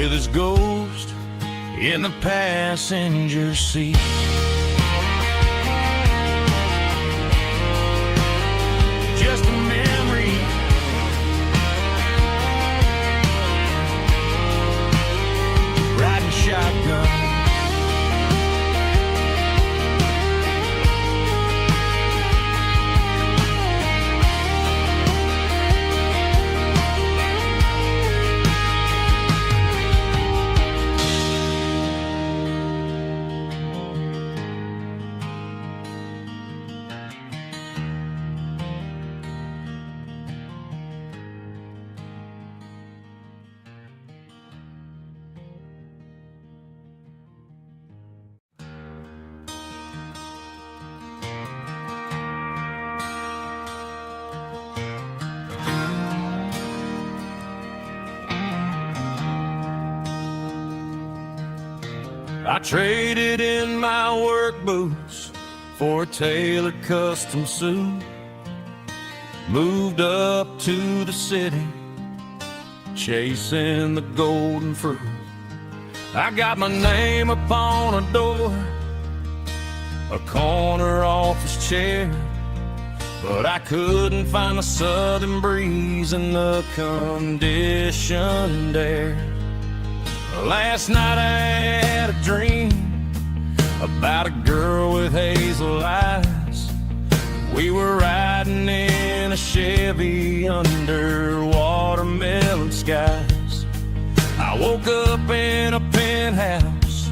with his ghost in the passenger seat. Just a memory, riding shotgun. I traded in my work boots for a tailored custom suit. Moved up to the city, chasing the golden fruit. I got my name upon a door, a corner office chair, but I couldn't find the southern breeze in the conditioned air. Last night I had a dream about a girl with hazel eyes. We were riding in a Chevy under watermelon skies. I woke up in a penthouse,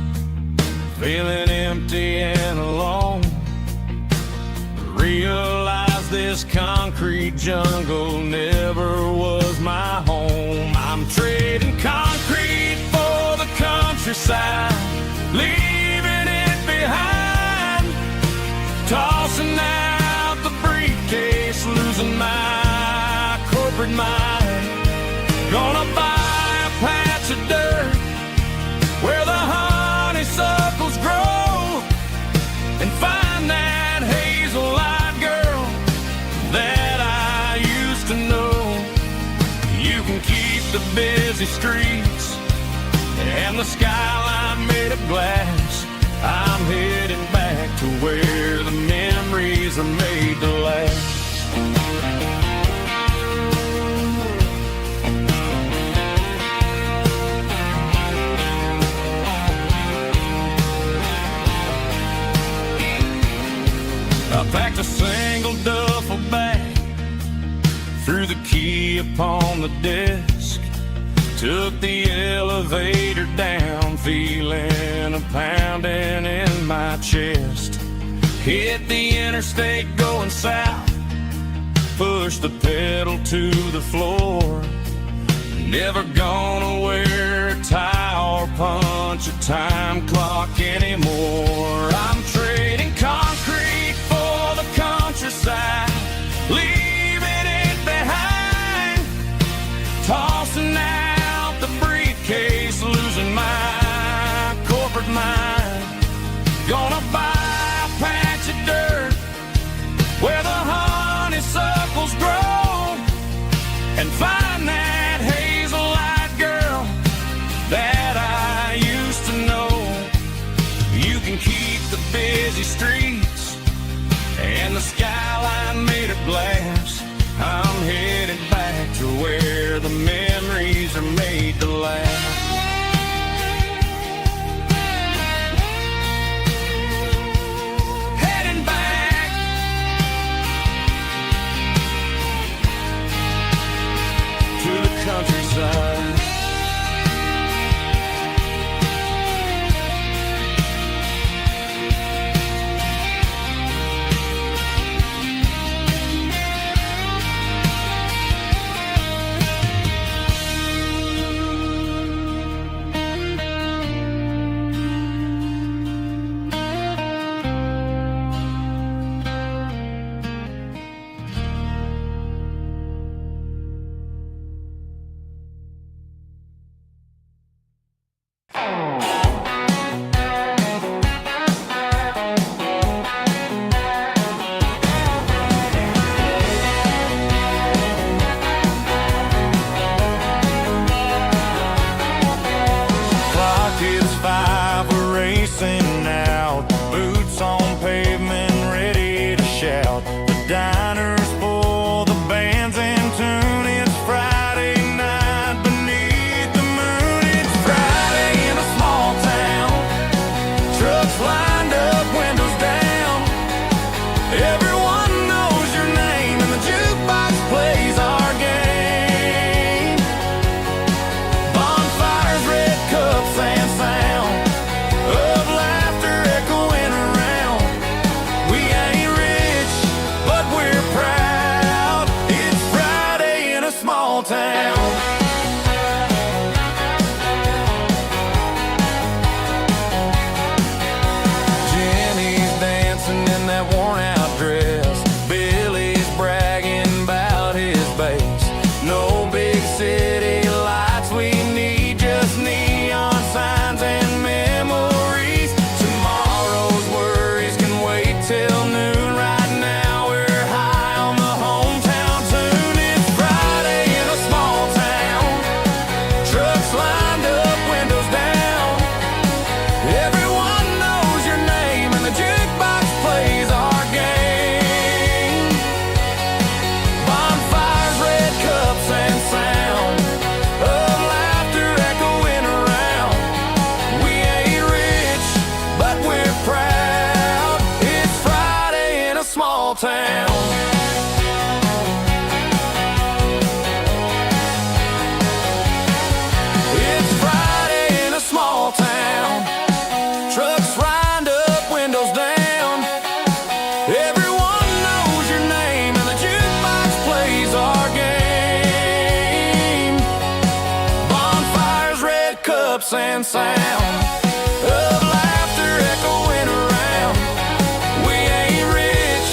feeling empty and alone. Realized this concrete jungle never was my home. I'm trading concrete for the countryside, leaving it behind, tossing out the briefcase, losing my corporate mind. Gonna buy a patch of dirt where the honeysuckles grow and find that hazel-eyed girl that I used to know. You can keep the busy streets and the skyline made of glass. I'm heading back to where the memories are made to last. I packed a single duffel bag, threw the key upon the desk, took the elevator down, feeling a pounding in my chest. Hit the interstate going south, pushed the pedal to the floor. Never gonna wear a tie or punch a time clock anymore. I'm trading concrete for the countryside, leaving it behind, tossing out the briefcase, losing my corporate mind. Gonna buy a patch of dirt where the honeysuckles grow and find that hazel-eyed girl that I used to know. You can keep the busy streets and the skyline made of glass. I'm headed back to where the memories are made to last. Heading back to the countryside. dancing out, boots on pavement, ready to shout. The diner's full, the band's in tune. It's Friday night beneath the moon. It's Friday in a small town. Trucks lined up, windows down. Everyone knows your name, and the jukebox plays our game. Bonfires, red cups, and sound of laughter echoing around. We ain't rich, but we're proud. It's Friday in a small town. Jenny's dancing in that worn-out dress. Billy's bragging about his bass. No big city lights we need, just neon signs and memories. Tomorrow's worries can wait till noon. Right now we're high on the hometown tune. It's Friday in a small town. Trucks lined up, windows down. Everyone knows your name, and the jukebox plays our game. Bonfires, red cups, and sound of laughter echoing around. We ain't rich, but we're proud. It's Friday in a small town. It's Friday in a small town. Trucks lined up, windows down. Everyone knows your name, and the jukebox plays our game. Bonfires, red cups, and sound of laughter echoing around. We ain't rich,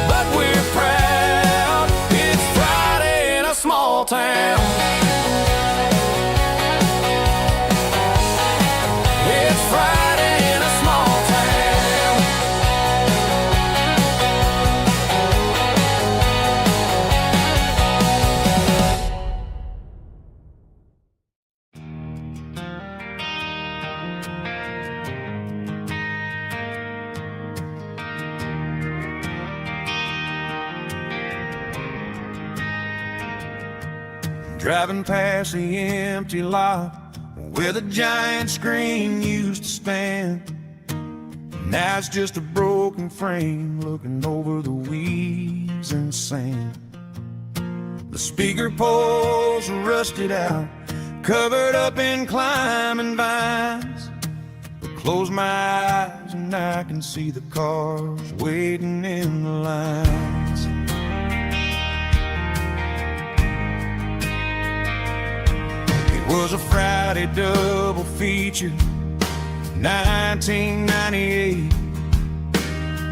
but we're proud. It's Friday in a small town. It's Friday in a small town. Driving past the empty lot where the giant screen used to stand. Now it's just a broken frame looking over the weeds and sand. The speaker poles are rusted out, covered up in climbing vines. But close my eyes and I can see the cars waiting in the lines. It was a Friday double feature, 1998.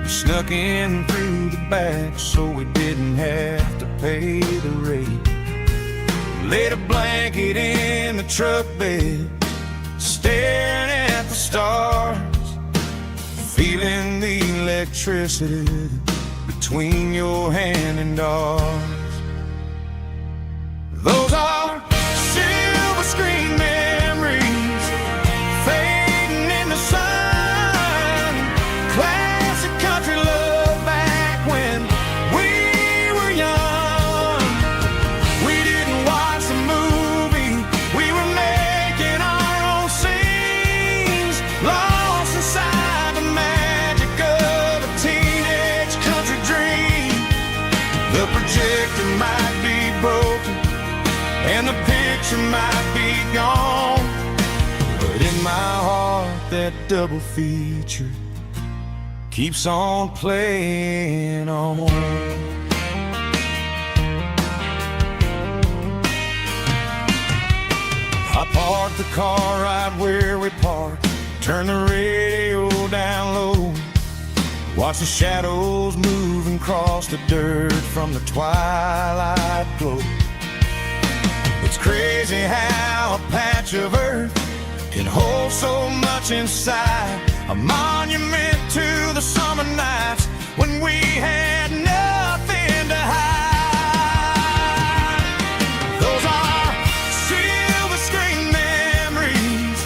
We snuck in through the back so we didn't have to pay the rate. Laid a blanket in the truck bed, staring at the stars, feeling the electricity between your hand and ours. Those are silver screen memories fading in the sun. Classic country love back when we were young. We didn't watch the movie, we were making our own scenes, lost inside the magic of a teenage country dream. The projector might be broken and the picture might be gone, but in my heart that double feature keeps on playing on. I parked the car right where we parked, turned the radio down low, watched the shadows move and cross the dirt from the twilight glow. It's crazy how a patch of earth can hold so much inside, a monument to the summer nights when we had nothing to hide. Those are silver screen memories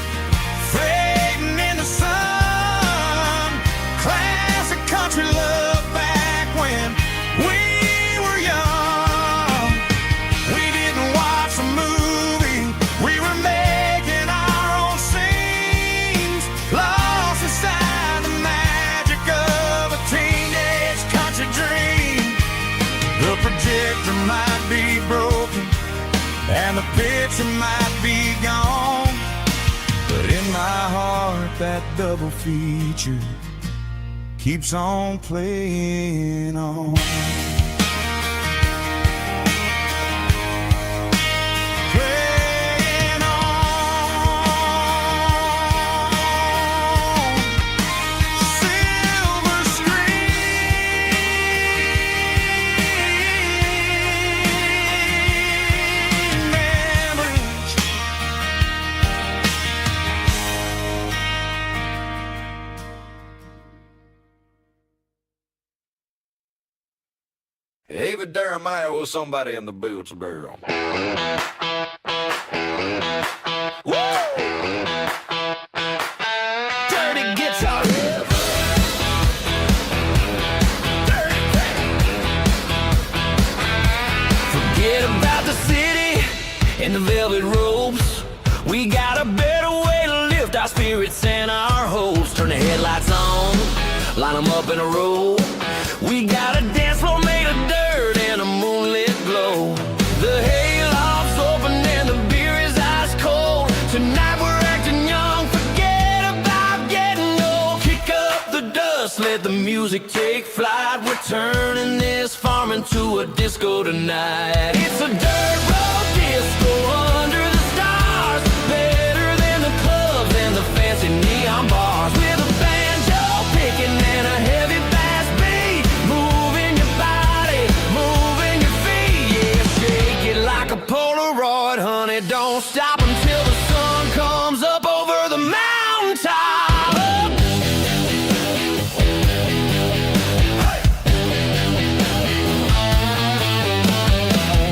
fading in the sun. the picture might be gone, but in my heart that double feature keeps on playing on. David Jeremiah was somebody in the boots barrel. Woo! Dirty guitar riff. Forget about the city and the velvet ropes. We got a better way to lift our spirits and our hopes. Turn the headlights on, line them up in a row. We got a dance floor made of dirt and a moonlit glow. The hayloft's open and the beer is ice cold. Tonight we're acting young, forget about getting old. Kick up the dust, let the music take flight. We're turning this farm into a disco tonight. It's a dirt road disco under the stars. Better than the clubs and the fancy neon bars. With a banjo picking and a heavy bass beat. Moving your body, moving your feet. Yeah, shake it like a Polaroid, honey. Don't stop until the sun comes up over the mountaintop.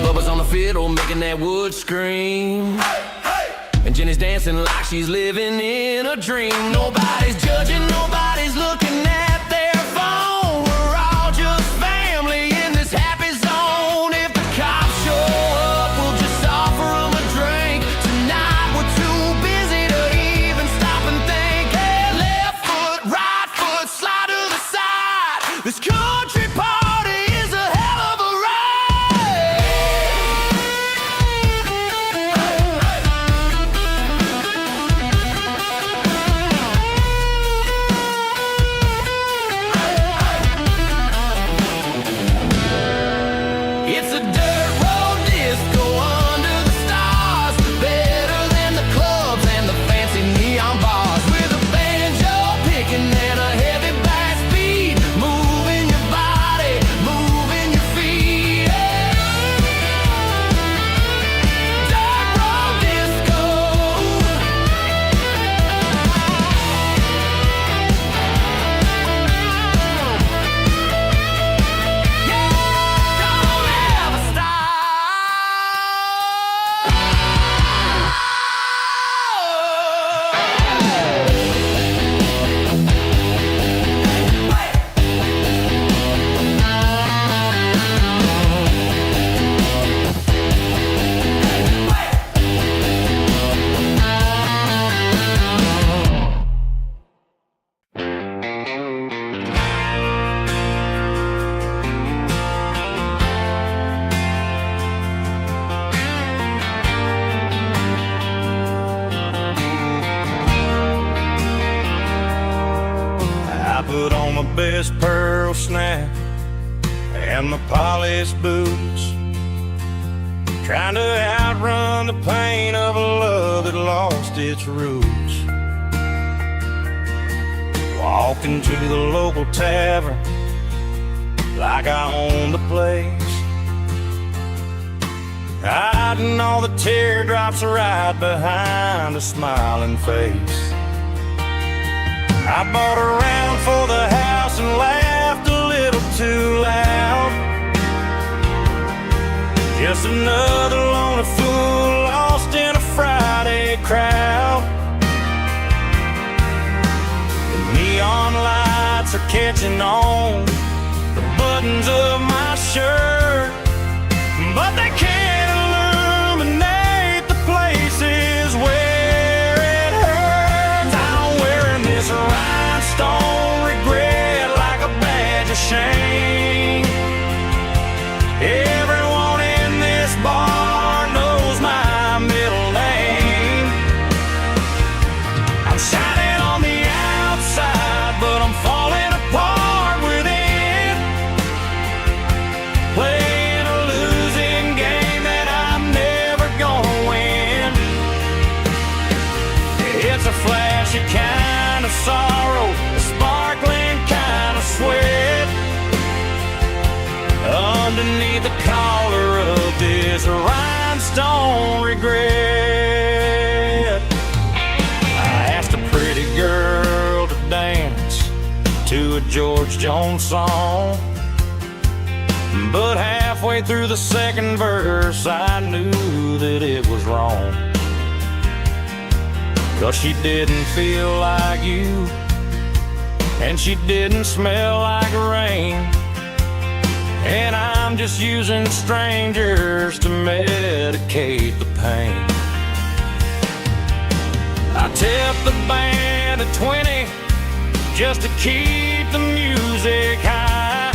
Bubba's on the fiddle making that wood scream. And Jenny's dancing like she's living in a dream. Nobody's judging, nobody's looking at their phone. We're all just family in this happy zone. If the cops show up, we'll just offer them a drink. Tonight we're too busy to even stop and think. Hey, left foot, right foot, slide to the side. This country party is a hell of a It's a dirt road disco under the stars. Better than the clubs and the fancy neon bars. With a banjo picking and a heavy bass beat. Moving your body, moving your feet. Dirt road disco. Don't ever I put on my best pearl snap and my polished boots, trying to outrun the pain of a love that lost its roots. Walked into the local tavern like I owned the place, hiding all the teardrops right behind a smiling face. I bought a round for the house and laughed a little too loud. Just another lonely fool lost in a Friday crowd. The neon lights are catching on the buttons of my shirt, but they can't illuminate the places where it hurts. I'm wearing this rhinestone regret like a badge of shame. Everyone in this bar knows my Rushy kind of sorrow, a sparkling kind of sweat. Underneath the collar of this rhinestone regret, I asked a pretty girl to dance to a George Jones song, but halfway through the second verse I knew that it was wrong. 'Cause she didn't feel like you, and she didn't smell like rain, and I'm just using strangers to medicate the pain. I tipped the band at 20 just to keep the music high,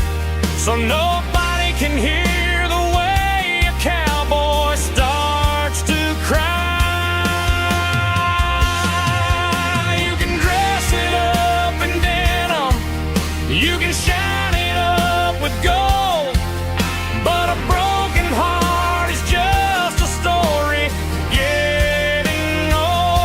so nobody can hear the way a cowboy starts to cry. You can dress it up in denim, you can shine it up with gold, but a broken heart is just a story getting old.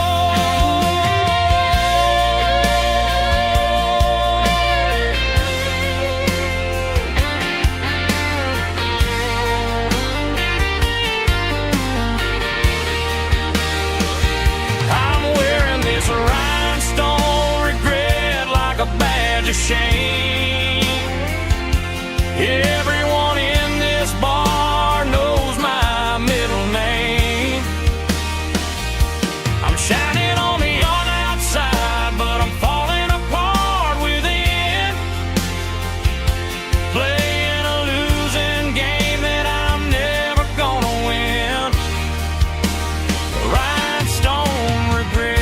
I'm wearing this rhinestone regret like a badge of shame. Everyone in this bar knows my middle name. I'm shining on the outside, but I'm falling apart within, playing a losing game that I'm never gonna win. Rhinestone regret.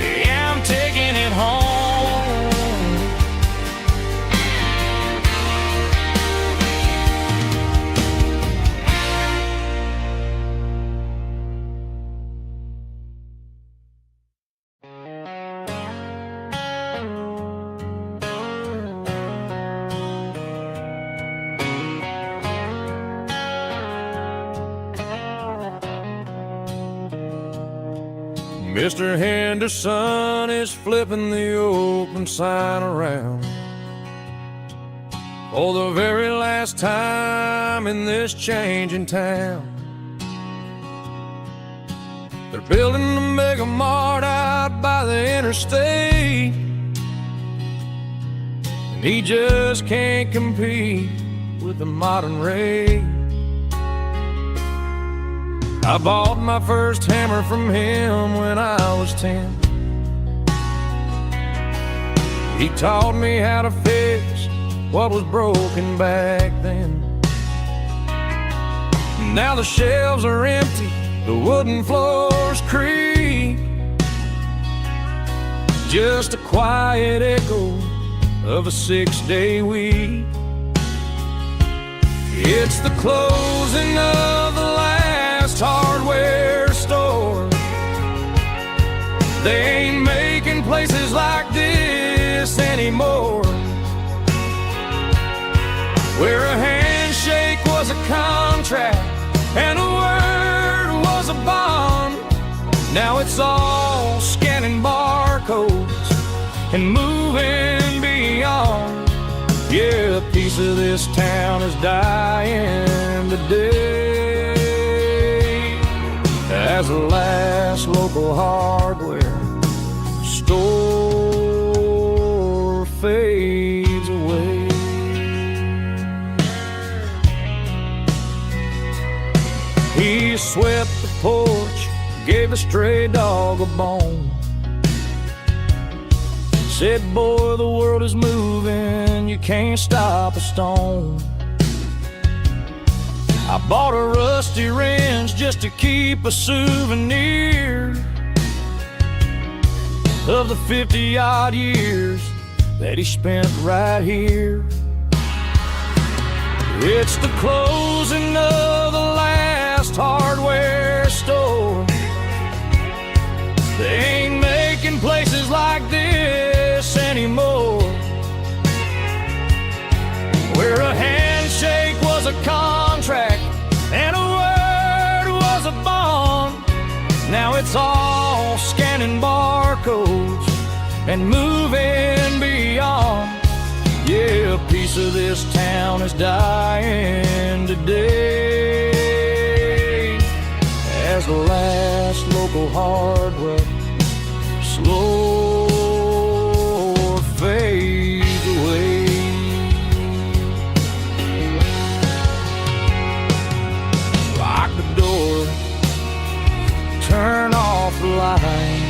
Yeah, I'm taking it home. Mr. Henderson is flipping the open sign around for the very last time in this changing town. They're building a mega mart out by the interstate, and he just can't compete with the modern rate. I bought my first hammer from him when I was 10. He taught me how to fix what was broken back then. Now the shelves are empty, the wooden floors creak, just a quiet echo of a 6-day week. It's the closing of the last hardware store. They ain't making places like this anymore, where a handshake was a contract and a word was a bond. Now it's all scanning barcodes and moving beyond. Yeah, a piece of this town is dying today as the last local hardware store fades away. He swept the porch, gave the stray dog a bone, said, boy, the world is moving, you can't stop a stone. I bought a rusty wrench just to keep a souvenir of the 50-odd years that he spent right here. It's the closing of the last hardware store. They ain't making places like this anymore, where a handshake was a contract and a word was Now it's all scanning barcodes and moving beyond. Yeah, a piece of this town is dying today as the last local hardware slow fades away. Lock the door, turn off the light.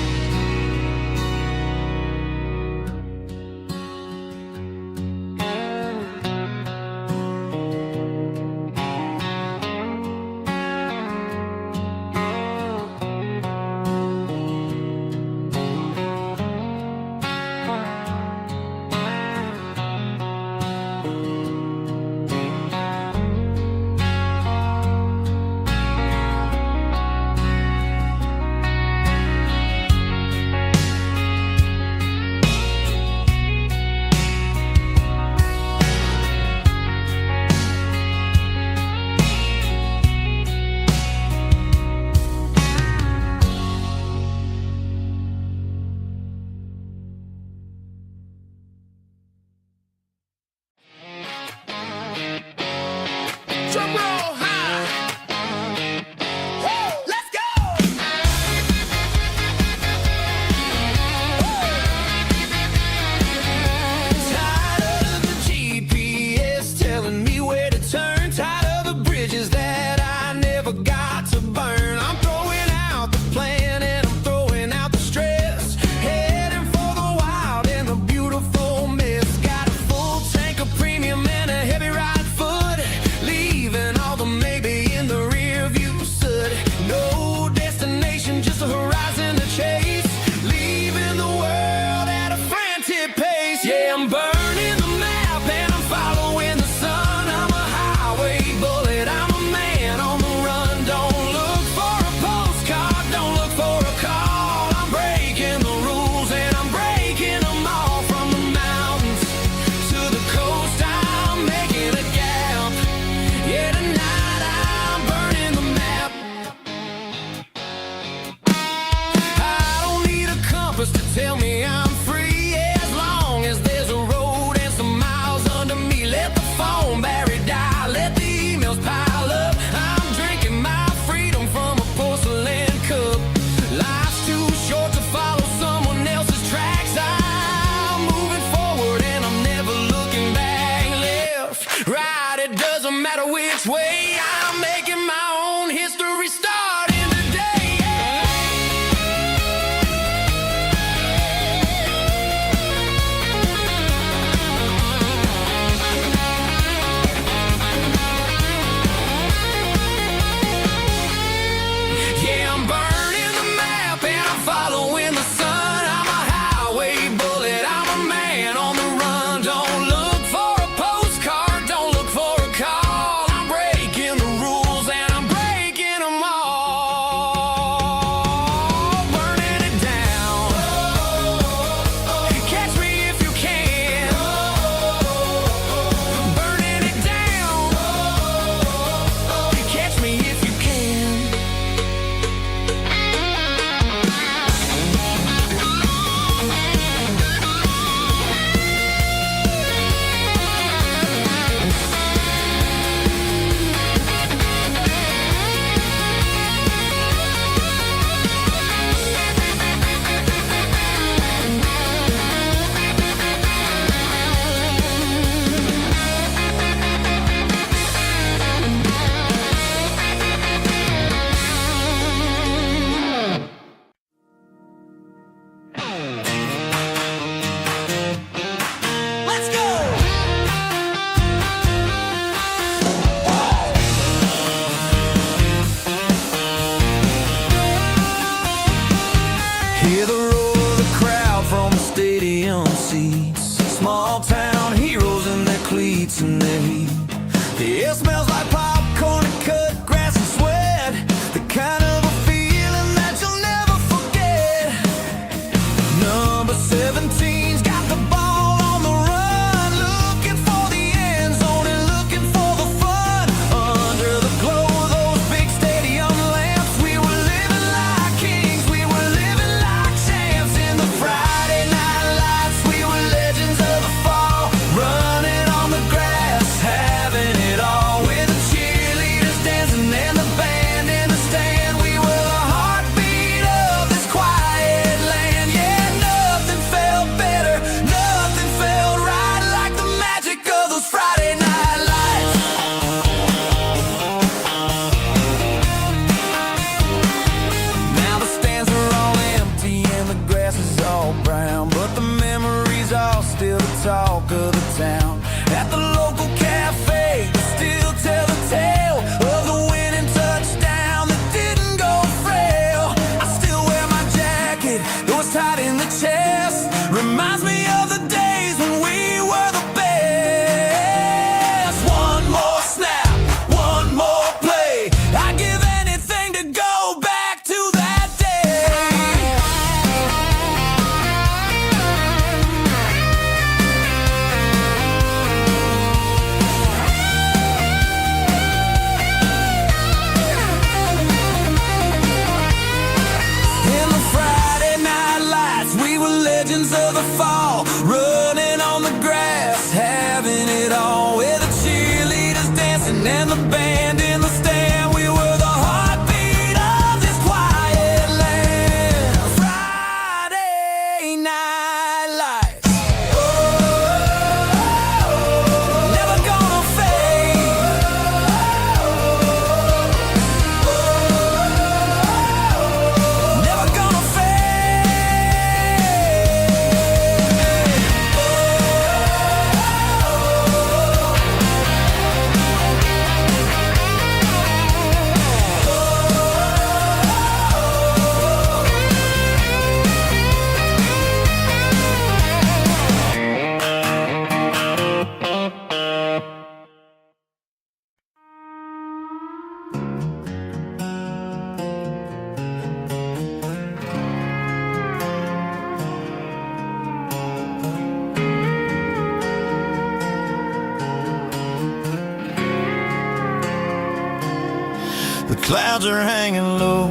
The clouds are hanging low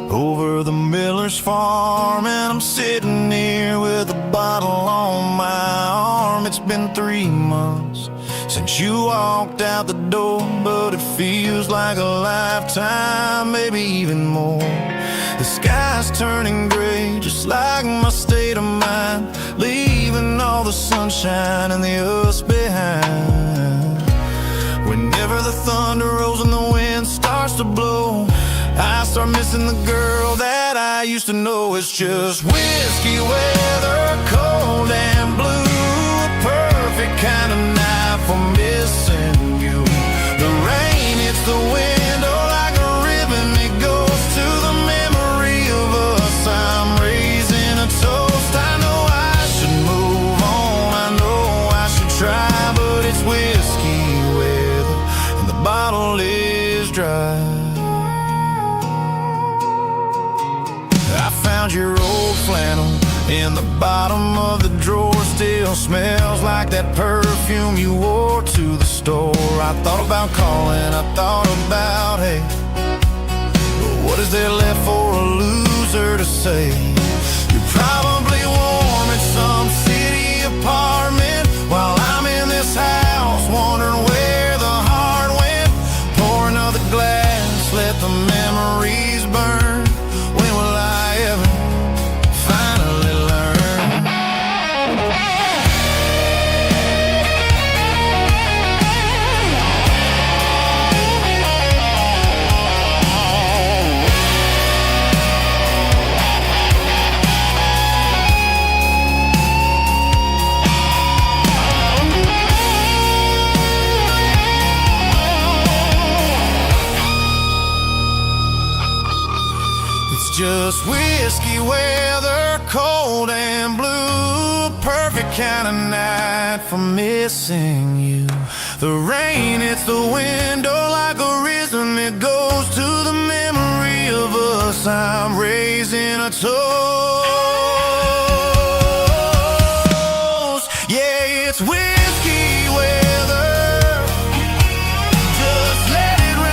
over the miller's farm, and I'm sitting here with a bottle on my arm. It's been 3 months since you walked out the door, but it feels like a lifetime, maybe even more. The sky's turning gray, just like my state of mind, leaving all the sunshine and the us behind. Whenever the thunder rolls and the wind starts to blow, I start missing the girl that I used to know. It's just whiskey weather, cold and blue, a perfect kind of night for missing you. The rain hits the window like a ribbon, it goes to the memory of us. I'm raising a toast. I know I should move on, I know I should try, but it's whiskey weather and the bottle is dry. I found your old flannel in the bottom of the drawer. Still smells like that perfume you wore to the store. I thought about calling, I thought about, hey, but what is there left for a loser to say? You're probably warm in some city apartment, while I'm in this house wondering where the heart went. Pour another glass, let the memories burn. When will I ever finally learn? It's just whiskey weather, cold and blue, perfect kind of night for missing you. The rain hits the window like a rhythm, it goes to the memory of us. I'm raising a toast. Yeah, it's whiskey weather, just let it rain.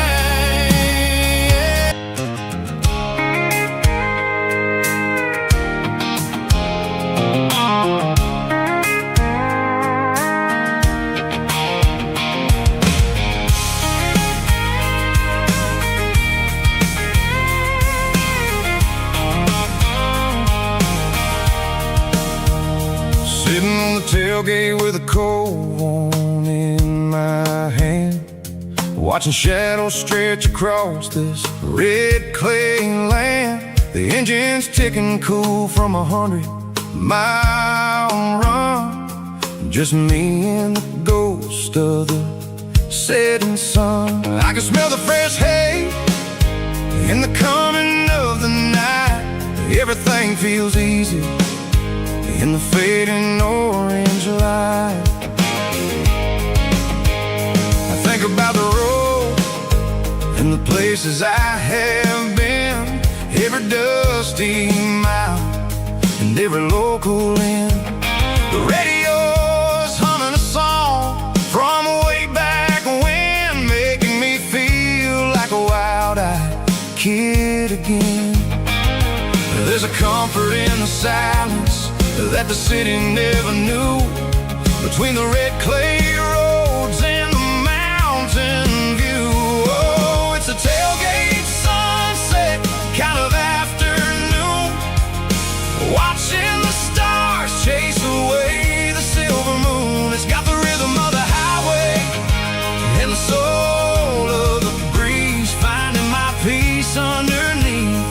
Sitting on the tailgate with a cold one in my hand, watching shadows stretch across this red clay land. The engine's ticking cool from 100-mile run. Just me and the ghost of the setting sun. I can smell the fresh hay in the coming of the night. Everything feels easy in the fading orange light. I think about the road and the places I have been, every dusty mile and every local inn. The radio's humming a song from way back when, making me feel like a wild-eyed kid again. There's a comfort in the silence that the city never knew, between the red clay roads and the mountain view. Oh, it's a tailgate sunset kind of afternoon, watching the stars chase away the silver moon. It's got the rhythm of the highway and the soul of the breeze, finding my peace underneath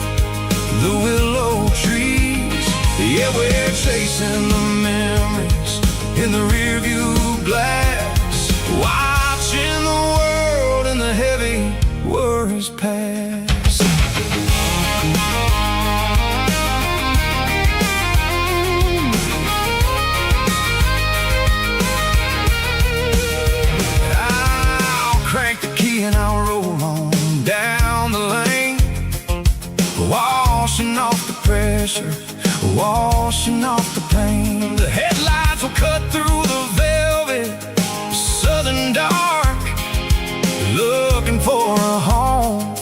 the willow trees. Yeah, we're chasing the memories in the rearview glass, watching the world and the heavy worries pass. I'll crank the key and I'll roll on down the lane, washing off the pressure, washing off the pain. The headlights will cut through the velvet southern dark, looking for a home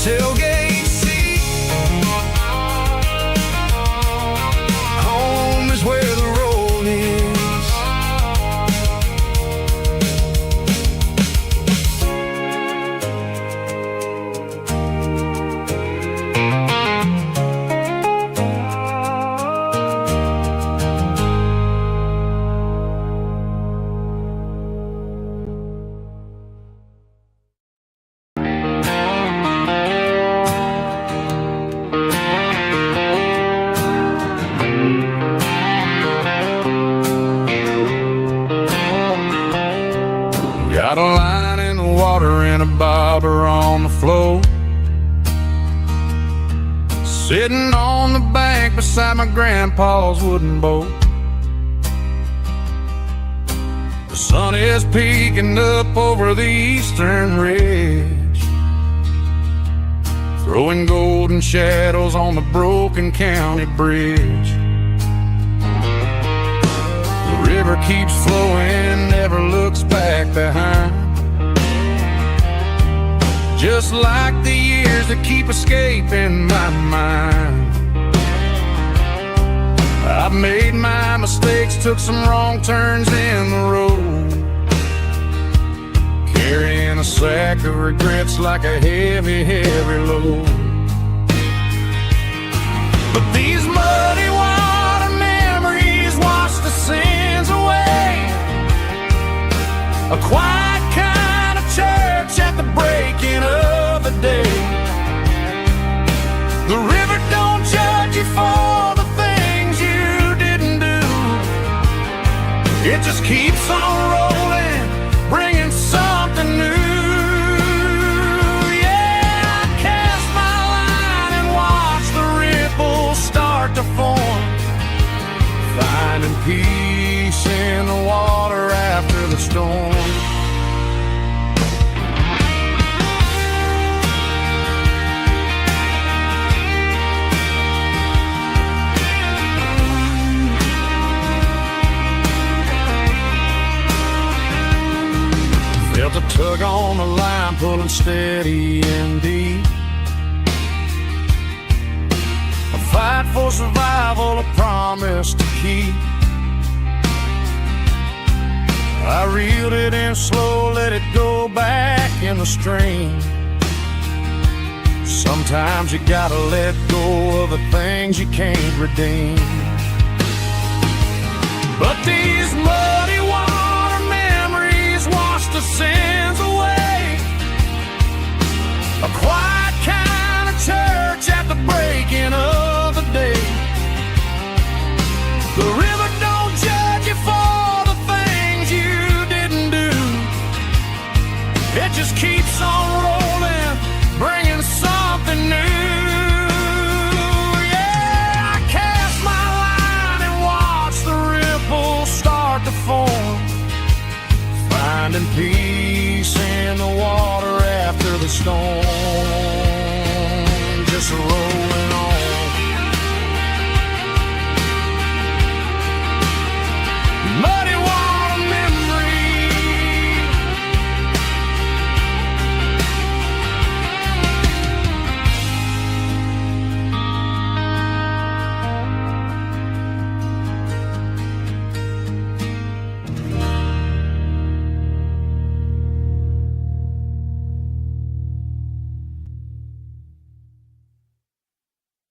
tailgate seat. Home is where the road is. Got a line in the water and a bobber on the floor. Sitting on the bank beside my grandpa's wooden boat. The sun is peeking up over the eastern ridge, throwing golden shadows on the broken county bridge. The river keeps flowing, never looks back behind, just like the years that keep escaping my mind. I've made my mistakes, took some wrong turns in the road, carrying a sack of regrets like a heavy, heavy load. But these muddy water memories wash the sins away. A quiet kind of church at the breaking of the day. The river don't judge you for the things you didn't do. It just keeps on rolling, bringing something new. Yeah, I cast my line and watch the ripples start to form, finding peace in the water after the storm. Felt a tug on the line, pulling steady and deep. A fight for survival, a promise to keep. I reeled it in slow, let it go back in the stream. Sometimes you gotta let go of the things you can't redeem. But these muddy water memories wash the sins away. A quiet kind of church at the breaking of the day. The river don't judge you for the things you didn't do. It just keeps on rolling, bringing something new. Yeah, I cast my line and watch the ripples start to form, finding peace in the water after the storm. Just rolling on. Muddy water memory.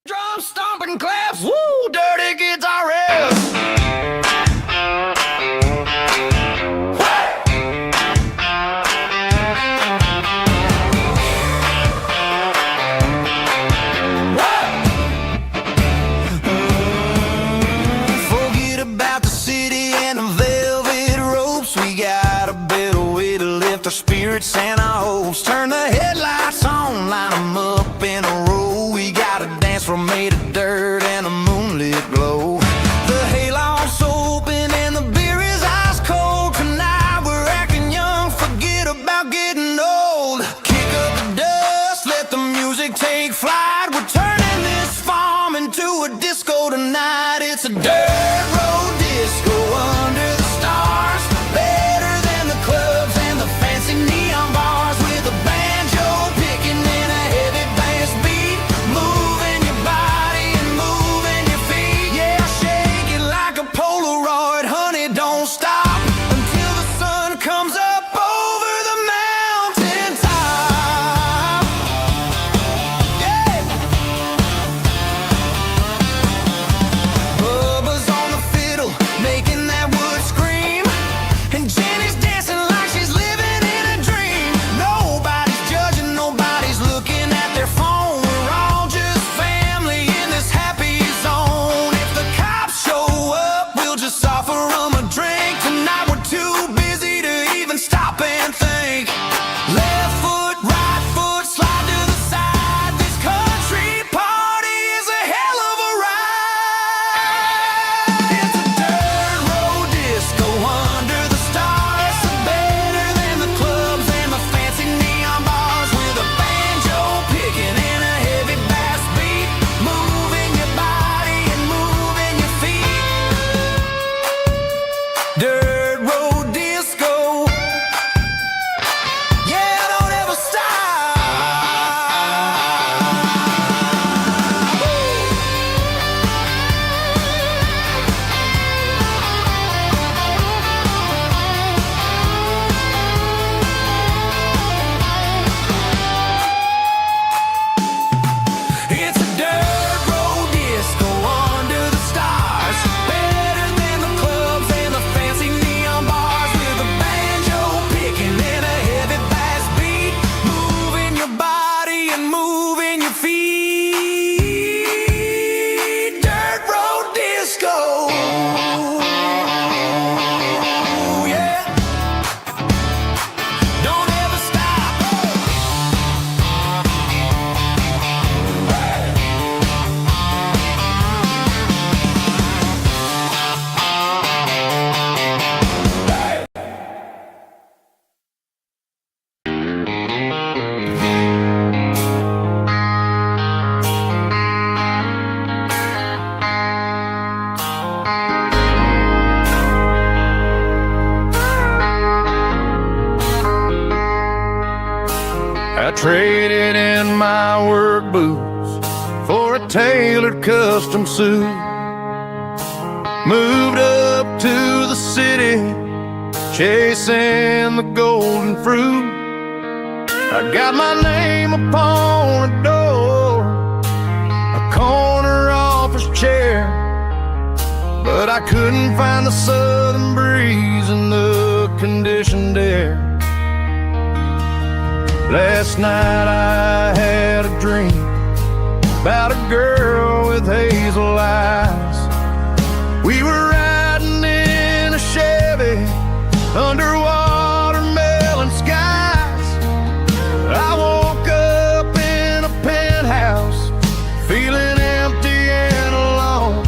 Drum stomping claps, woo, dirty guitar riffs. Forget about the city and the velvet ropes. We got a better way to lift our spirits and our hopes. Turn the headlights on, line them up in a row. We got a dance floor made of dirt and a moonlit glow. The hayloft's open and the beer is ice cold. Tonight we're acting young, forget about getting old. Kick up the dust, let the music take flight. We're turning this farm into a disco tonight. It's a dirt road disco under the stars. Better than the clubs and the fancy neon bars. With a banjo picking in a heavy band. boots for a tailored custom suit. Moved up to the city, chasing the golden fruit. I got my name upon a door, a corner office chair, but I couldn't find the southern breeze in the conditioned air. Last night I had a dream about a girl with hazel eyes. We were riding in a Chevy under watermelon skies. I woke up in a penthouse feeling empty and alone.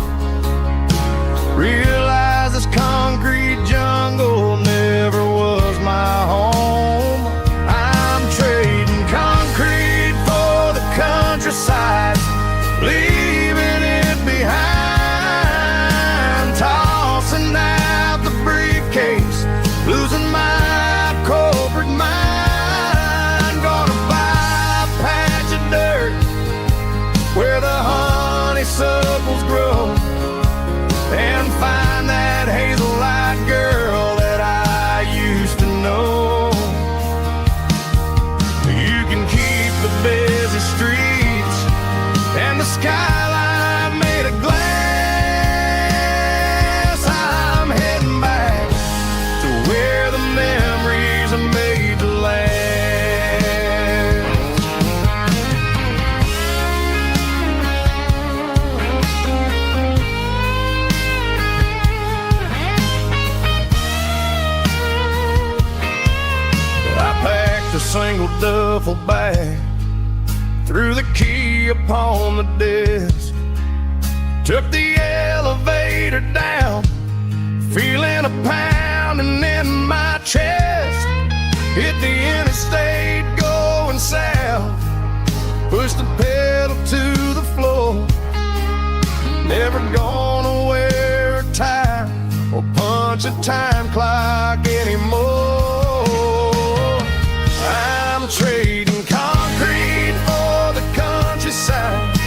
Realized this concrete jungle never was my home. I'm trading concrete for the countryside, leaving it behind, tossing out the briefcase, losing my corporate mind. Gonna buy a patch of dirt where the honeysuckles grow, and find that hazel-eyed girl that I used to know. You can keep the busy streets and the skyline made of glass. I'm heading back to where the memories are made to last. I packed a single duffel bag, threw the key upon the desk, took the elevator down, feeling a pounding in my chest. Hit the interstate going south, pushed the pedal to the floor. Never gonna wear a tie or punch a time clock anymore. I'm trading concrete for the countryside,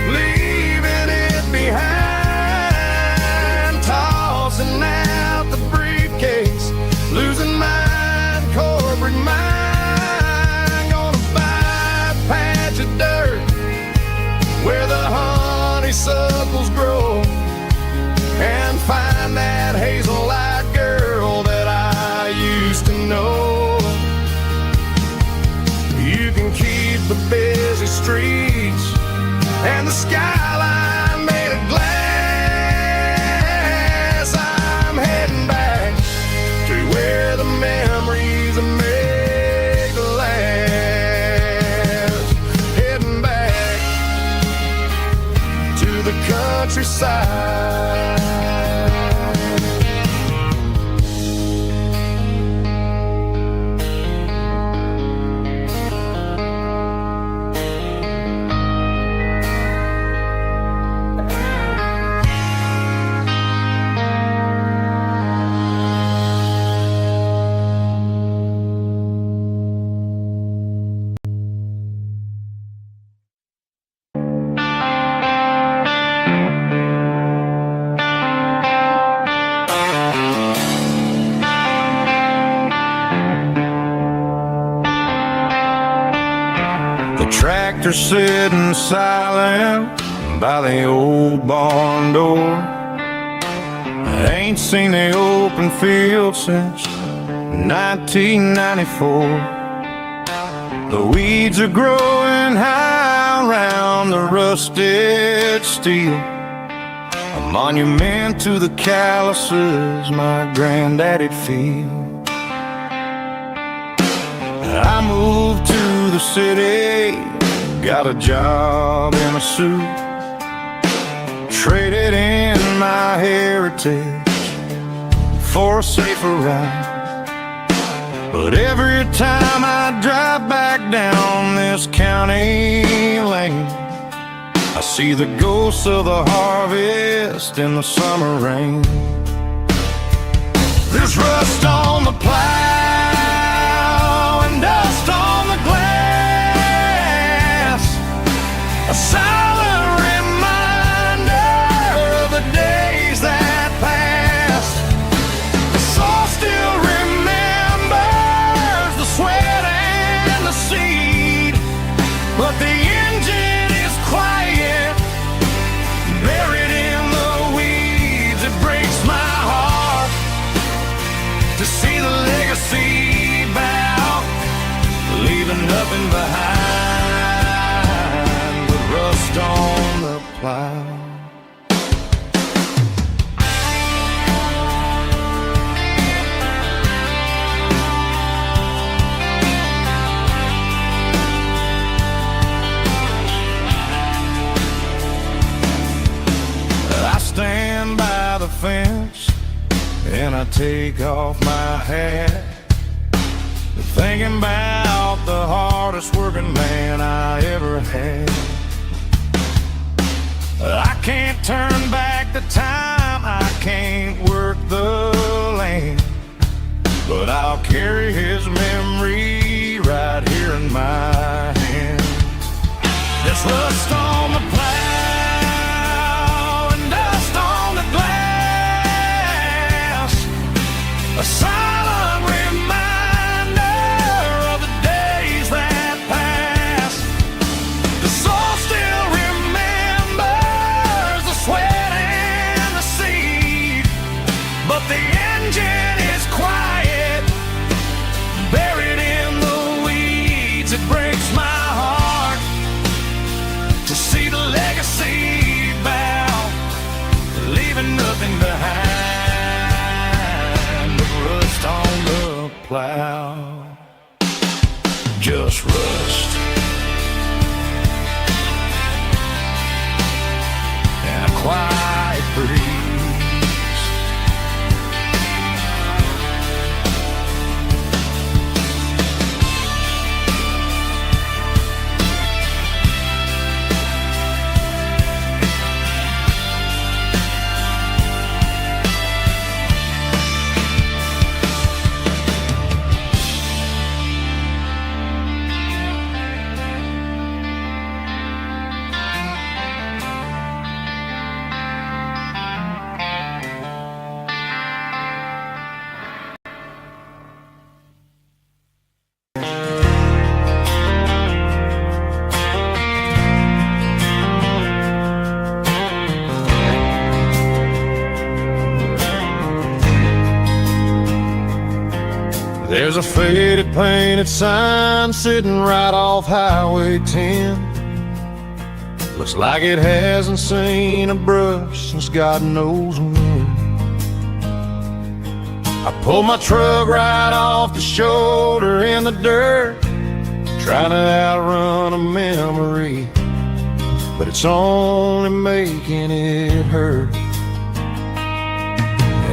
leaving it behind, tossing out the briefcase, losing my corporate mind. Gonna buy a patch of dirt where the honeysuckles grow, and find that hazel-eyed girl that I used to know. You can keep the busy streets and the skyline made of glass. I'm heading back to where the memories are made to last. Heading back to the countryside. Tractor sitting silent by the old barn door. I ain't seen the open field since 1994. The weeds are growing high around the rusted steel, a monument to the calluses my granddaddy'd feel. I moved to the city, got a job in a suit, traded in my heritage for a safer ride. But every time I drive back down this county lane, I see the ghosts of the harvest in the summer rain. There's rust on the plow and dust on the glass, a silent reminder of the days that passed. The soul still remembers the sweat and the seed, but the engine is quiet, buried in the weeds. It breaks my heart to see the legacy bow, leaving nothing behind but rust on the plow. I stand by the fence and I take off my hat, thinking about the hardest working man I ever had. I can't turn back the time, I can't work the land, but I'll carry his memory right here in my hand. There's rust on the plow and dust on the glass, a silent reminder of the days that passed. The soul still remembers the sweat and the seed, but the engine is quiet, buried in the weeds. It breaks my heart to see the legacy bow, leaving nothing behind but rust on the plow. Just rust and a quiet breeze. There's a faded painted sign sitting right off Highway 10. Looks like it hasn't seen a brush since God knows when. I pulled my truck right off the shoulder in the dirt, trying to outrun a memory, but it's only making it hurt.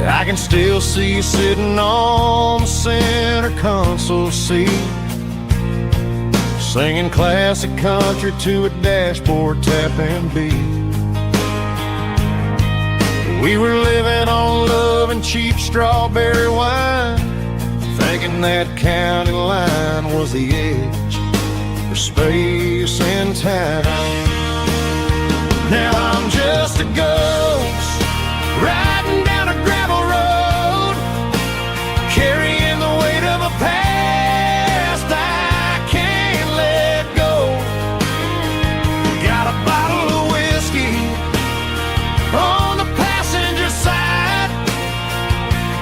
I can still see you sitting on the center console seat, singing classic country to a dashboard tapping beat. We were living on love and cheap strawberry wine, thinking that county line was the edge for space and time. Now I'm just a ghost riding down a gravel road, carrying the weight of a past I can't let go. Got a bottle of whiskey on the passenger side,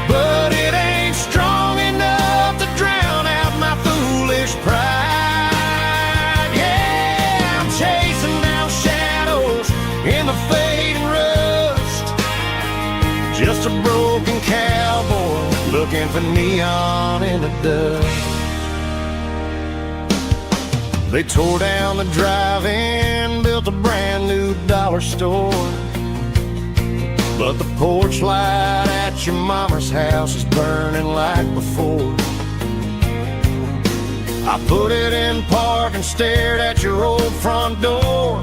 but it ain't strong enough to drown out my foolish pride. Yeah, I'm chasing down shadows in the fading rust, just a broken cowboy looking for neon in the dust. They tore down the drive-in, built a brand new dollar store, but the porch light at your mama's house is burning like before. I put it in park and stared at your old front door,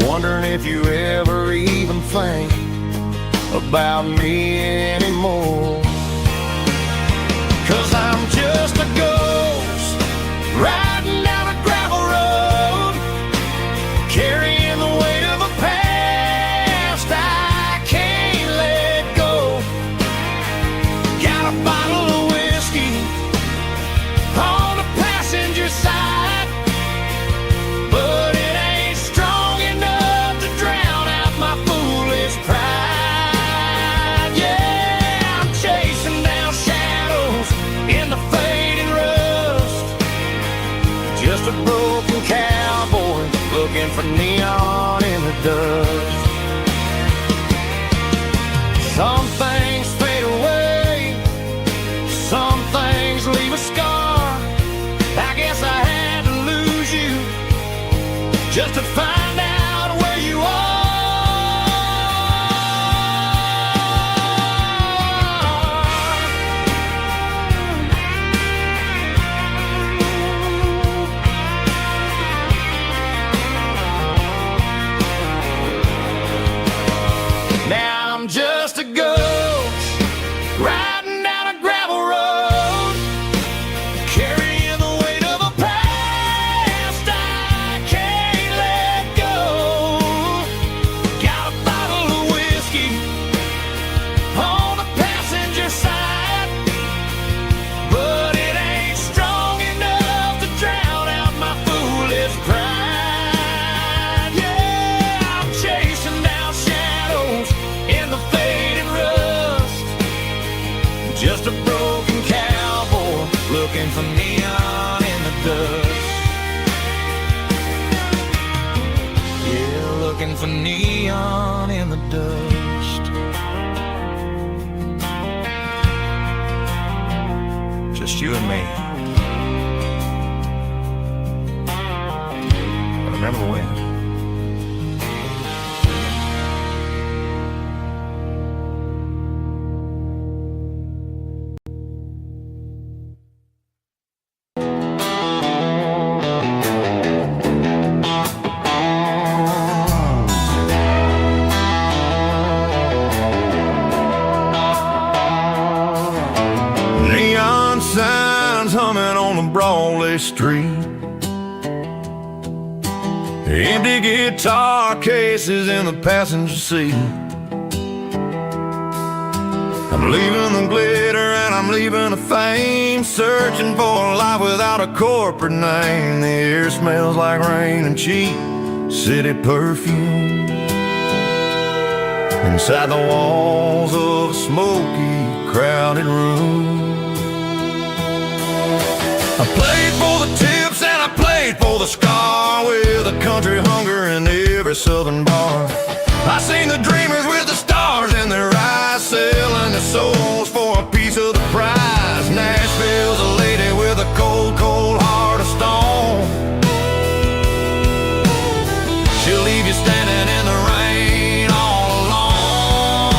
wondering if you ever even think about me anymore. 'Cause I'm just a ghost riding down a gravel road, carrying the neon in the dust. Some things fade away, some things leave a scar. I guess I had to lose you just to find out where you are. Now I'm just a ghost riding down a gravel road, carrying the weight of a past I can't let go. Got a bottle of whiskey on the passenger side, but it ain't strong enough to drown out my foolish pride. Yeah, I'm chasing down shadows in the faded rust, just a broken cowboy looking for neon in the dust. Yeah, looking for neon in the dust. Just you and me. I remember when. Neon signs humming on the Broadway street, empty guitar cases in the passenger seat. I'm leaving the glitter and I'm leaving the fame, searching for a life without a corporate name. The air smells like rain and cheap city perfume inside the walls of a smoky, crowded room. I played for the tips and I played for the scar, with a country hunger in every southern bar. I seen the dreamers with the stars in their eyes, selling their souls for a piece of the prize. Nashville's a lady with a cold, cold heart of stone. She'll leave you standing in the rain all alone.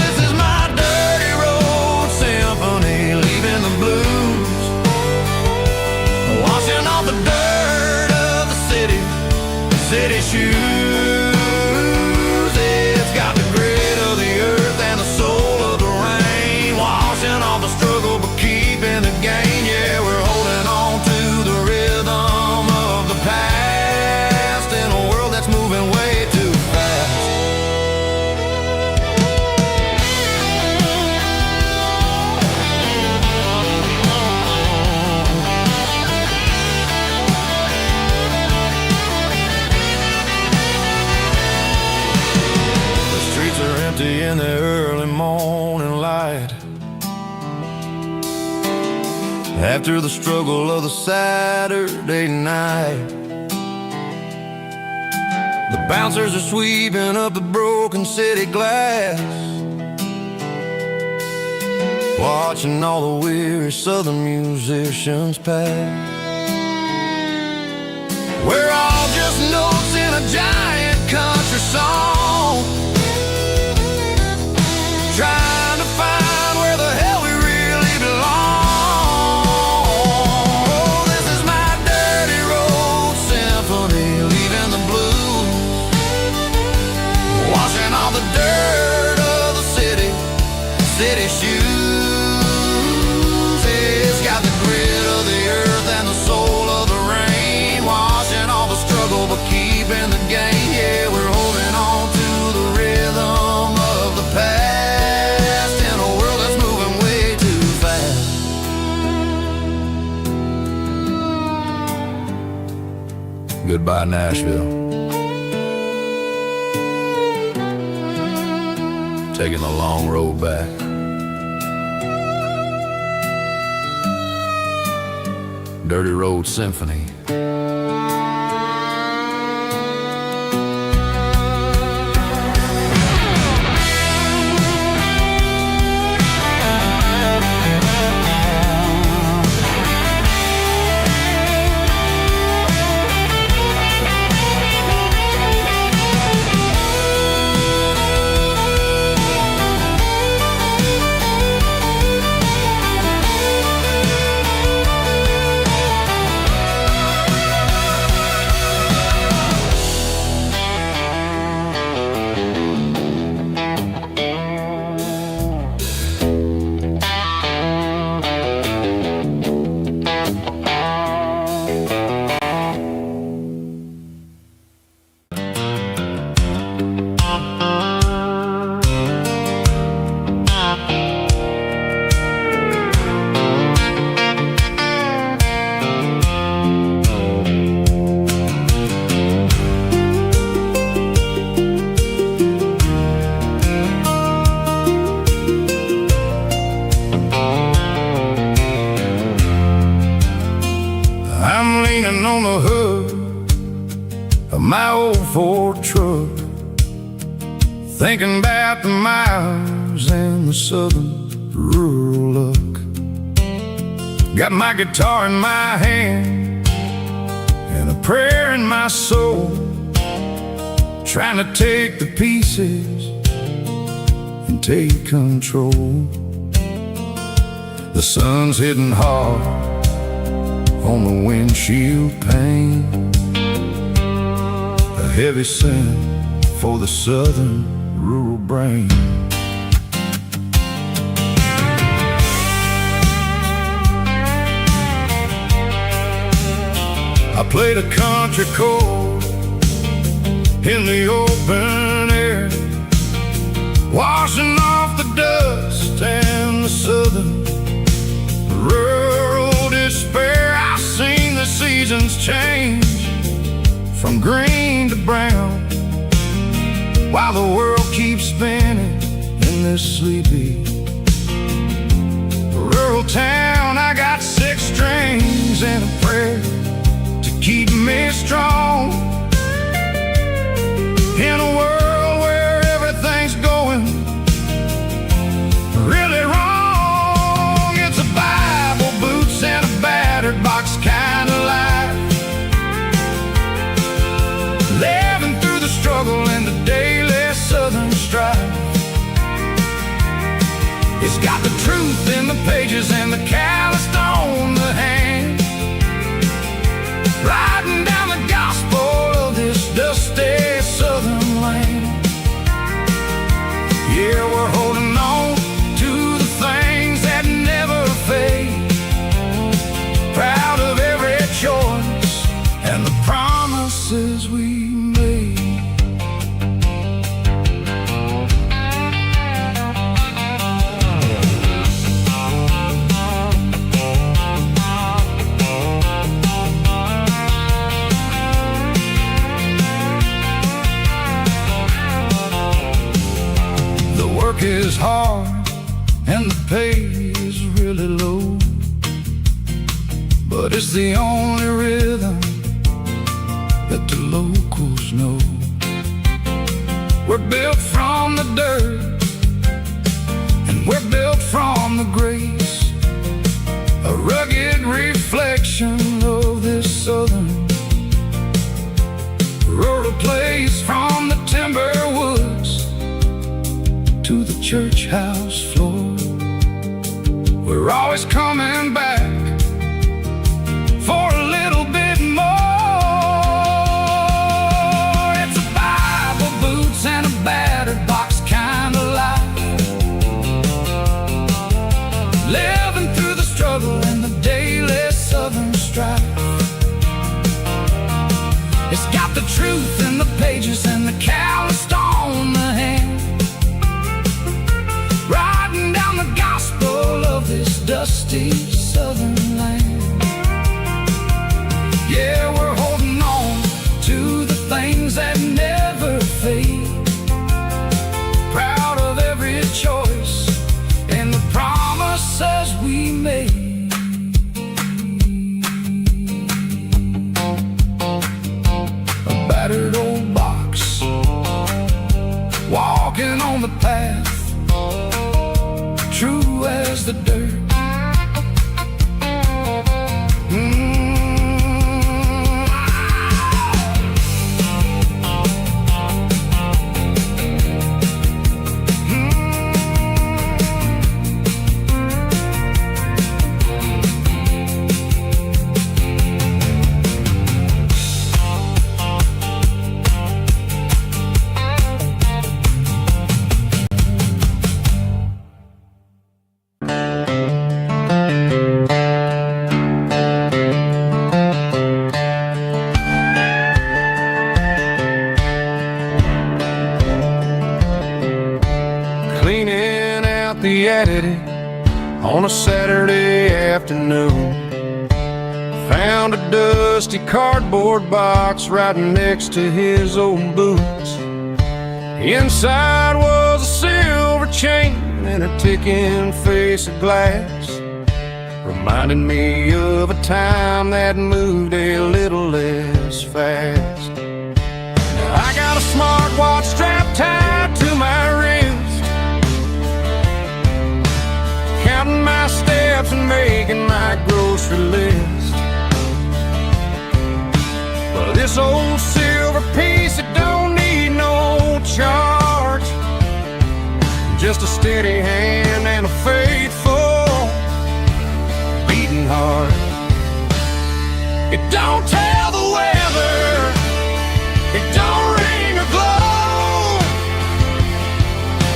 This is my dirty road symphony, leaving the blues, washing off the dirt of the city shoes. It's got the grit of the earth and the soul of the rain, washing off the struggle but keeping the gain. Yeah, we're holding on to the rhythm of the past in a world that's moving way too fast. In the early morning light, after the struggle of the Saturday night, the bouncers are sweeping up the broken city glass, watching all the weary southern musicians pass. We're all just notes in a giant country song, trying to find where the hell we really belong. Oh, this is my dirty road symphony, leaving the blues, washing all the dirt of the city shoes. It's got the grit of the earth and the soul of the rain, washing all the struggle but keeping the gain. Yeah, we're holding on to the rhythm of the past. Goodbye, Nashville. Taking the long road back. Dirty Road Symphony. old Ford truck, thinking about the miles and the southern rural luck. Got my guitar in my hand and a prayer in my soul, trying to take the pieces and take control. The sun's hitting hard on the windshield pane, a heavy scent for the southern rural brain. I played a country chord in the open air, washing off the dust and the southern rural despair. I've seen the seasons change from green to brown, while the world keeps spinning in this sleepy rural town. I got 6 strings and a prayer to keep me strong in a world where everything's going really wrong. It's a Bible, boots, and a battered box kind of life, living through the struggle and the daily southern strife. It's got the truth in the pages and the calloused on the hand, riding down the gospel of this dusty southern land. Yeah, we're holding on to the things that never fade, proud of every choice and the promises we made. The work is hard and the pay is really low, but it's the only rhythm that the locals know. We're built from the dirt and we're built from the grace, a rugged reflection of this southern rural place. From the timber woods to the church house floor, we're always coming back for a little bit more. It's a Bible, boots, and a battered box kind of life, living through the struggle and the daily southern strife. It's got the truth in the pages and the calloused on the hand, riding down the gospel of this dusty southern land. Yeah, we're holding on to the things that never fade, proud of every choice and the promises we made. A battered old box, walking on the path, true as the dirt. On a Saturday afternoon, found a dusty cardboard box right next to his old boots. Inside was a silver chain and a ticking face of glass, reminding me of a time that moved a little less fast. got a smartwatch strapped tied to my wrist, counting my steps and making my grocery list. Well, this old silver piece, it don't need no charge, just a steady hand and a faithful beating heart. It don't tell the weather, it don't ring or glow,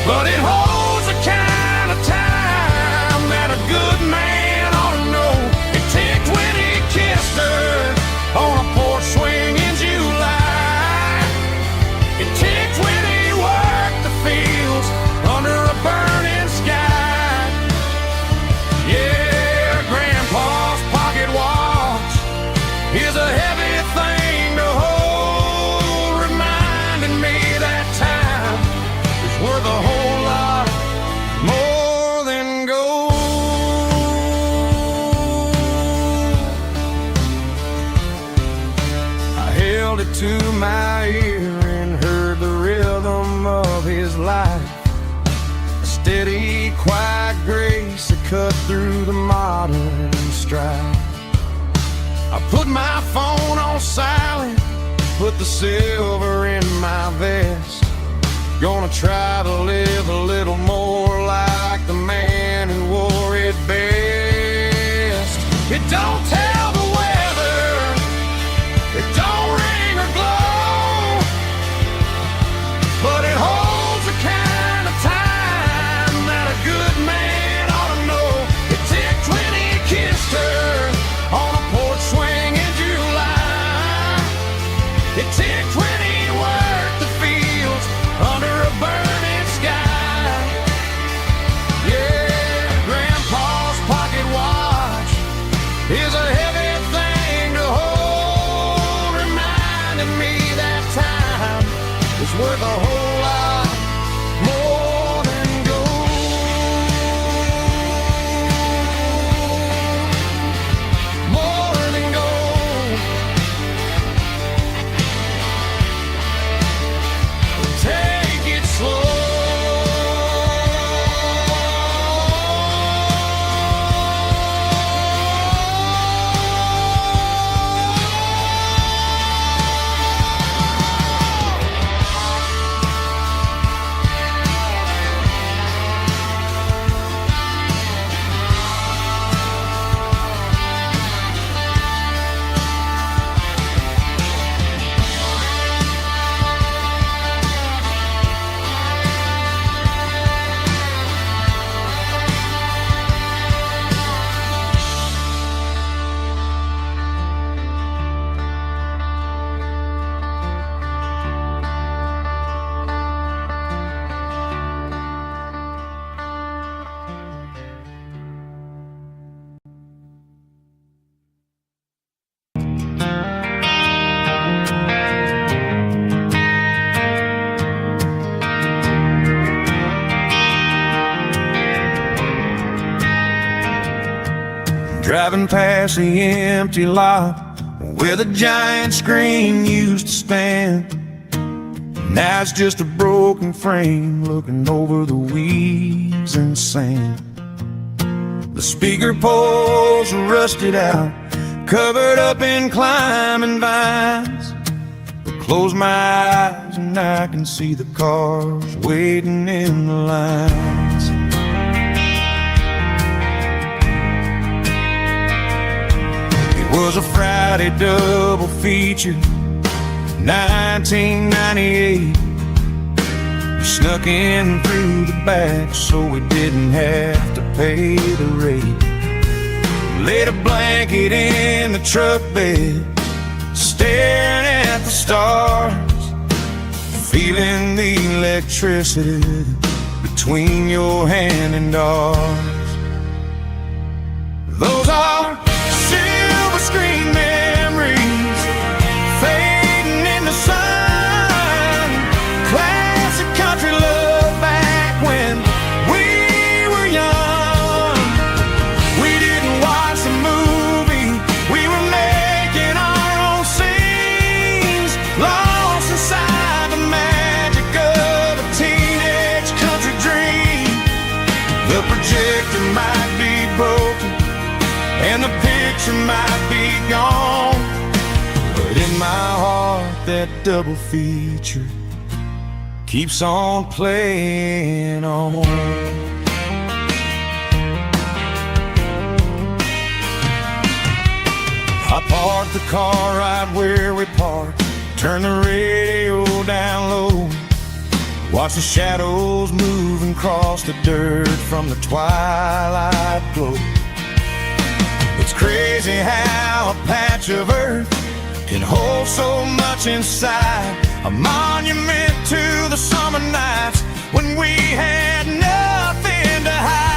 but it holds the kind of time that a good man ought to know. It ticked when he kissed her on a porch swing in July. It ticked when he worked the fields under a burning sky. Yeah, Grandpa's pocket watch is a heavy thing to hold, reminding me that time is worth a whole lot more than gold. I held it to my ear and heard the rhythm of his life, a steady, quiet grace that cut through the modern strife. I put my phone on silent, put the silver in my vest. Gonna try to live a little more like the man who wore it best. It don't tell the weather, it don't ring or glow, but it holds the kind of time that a good man ought to know. It ticked when he kissed her on a porch swing in July. It ticked when he worked the fields under a burning sky. Yeah, Grandpa's pocket watch is a heavy thing to hold, reminding me that time is worth a whole lot more than gold. More than gold. Take it slow. Driving past the empty lot where the giant screen used to stand. Now it's just a broken frame looking over the weeds and sand. The speaker poles are rusted out, covered up in climbing vines. But close my eyes and I can see the cars waiting in the lines. It was a Friday double feature, 1998. We snuck in through the back so we didn't have to pay the rate. Laid a blanket in the truck bed, staring at the stars, feeling the electricity between your hand and ours. Those are silver screen memories fading in the sun. Classic country love back when we were young. We didn't watch the movie, we were making our own scenes, lost inside the picture might be gone, but in my heart that double feature keeps on playing on. I parked the car right where we parked, turn the radio down low, watch the shadows move and cross the dirt from the twilight glow. It's crazy how a patch of earth can hold so much inside, a monument to the summer nights when we had nothing to hide.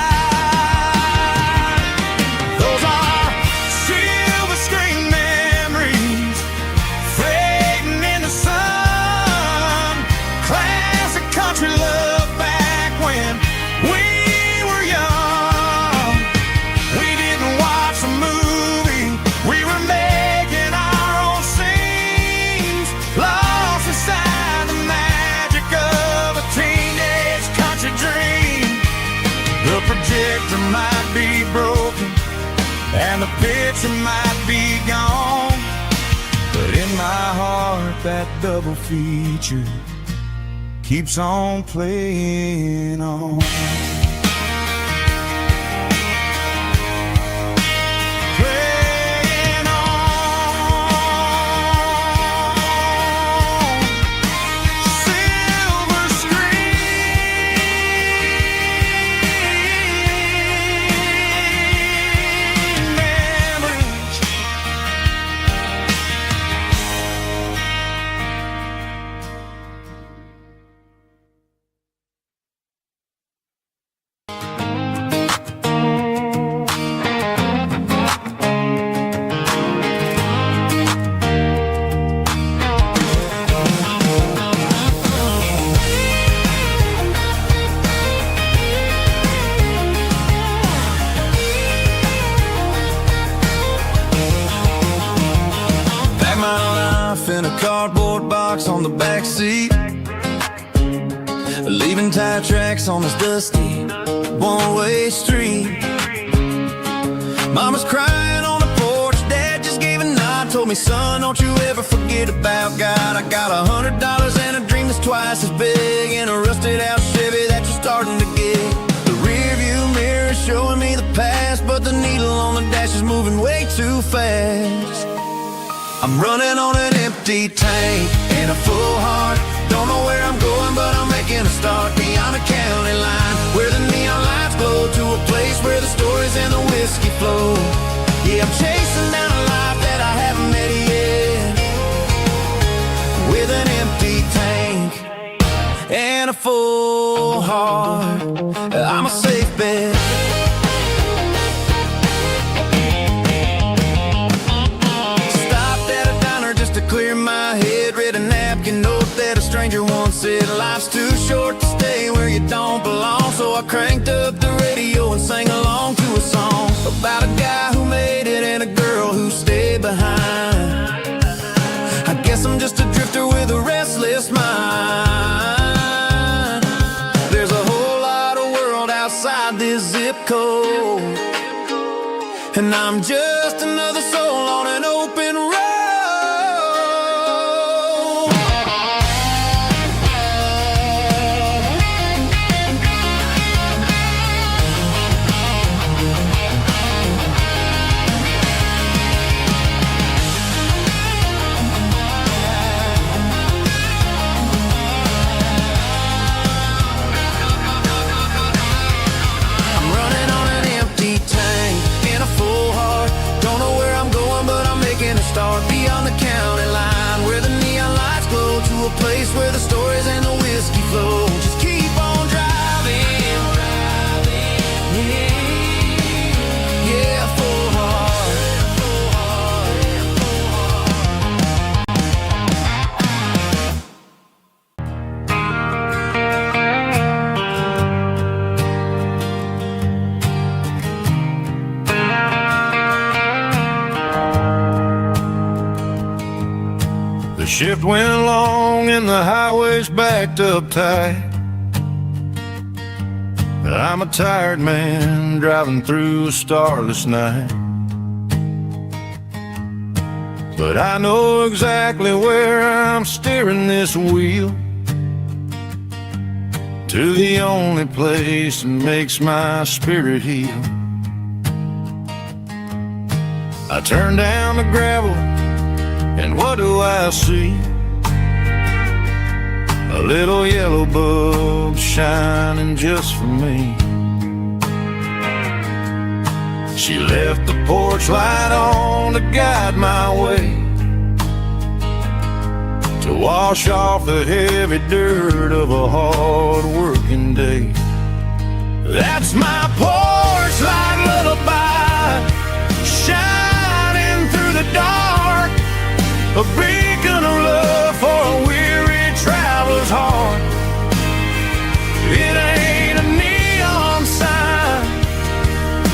Those are silver screen memories fading in the sun, classic country love back when we were young. We didn't watch a movie, we were making our own scenes, lost inside the magic of a teenage country dream. The projector might be broken and the picture might be gone, but in my heart that double feature keeps on playing on. Playing on. Silver screen memories. Pack my life in a cardboard box on the back seat, leaving tire tracks on this dusty one-way street. Mama's crying on the porch, Dad just gave a nod, told me, son, don't you ever forget about God. I got $100 and a dream that's twice as big, in a rusted out Chevy that you're starting to get. The rear view mirror is showing me the past, but the needle on the dash is moving way too fast. I'm running on an empty tank and a full heart. Don't know where I'm going, but I'm making a start beyond a county line, where the neon lights glow, to a place where the stories and the whiskey flow. Yeah, I'm chasing down a life that I haven't met yet, with an empty tank and a full heart. I'm a safe bet. Clear my head, read a napkin note that a stranger once said, life's too short to stay where you don't belong. So I cranked up the radio and sang along to a song about a guy who made it and a girl who stayed behind. I guess I'm just a drifter with a restless mind. There's a whole lot of world outside this zip code, and I'm just another soul on an open road. Start beyond the county line, where the neon lights glow, to a place where the stories and the whiskey flow. Just keep on driving, yeah, full heart. The shift went along and the highway's backed up tight. I'm a tired man driving through a starless night. but I know exactly where I'm steering this wheel, to the only place that makes my spirit heal. I turn down the gravel, and what do I see? A little yellow bulb shining just for me. She left the porch light on to guide my way, to wash off the heavy dirt of a hard-working day. That's my porch light lullaby, shining through the dark, a beacon of love for a weary traveler's heart. It ain't a neon sign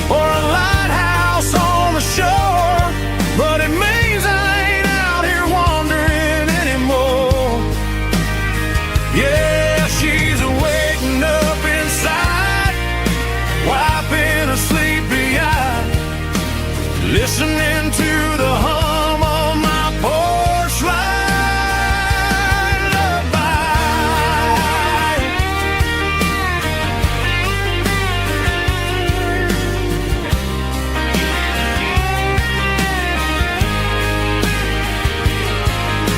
or a lighthouse on the shore, but it means I ain't out here wandering anymore. Yeah, she's waking up inside, wiping a sleepy eye, listening to the hum of my porch light lullaby.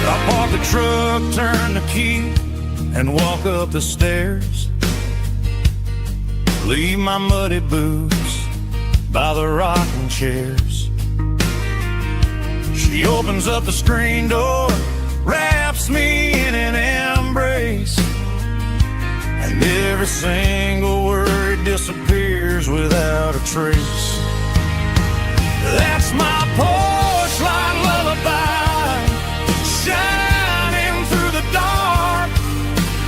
I park the truck, turn the key, and walk up the stairs. Leave my muddy boots by the rocking chairs. She opens up the screen door, wraps me in an embrace, and every single word disappears without a trace. That's my porch light lullaby, shining through the dark,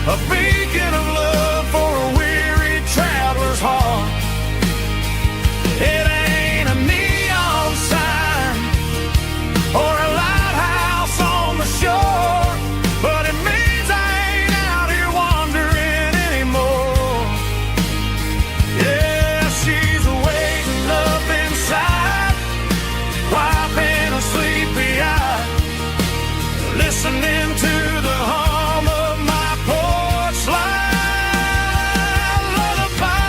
a beacon of love for a weary traveler's heart. It ain't a neon sign or a lighthouse on the shore, but it means I ain't out here wandering anymore. Yeah, she's waking up inside, wiping a sleepy eye, listening to the hum of my porch light lullaby.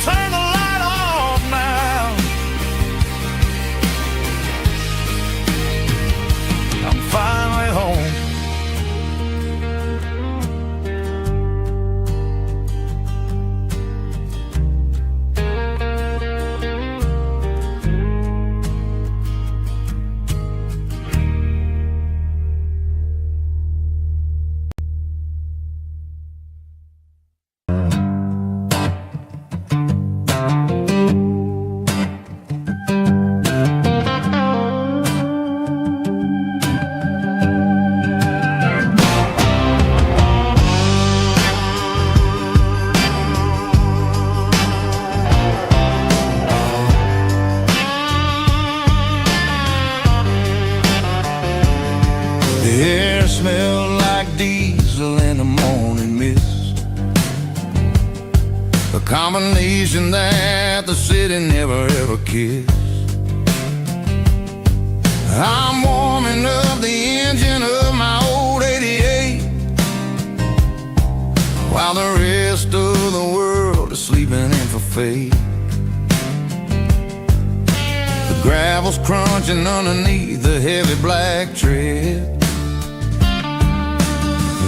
Turn the light off now. I'm finally home. The air smelled like diesel in the morning mist, a combination that the city never ever kissed. I'm warming up the engine of my old 88, while the rest of the world is sleeping in for fate. The gravel's crunching underneath the heavy black tread,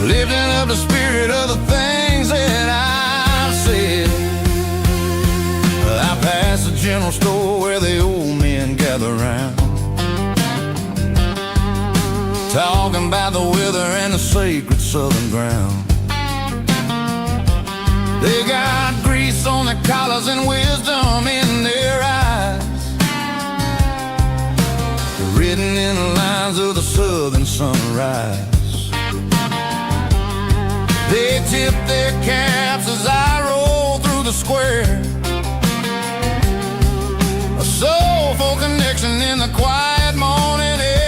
lifting up the spirit of the things that I've said. I pass the general store where the old men gather round, talking about the weather and the sacred southern ground. They got grease on their collars and wisdom in their eyes, written in the lines of the southern sunrise. They tip their caps as I roll through the square, a soulful connection in the quiet morning air.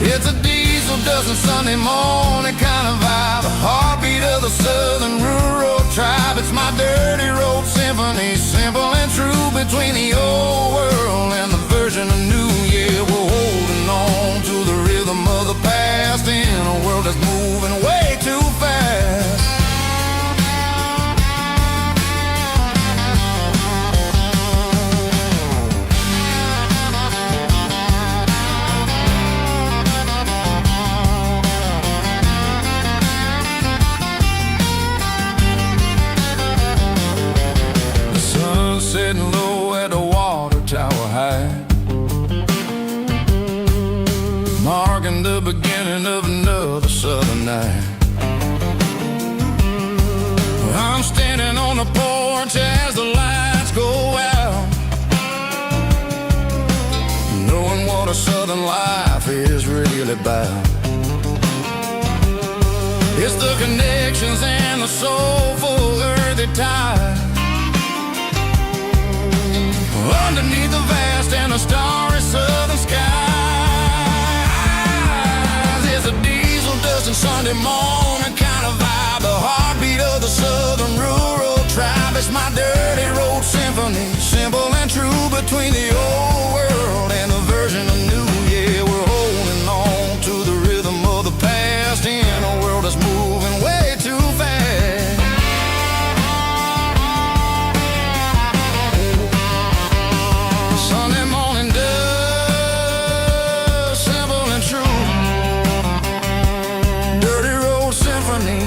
It's a diesel dusting Sunday morning kind of vibe, the heartbeat of the southern rural tribe. It's my dirty road symphony symphony, simple and true, between the old world and the version of new. Yeah, we're holding on to the rhythm of the past in a world that's moving way too fast. Sitting low at the water tower high, marking the beginning of another southern night. I'm standing on the porch as the lights go out, knowing what a southern life is really about. It's the connections and the soulful earthy ties underneath the vast and the starry southern skies. It's a diesel dust and Sunday morning kind of vibe, the heartbeat of the southern rural tribe. It's my dirty road symphony, simple and true, between the old world and the version of new. Yeah, we're holding on to the rhythm of the past in a world that's moving way too fast. Sunday morning dust, simple and true, dirty road symphony.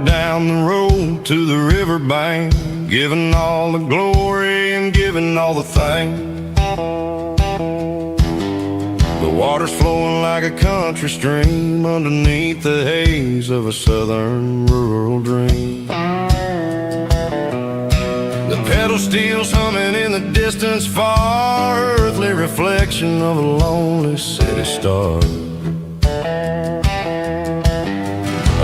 Down the road to the riverbank, giving all the glory and giving all the thanks. The water's flowing like a country stream underneath the haze of a southern rural dream. The pedal steel's humming in the distance far, earthly reflection of a lonely city star.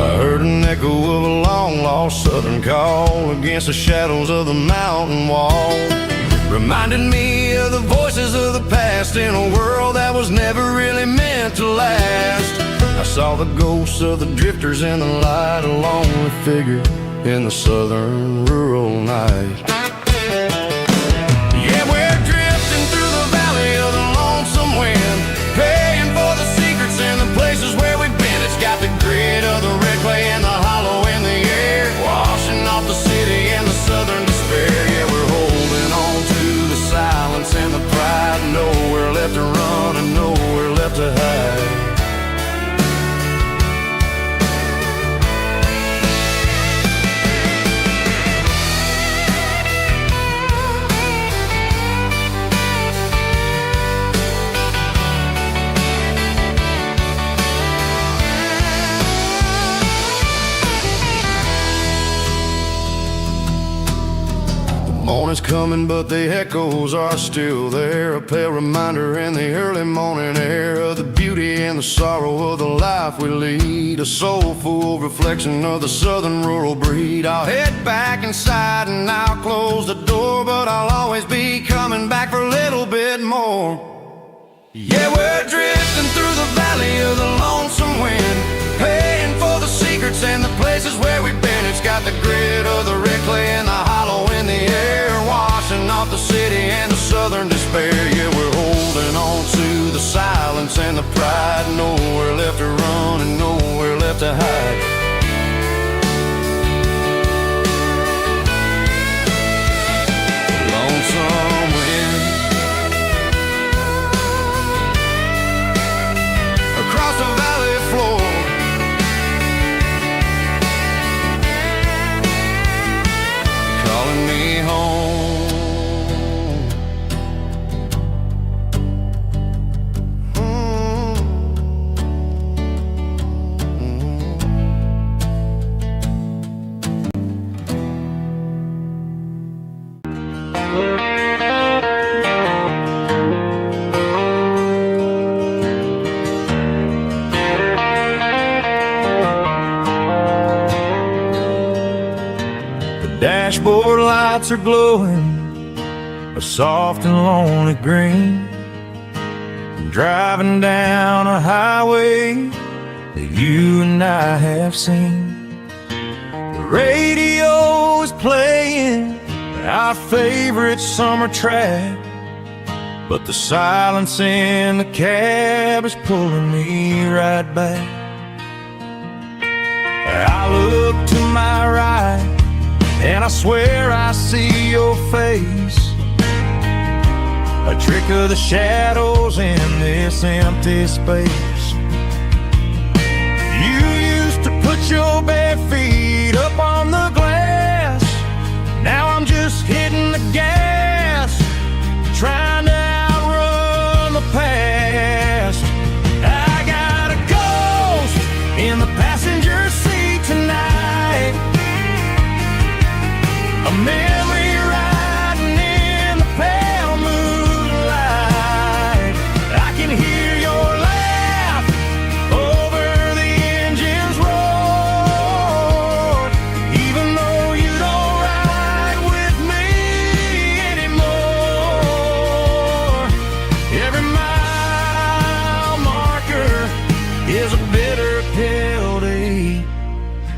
I heard an echo of a long-lost southern call against the shadows of the mountain wall, reminded me of the voices of the past in a world that was never really meant to last. I saw the ghosts of the drifters in the light, a lonely figure in the southern rural night. Yeah, we're drifting through the valley of the lonesome wind, paying for the secrets and the places where we've been. It's got the grit of the red clay and the hollow in the air, washing off the city and the southern despair. Yeah, we're holding on to the silence and the pride, nowhere left to run and nowhere left to hide. Morning's coming, but the echoes are still there, a pale reminder in the early morning air of the beauty and the sorrow of the life we lead, a soulful reflection of the southern rural breed. I'll head back inside and I'll close the door, but I'll always be coming back for a little bit more. Yeah, we're drifting through the valley of the lonesome wind, paying for the secrets and the places where we've been. It's got the grit of the red clay and the hollow in the air, washing off the city and the southern despair. Yeah, we're holding on to the silence and the pride. Nowhere left to run and nowhere left to hide. Lonesome wind across the valley floor, calling me home. Dashboard lights are glowing a soft and lonely green. I'm driving down a highway that you and I have seen. The radio is playing our favorite summer track, but the silence in the cab is pulling me right back. I look to my right and I swear I see your face, a trick of the shadows in this empty space. You used to put your bare feet up on the glass. Now I'm just hitting the gas, trying to outrun the past. I got a ghost in the passenger seat tonight, a memory riding in the pale moonlight. I can hear your laugh over the engine's roar, even though you don't ride with me anymore. Every mile marker is a bitter pill to eat,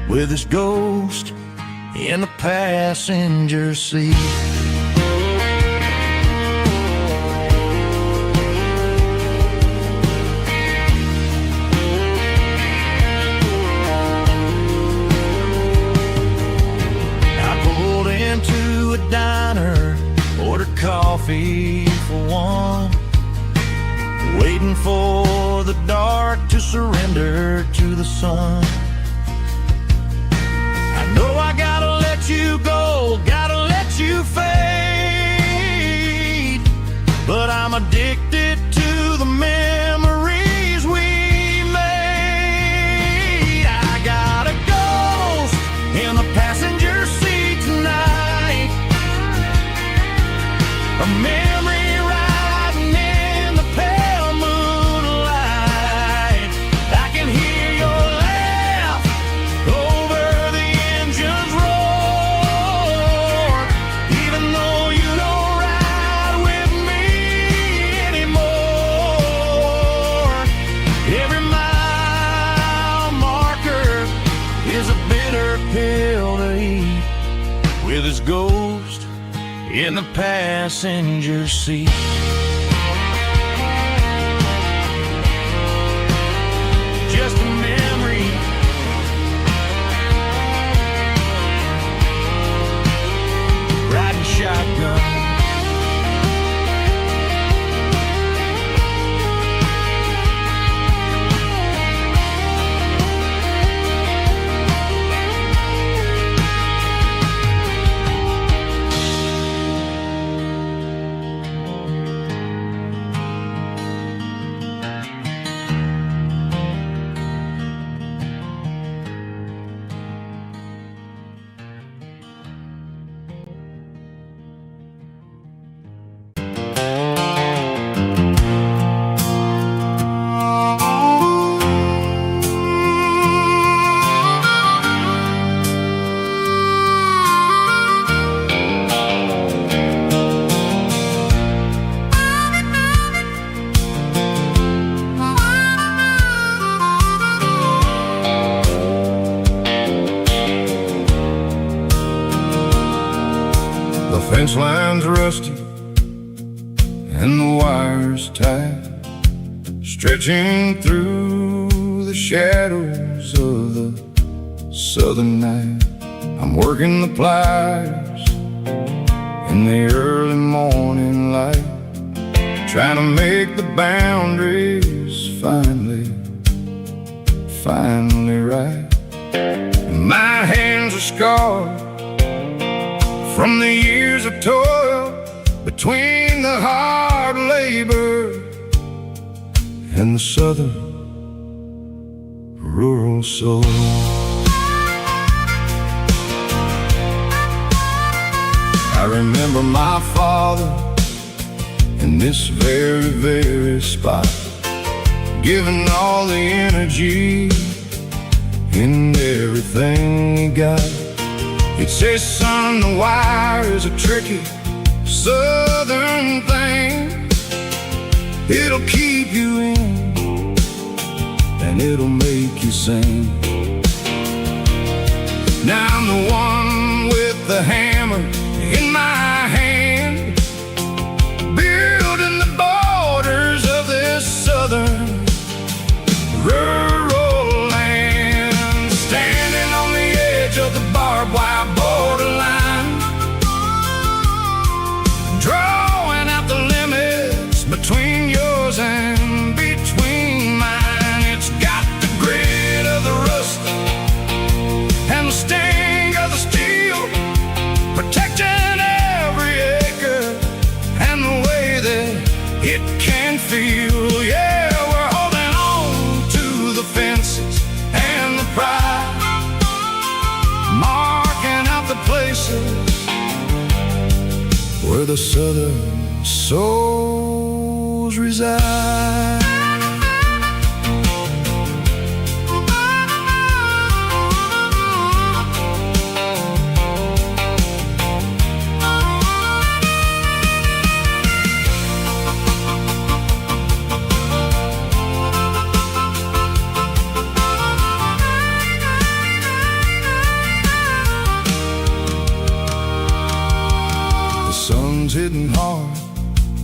with this ghost in the passenger seat. I pulled into a diner, ordered coffee for one, waiting for the dark to surrender to the sun. I know I gotta let you go, gotta let you fade, but I'm addicted to the memories we made. I got a ghost in the passenger seat tonight, a memory riding in the pale moonlight. I can hear your laugh over the engine's roar, even though you don't ride with me anymore. Every mile marker is a bitter pill to eat, with his ghost in the passenger seat. Just a memory, riding shotgun. Fence line's rusty, fires tight, stretching through the shadows of the southern night. I'm working the pliers in the early morning light, trying to make the boundaries finally right. My hands are scarred from the years of toil, between the hard labor and the southern rural soul. I remember my father in this very, very spot, giving all the energy in everything he got. He'd say, son, the wire is a tricky southern thing. It'll keep you in and it'll make you sing. Now I'm the one with the hammer in my hand, building the borders of this southern rural land, standing on the edge of the barbed wire borderline, drawing out the limits between yours and between mine. It's got the grit of the rust and the sting of the steel, protecting every acre and the way that it can feel. Yeah, we're holding on to the fences and the pride, marking out the places where the southern souls reside. Hitting hard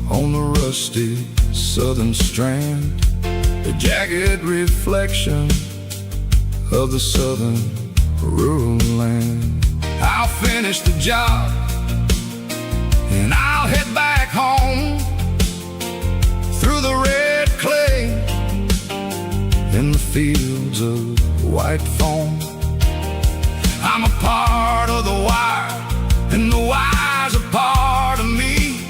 on the rusty southern strand, the jagged reflection of the southern rural land. I'll finish the job and I'll head back home through the red clay in the fields of white foam. I'm a part of the wire and the wire's a part of me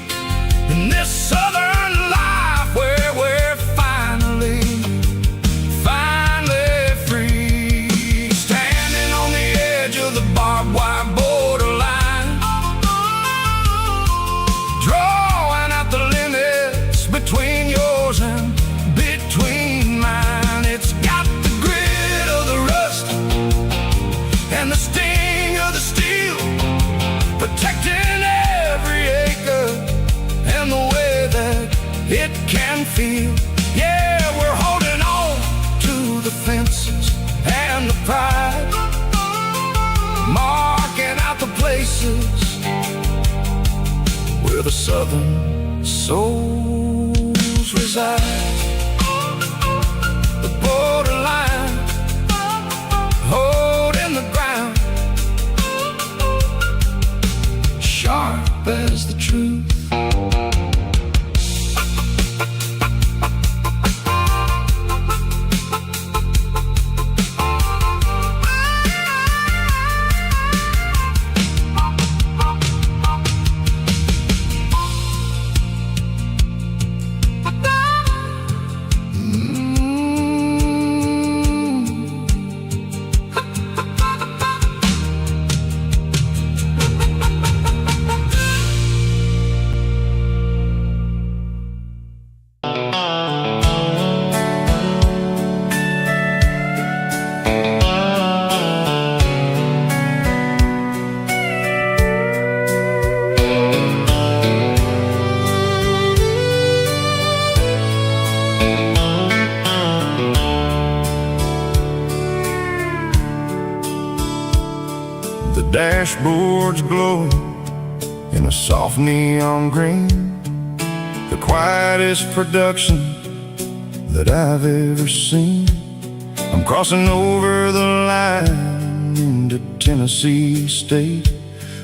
in this southern life where we're finally free, standing on the edge of the barbed wire borderline, drawing out the limits between yours and between mine. It's got the grit of the rust and the sting of the steel, protecting every acre and the way that it can feel. Yeah, we're holding on to the fences and the pride, marking out the places where the southern souls reside. The borderline, holding the ground, sharp as the truth. Dashboard's glowing in a soft neon green, the quietest production that I've ever seen. I'm crossing over the line into Tennessee State,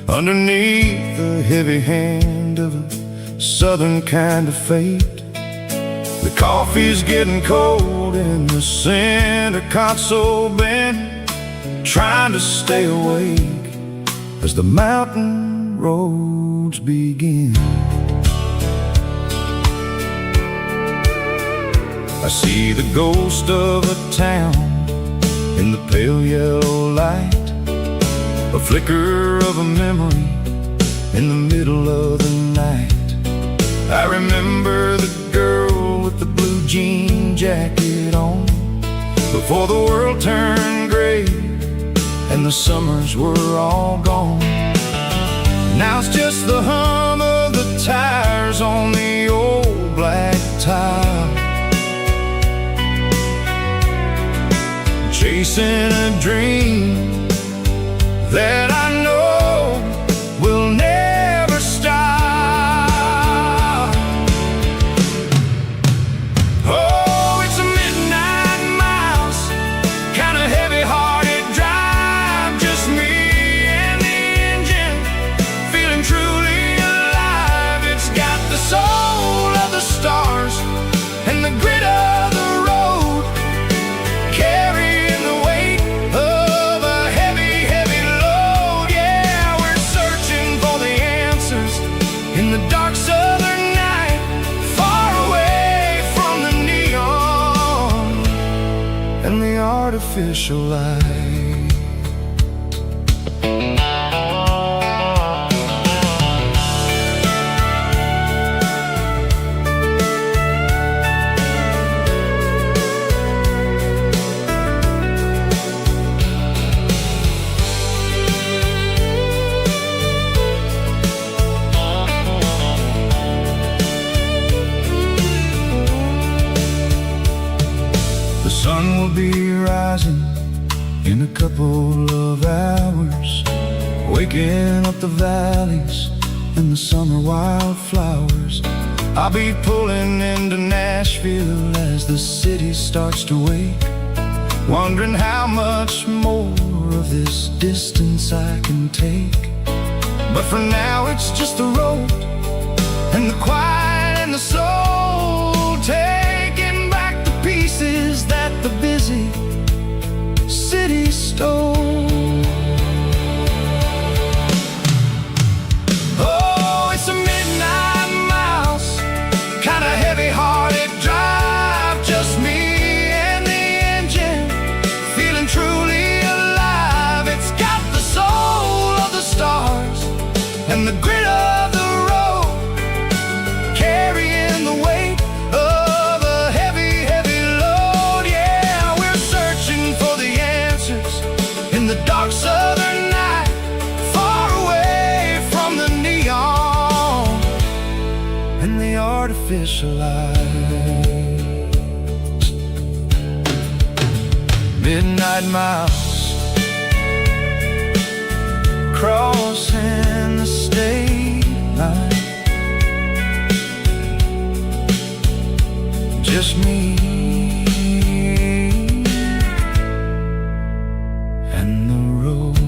underneath the heavy hand of a southern kind of fate. The coffee's getting cold in the center console bin, trying to stay awake as the mountain roads begin. I see the ghost of a town in the pale yellow light, a flicker of a memory in the middle of the night. I remember the girl with the blue jean jacket on, before the world turned gray and the summers were all gone. Now it's just the hum of the tires on the old black tile, chasing a dream that I know will never stop. Oh, it's a midnight miles, kind of heavy-hearted drive, just me and the engine, feeling truly alive. It's got the soul of the stars and the grit of the road, carrying the weight of a heavy, heavy load. Yeah, we're searching for the answers in the dark southern night, far away from the neon and the artificial light. The sun will be rising in a couple of hours, waking up the valleys and the summer wildflowers. I'll be pulling into Nashville as the city starts to wake, wondering how much more of this distance I can take. But for now it's just the road and the quiet and the soul, taking back the pieces that the busy city stole. Oh, it's a midnight miles, kind of heavy-hearted drive, just me and the engine, feeling truly alive. It's got the soul of the stars and the grit of the road, carrying the weight of a heavy, heavy load. Yeah, we're searching for the answers in the dark southern night, far away from the neon and the artificial light. Midnight miles, crossing the state line, just me and the road.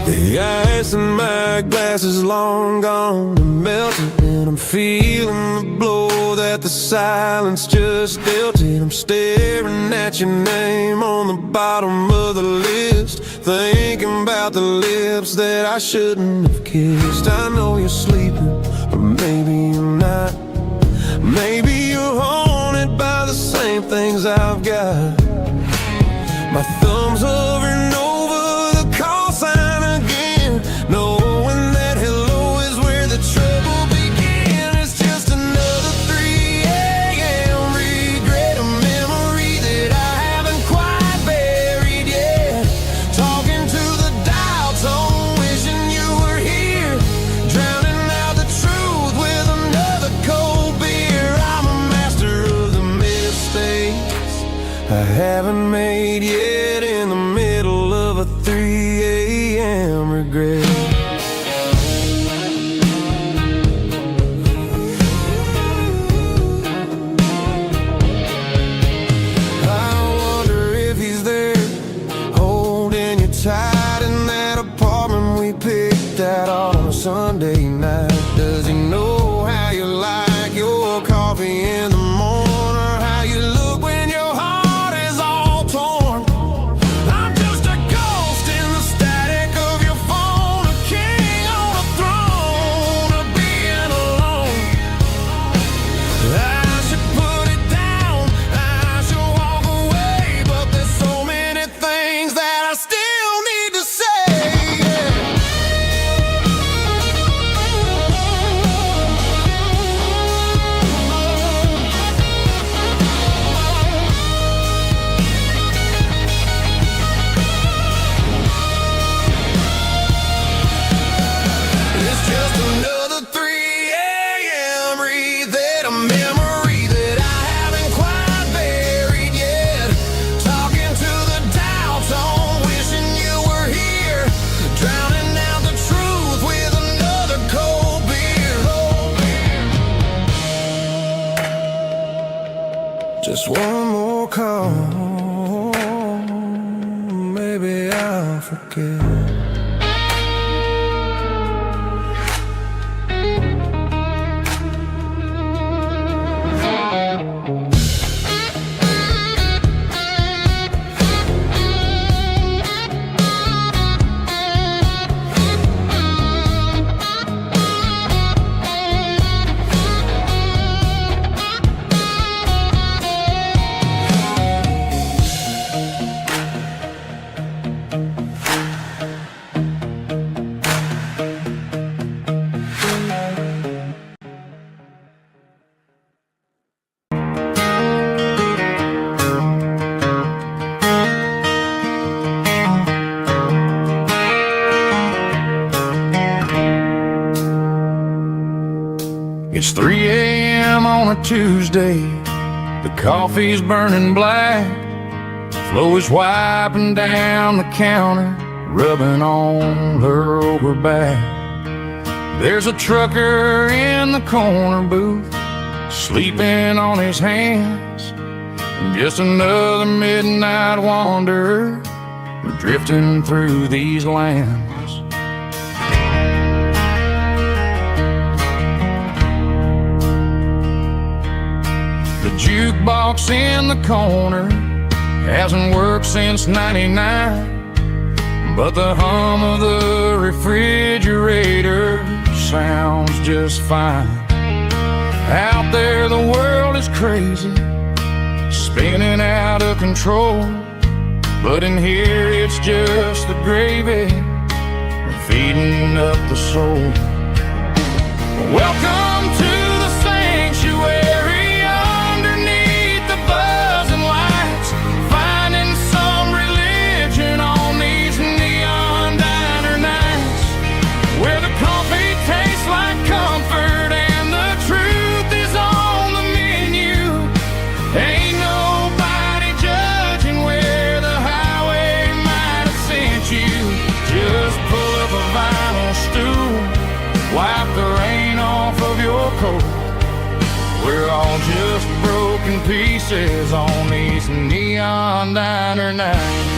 The ice in my glass is long gone and melting, and I'm feeling the blow that the silence just dealt it. I'm staring at your name on the bottom of the list, thinking about the lips that I shouldn't have kissed. I know you're sleeping, but maybe you're not. Maybe you're haunted by the same things I've got. My thumb's hovering over the call sign again, knowing that hello is where the trouble began. It's just another 3 a.m. regret, a memory that I haven't quite buried yet. Talking to the dial tone, wishing you were here, drowning out the truth with another cold beer. I'm a master of the mistakes I haven't made yet, in the middle of a 3 a.m. regret. I wonder if he's there, holding you tight in that apartment we picked out on a Sunday night. Does he know how you like your coffee in the morning, or how you look when your heart is all torn? I'm just a ghost in the static of your phone, a king on a throne of being alone. I should put it down, I should walk away, but there's so many things that I still need to say. It's just another 3 a.m. read, a memory that I haven't quite buried yet. Talking to the dial tone, wishing you were here, drowning out the truth with another cold beer. Just one more call, maybe I'll forget. It's 3 a.m. on a Tuesday, the coffee's burning black, Flo is wiping down the counter, rubbing on her over back. There's a trucker in the corner booth, sleeping on his hands, and just another midnight wanderer, drifting through these lands. The jukebox in the corner hasn't worked since '99, but the hum of the refrigerator sounds just fine. Out there the world is crazy, spinning out of control, but in here it's just the gravy feeding up the soul. Welcome to the sanctuary, underneath the buzzing lights, finding some religion on these neon diner nights, where the coffee tastes like comfort and the truth is on the menu. Ain't nobody judging where the highway might have sent you. Just pull up a vinyl stool, wipe the rain off of your coat. We're all just broken pieces on these neon diner nights.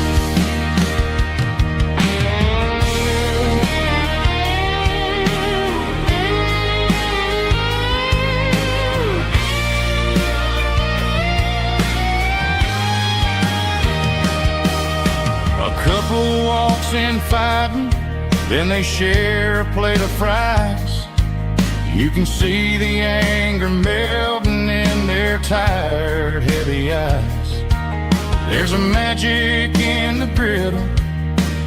couple walks in fighting, then they share a plate of fries. You can see the anger melting in their tired, heavy eyes. There's a magic in the griddle,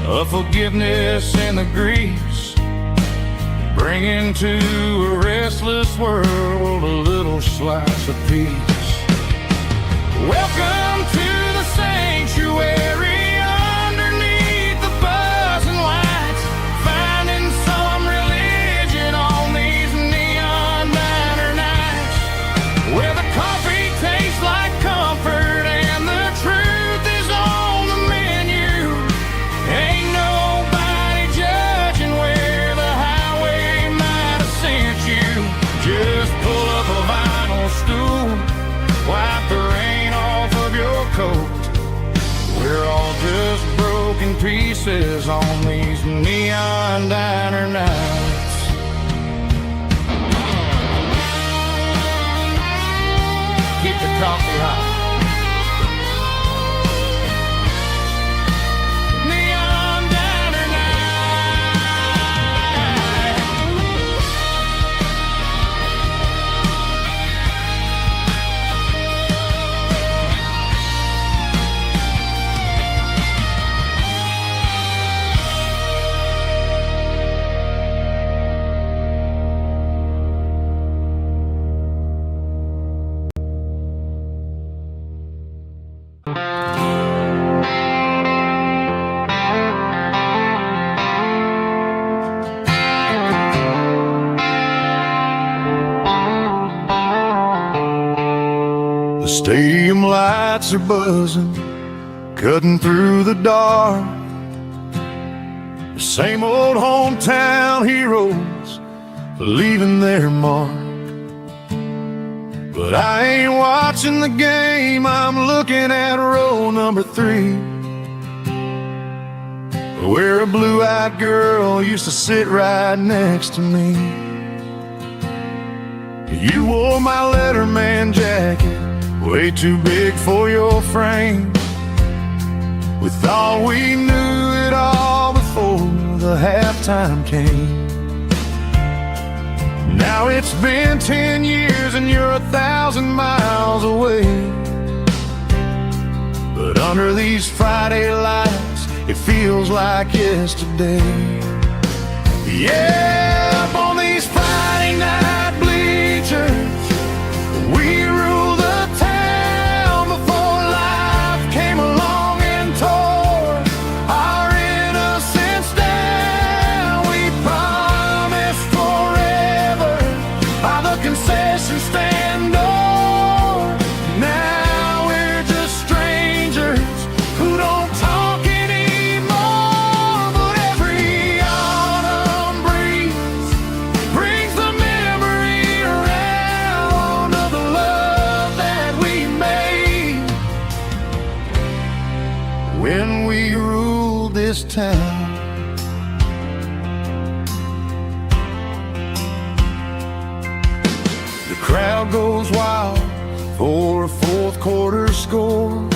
a forgiveness in the grease, bringing to a restless world a little slice of peace. Welcome to the sanctuary underneath the buzzing lights, finding some religion on these neon diner nights, where the coffee tastes like comfort and the truth is on the menu. Ain't nobody judging where the highway might have sent you. Just pull up a vinyl stool, wipe the rain off of your coat. We're all just broken pieces on these neon diner nights. Keep the coffee hot. Neon diner The stadium lights are buzzing, cutting through the dark. The same old hometown heroes leaving their mark. But I ain't watching the game, I'm looking at row number 3, where a blue-eyed girl used to sit right next to me. You wore my Letterman jacket, way too big for your frame. We thought we knew it all before the halftime came. Now it's been 10 years and you're 1,000 miles away. But under these Friday lights, it feels like yesterday. Yeah, up on these Friday night bleachers, we rule the town before life came along and tore our innocence down. We promised forever by the concession stand door. Now we're just strangers who don't talk anymore. But every autumn breeze brings the memory around of the love that we made when we ruled this town. The crowd goes wild for a fourth quarter score,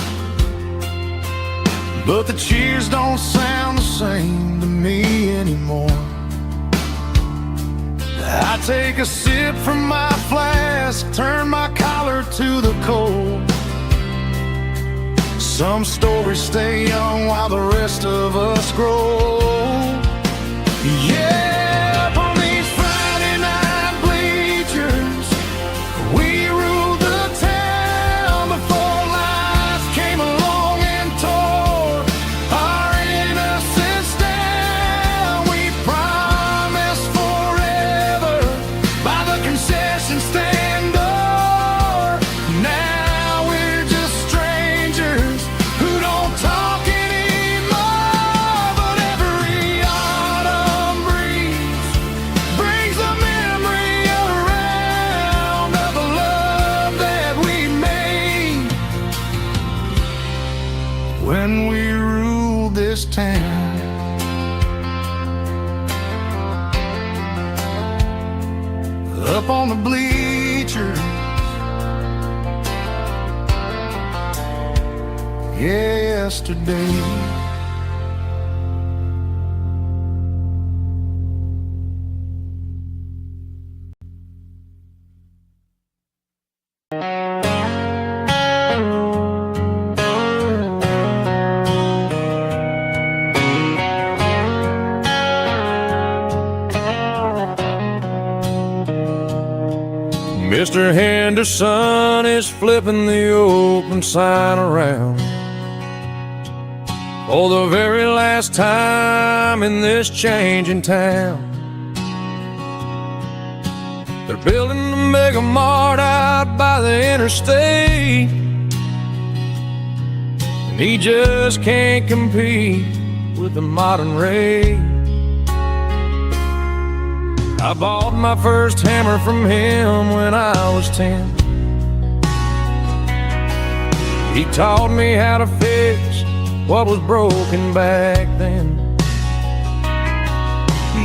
but the cheers don't sound the same to me anymore. I take a sip from my flask, turn my collar to the cold. Some stories stay young while the rest of us grow. Yeah, up on these Friday night bleachers, we ruled the town before life came along and tore our innocence down. We promised forever by the concession stand door. Now we're just strangers who don't talk anymore. But every autumn breeze brings the memory around of the love that we made when we ruled this town. Up on the bleachers, yesterday. Mr. Henderson is flipping the open sign around for the very last time in this changing town. They're building the mega mart out by the interstate, and he just can't compete with the modern rate. I bought my first hammer from him when I was 10. He taught me how to fix what was broken back then.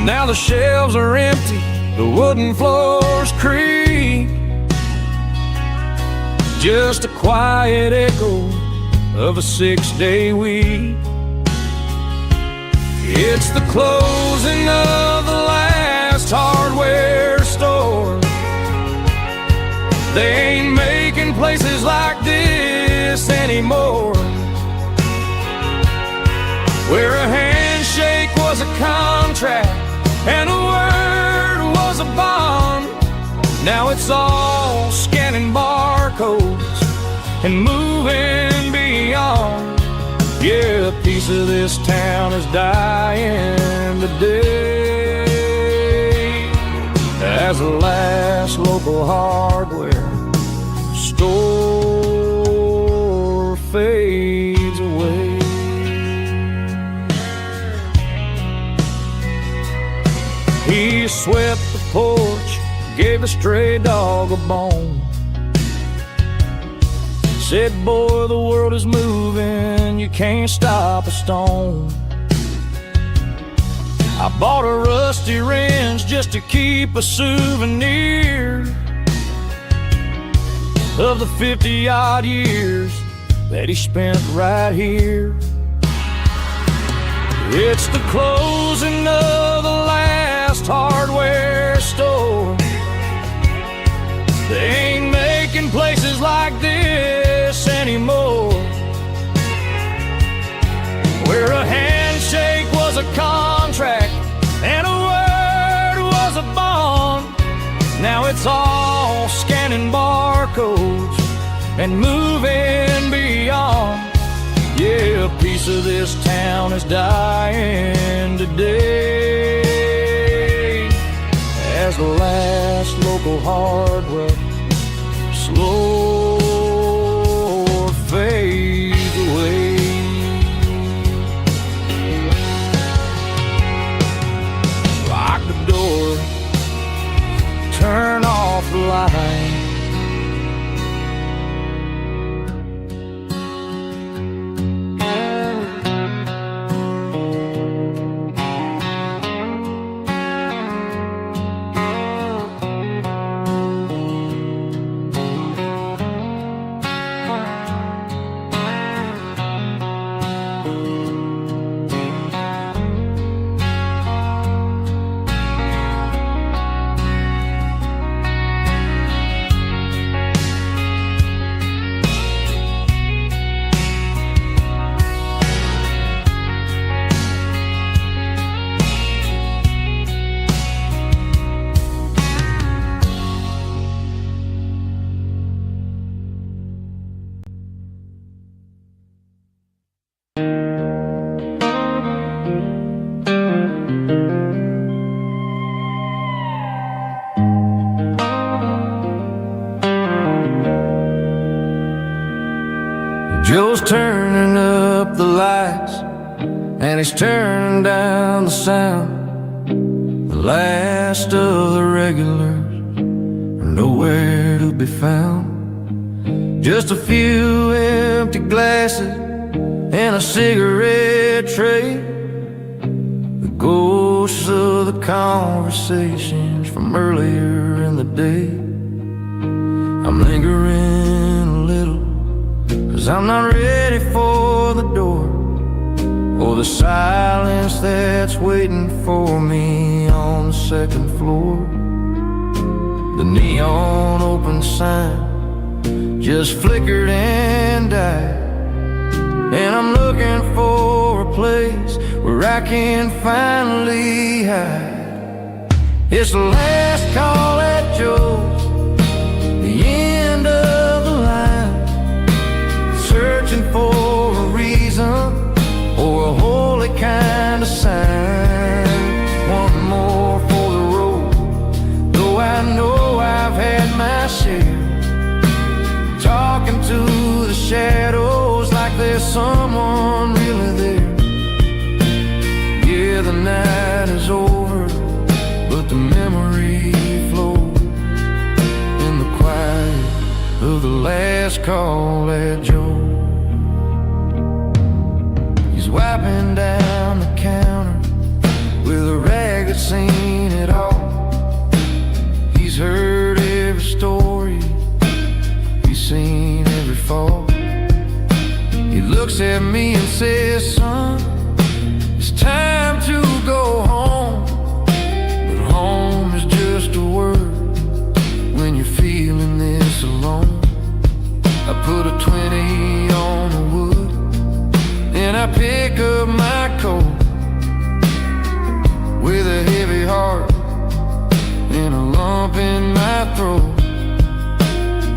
Now the shelves are empty, the wooden floors creak, just a quiet echo of a 6-day week. It's the closing of the last hardware store. They ain't making places like this anymore, where a handshake was a contract and a word was a bond. Now it's all scanning barcodes and moving beyond. Yeah, a piece of this town is dying today as the last local hardware store fades away. He swept the porch, gave the stray dog a bone, said, boy, the world is moving, you can't stop a stone. I bought a rusty wrench just to keep a souvenir of the 50-odd years that he spent right here. It's the closing of the last hardware store. They ain't making places like this anymore, where a handshake was a contract and a word was a bond. Now it's all scanning barcodes and moving beyond. Yeah, a piece of this town is dying today as the last local hardware slow fades away. Lock the door, turn off the light. Joe's turning up the lights and he's turning down the sound. The last of the regulars are nowhere to be found. Just a few empty glasses and a cigarette tray, the ghosts of the conversations from earlier in the day. I'm lingering a little, 'cause I'm not ready for the door or the silence that's waiting for me on the second floor. The neon open sign just flickered and died, and I'm looking for a place where I can finally hide. It's the last call at Joe's, find a sign, one more for the road. Though I know I've had my share, talking to the shadows like there's someone really there. Yeah, the night is over, but the memory flows in the quiet of the last call at Joe. He's wiping down the counter with a rag that's seen it all. He's heard every story, he's seen every fall. He looks at me and says, son, it's time to go home. But home is just a word when you're feeling this alone. I put a 20 on the wood, and I pick up my coat with a heavy heart and a lump in my throat.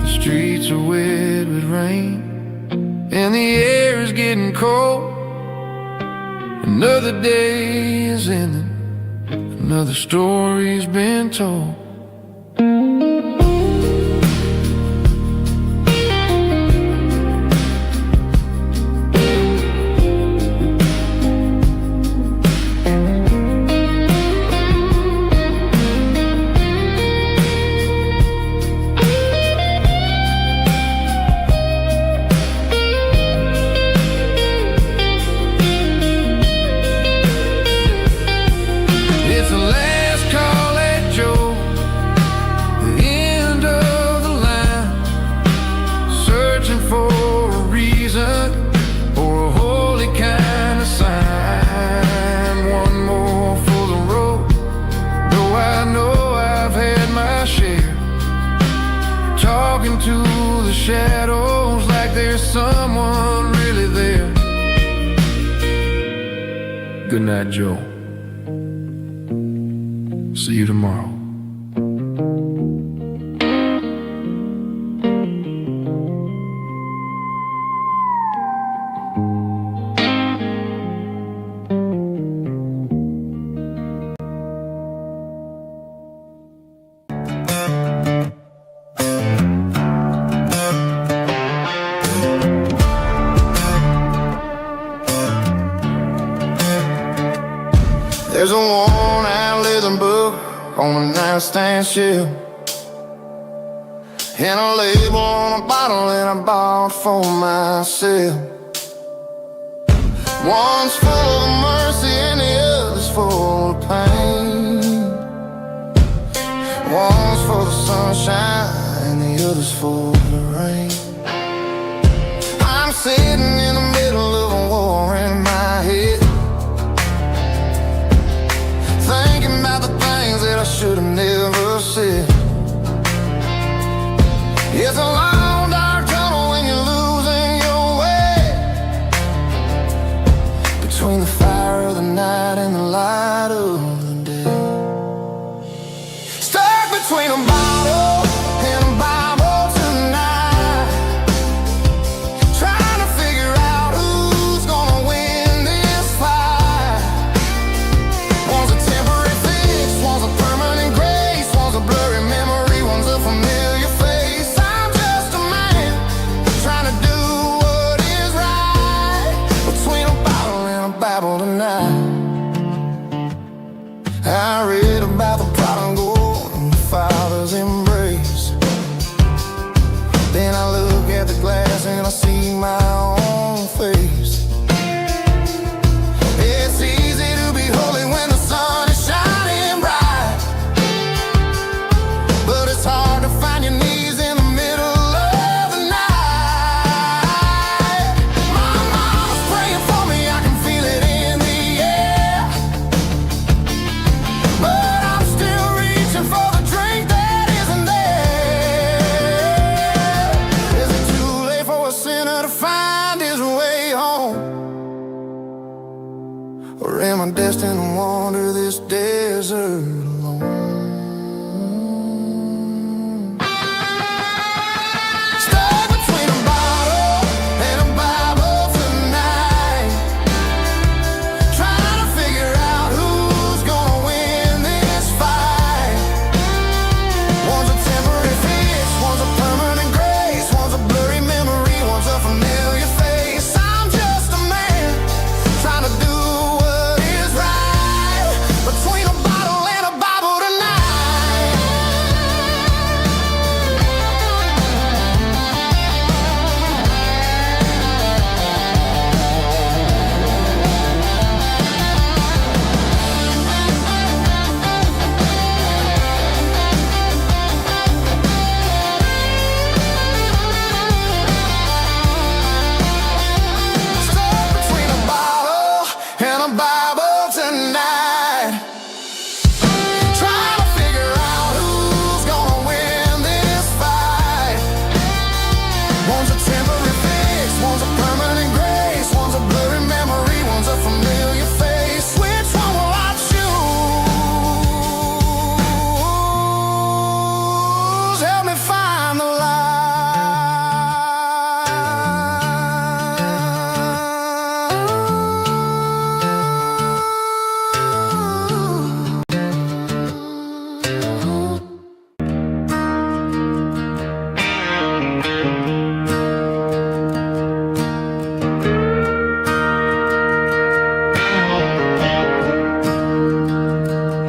The streets are wet with rain, and the air is getting cold. Another day is ending, another story's been told. To the shadows like there's someone really there. Good night, Joe. See you tomorrow. There's a worn-out leather book on the nightstand shelf, and a label on a bottle that I bought for myself. One's full of mercy and the other's full of pain. One's for the sunshine and the other's for the rain. I'm sitting in the middle of a war in my head, thinking about the things that I should have never said. It's a long dark tunnel when you're losing your way, between the fire of the night and the light of the day. Stuck between a bottle and a Bible tonight, trying to figure out who's gonna win this fight. One's a temporary fix, one's a permanent grace, one's a blurry memory, one's a familiar face. I'm just a man trying to do what is right, between a bottle and a Bible tonight. I read about the prodigal and the Father's embrace. Then I look at the glass and I see my own face. It's easy to be holy when the sun is shining bright, but it's hard to find your knees in the middle of the night. My mama's praying for me, I can feel it in the air, but I'm still reaching for the drink that isn't there. Is it too late for a sinner to find his way home? Or am I destined to wander this desert alone? Stuck between a bottle and a Bible tonight, trying to figure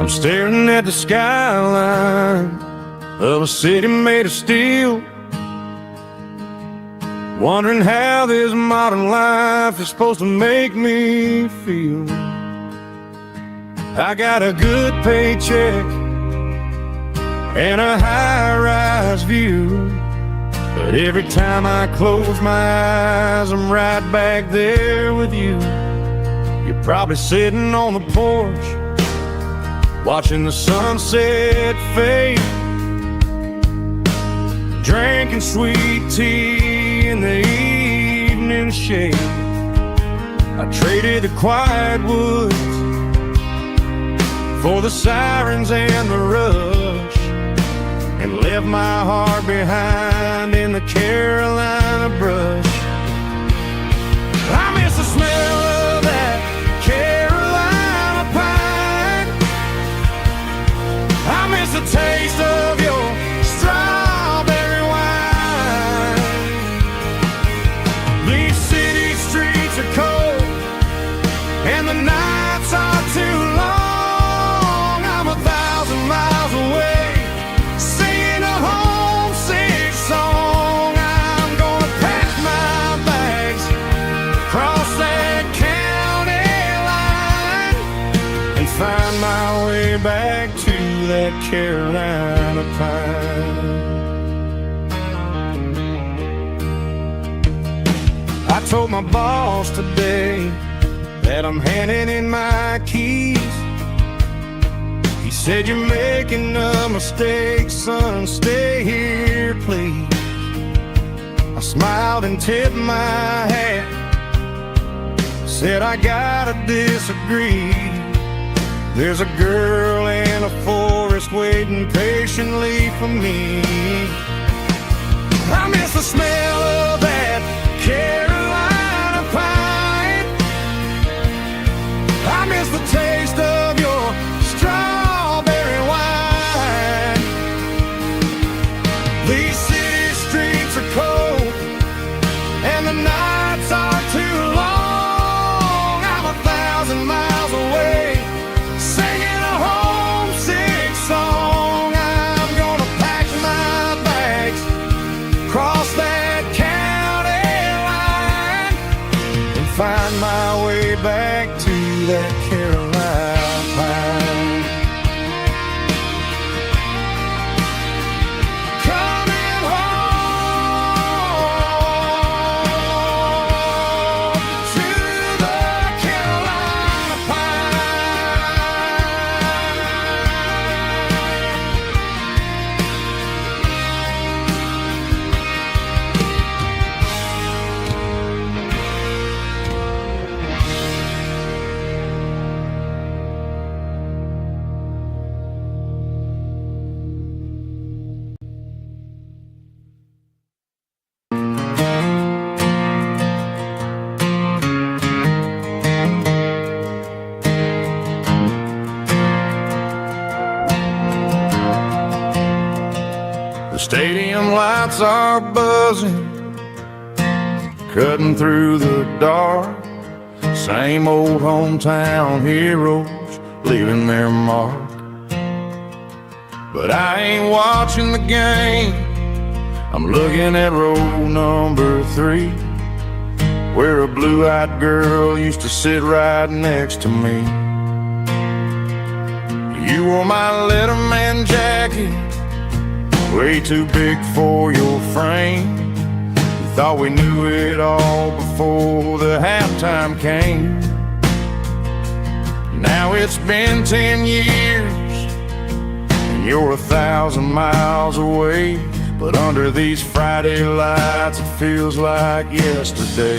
I'm staring at the skyline of a city made of steel, wondering how this modern life is supposed to make me feel. I got a good paycheck and a high-rise view, but every time I close my eyes, I'm right back there with you. You're probably sitting on the porch, watching the sunset fade, drinking sweet tea in the evening shade. I traded the quiet woods for the sirens and the rush, and left my heart behind in the Carolina brush. I miss the smell of that Carolina pine. I miss the taste of your strawberry wine. These city streets are cold and the nights are too long. I'm 1,000 miles away, singing a homesick song. I'm gonna pack my bags, cross that county line, and find my way back to that Carolina pine. I told my boss today that I'm handing in my keys. He said, you're making a mistake, son, stay here, please. I smiled and tipped my hat, said I gotta disagree. There's a girl in a forest waiting patiently for me. I miss the smell of that Carolina pine. I miss the taste of your strawberry wine. These city streets are cold and the nights are too long. I'm 1,000 miles away, singing a homesick song. I'm gonna pack my bags, cross that county line, and find my way back to that Carolina pine. Coming home to the Carolina The stadium lights are buzzing, cutting through the dark. Same old hometown heroes leaving their mark. But I ain't watching the game, I'm looking at row number 3, where a blue-eyed girl used to sit right next to me. You wore my Letterman jacket, way too big for your frame. We thought we knew it all before the halftime came. Now it's been 10 years and you're 1,000 miles away, but under these Friday lights it feels like yesterday.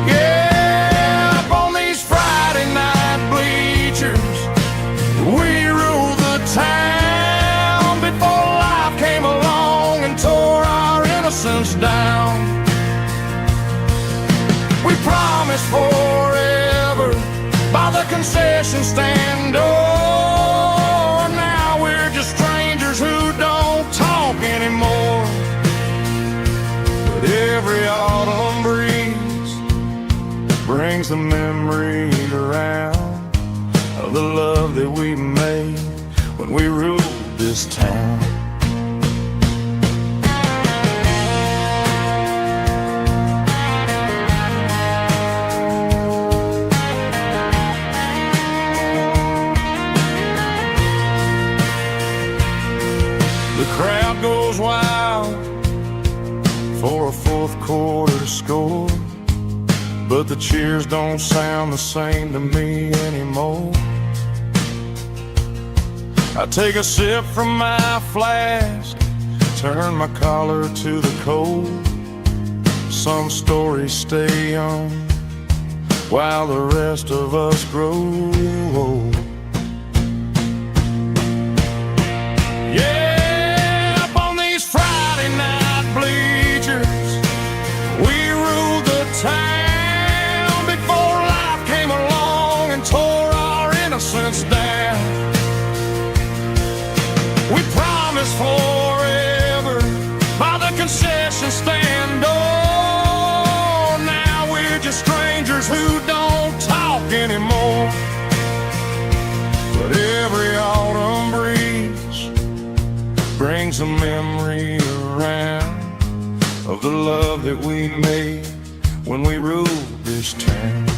Yeah, up on these Friday night bleachers, we ruled the town before life came along and tore our innocence down. We promised forever by the concession stand door. Now we're just strangers who don't talk anymore. But every autumn breeze brings brings the memory around of the love that we made when we ruled this town. The crowd goes wild for a fourth quarter score, but the cheers don't sound the same to me anymore. I take a sip from my flask, turn my collar to the cold. Some stories stay young while the rest of us grow old. Yeah, up on these Friday night bleachers, we ruled the town before life came along and tore our innocence down. We promised forever by the concession stand. Oh, now we're just strangers who don't talk anymore. But every autumn breeze brings a memory around of the love that we made when we ruled this town.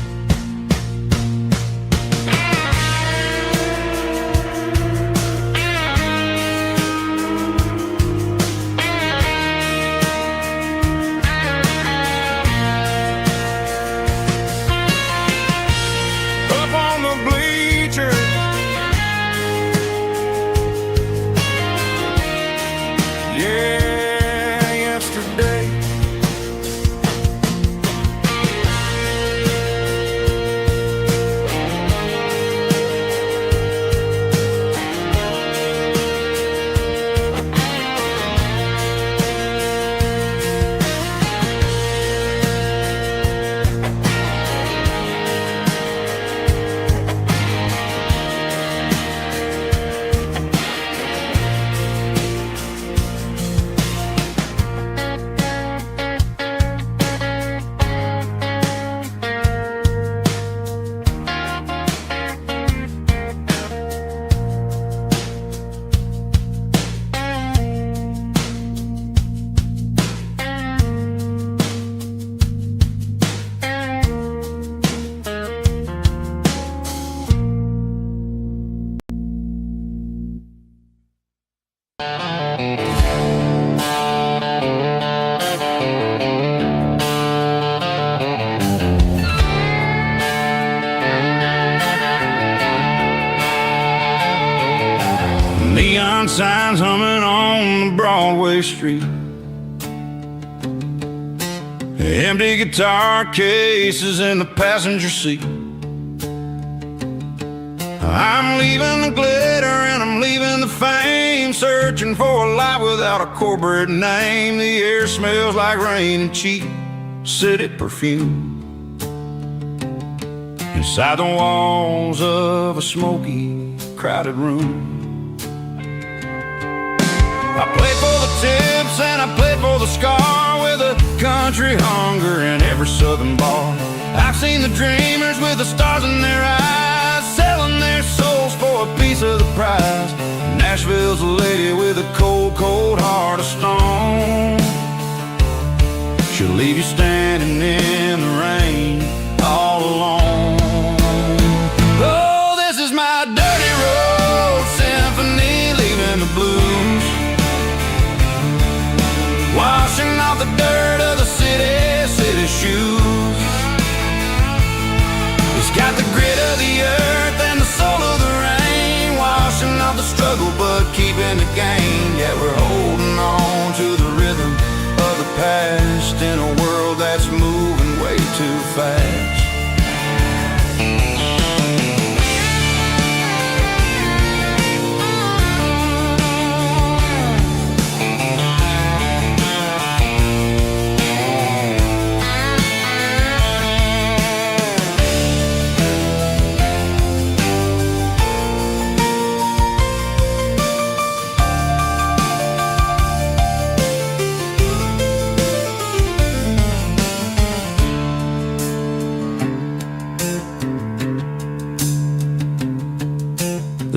Neon signs humming on the Broadway street, empty guitar cases in the passenger seat. I'm leaving the glitter and I'm leaving the fame, searching for a life without a corporate name. The air smells like rain and cheap city perfume inside the walls of a smoky, crowded room. I played for the tips and I played for the scar, with a country hunger in every southern bar. I've seen the dreamers with the stars in their eyes, selling their souls for a piece of the prize. Nashville's a lady with a cold, cold heart of stone. She'll leave you standing in the rain all alone. Oh, this is my dirty road symphony, leaving the blues, washing off the dirt of the city shoes. It's got the grit of the earth and the soul of the rain, washing off the struggle but keeping the gain. Yeah, we're holding on to the rhythm of the past in a world that's moving way too fast.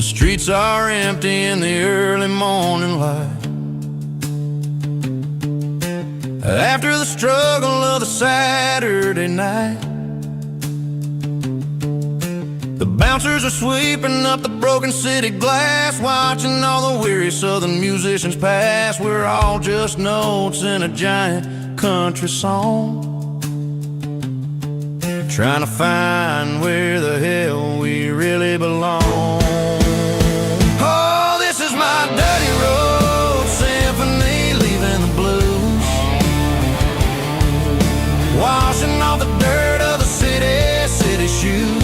streets are empty in the early morning light. After the struggle of the Saturday night, the bouncers are sweeping up the broken city glass, watching all the weary southern musicians pass. We're all just notes in a giant country song, trying to find where the hell we really belong. Oh, this is my dirty road symphony, leaving the blues, washing off the dirt of the city shoes.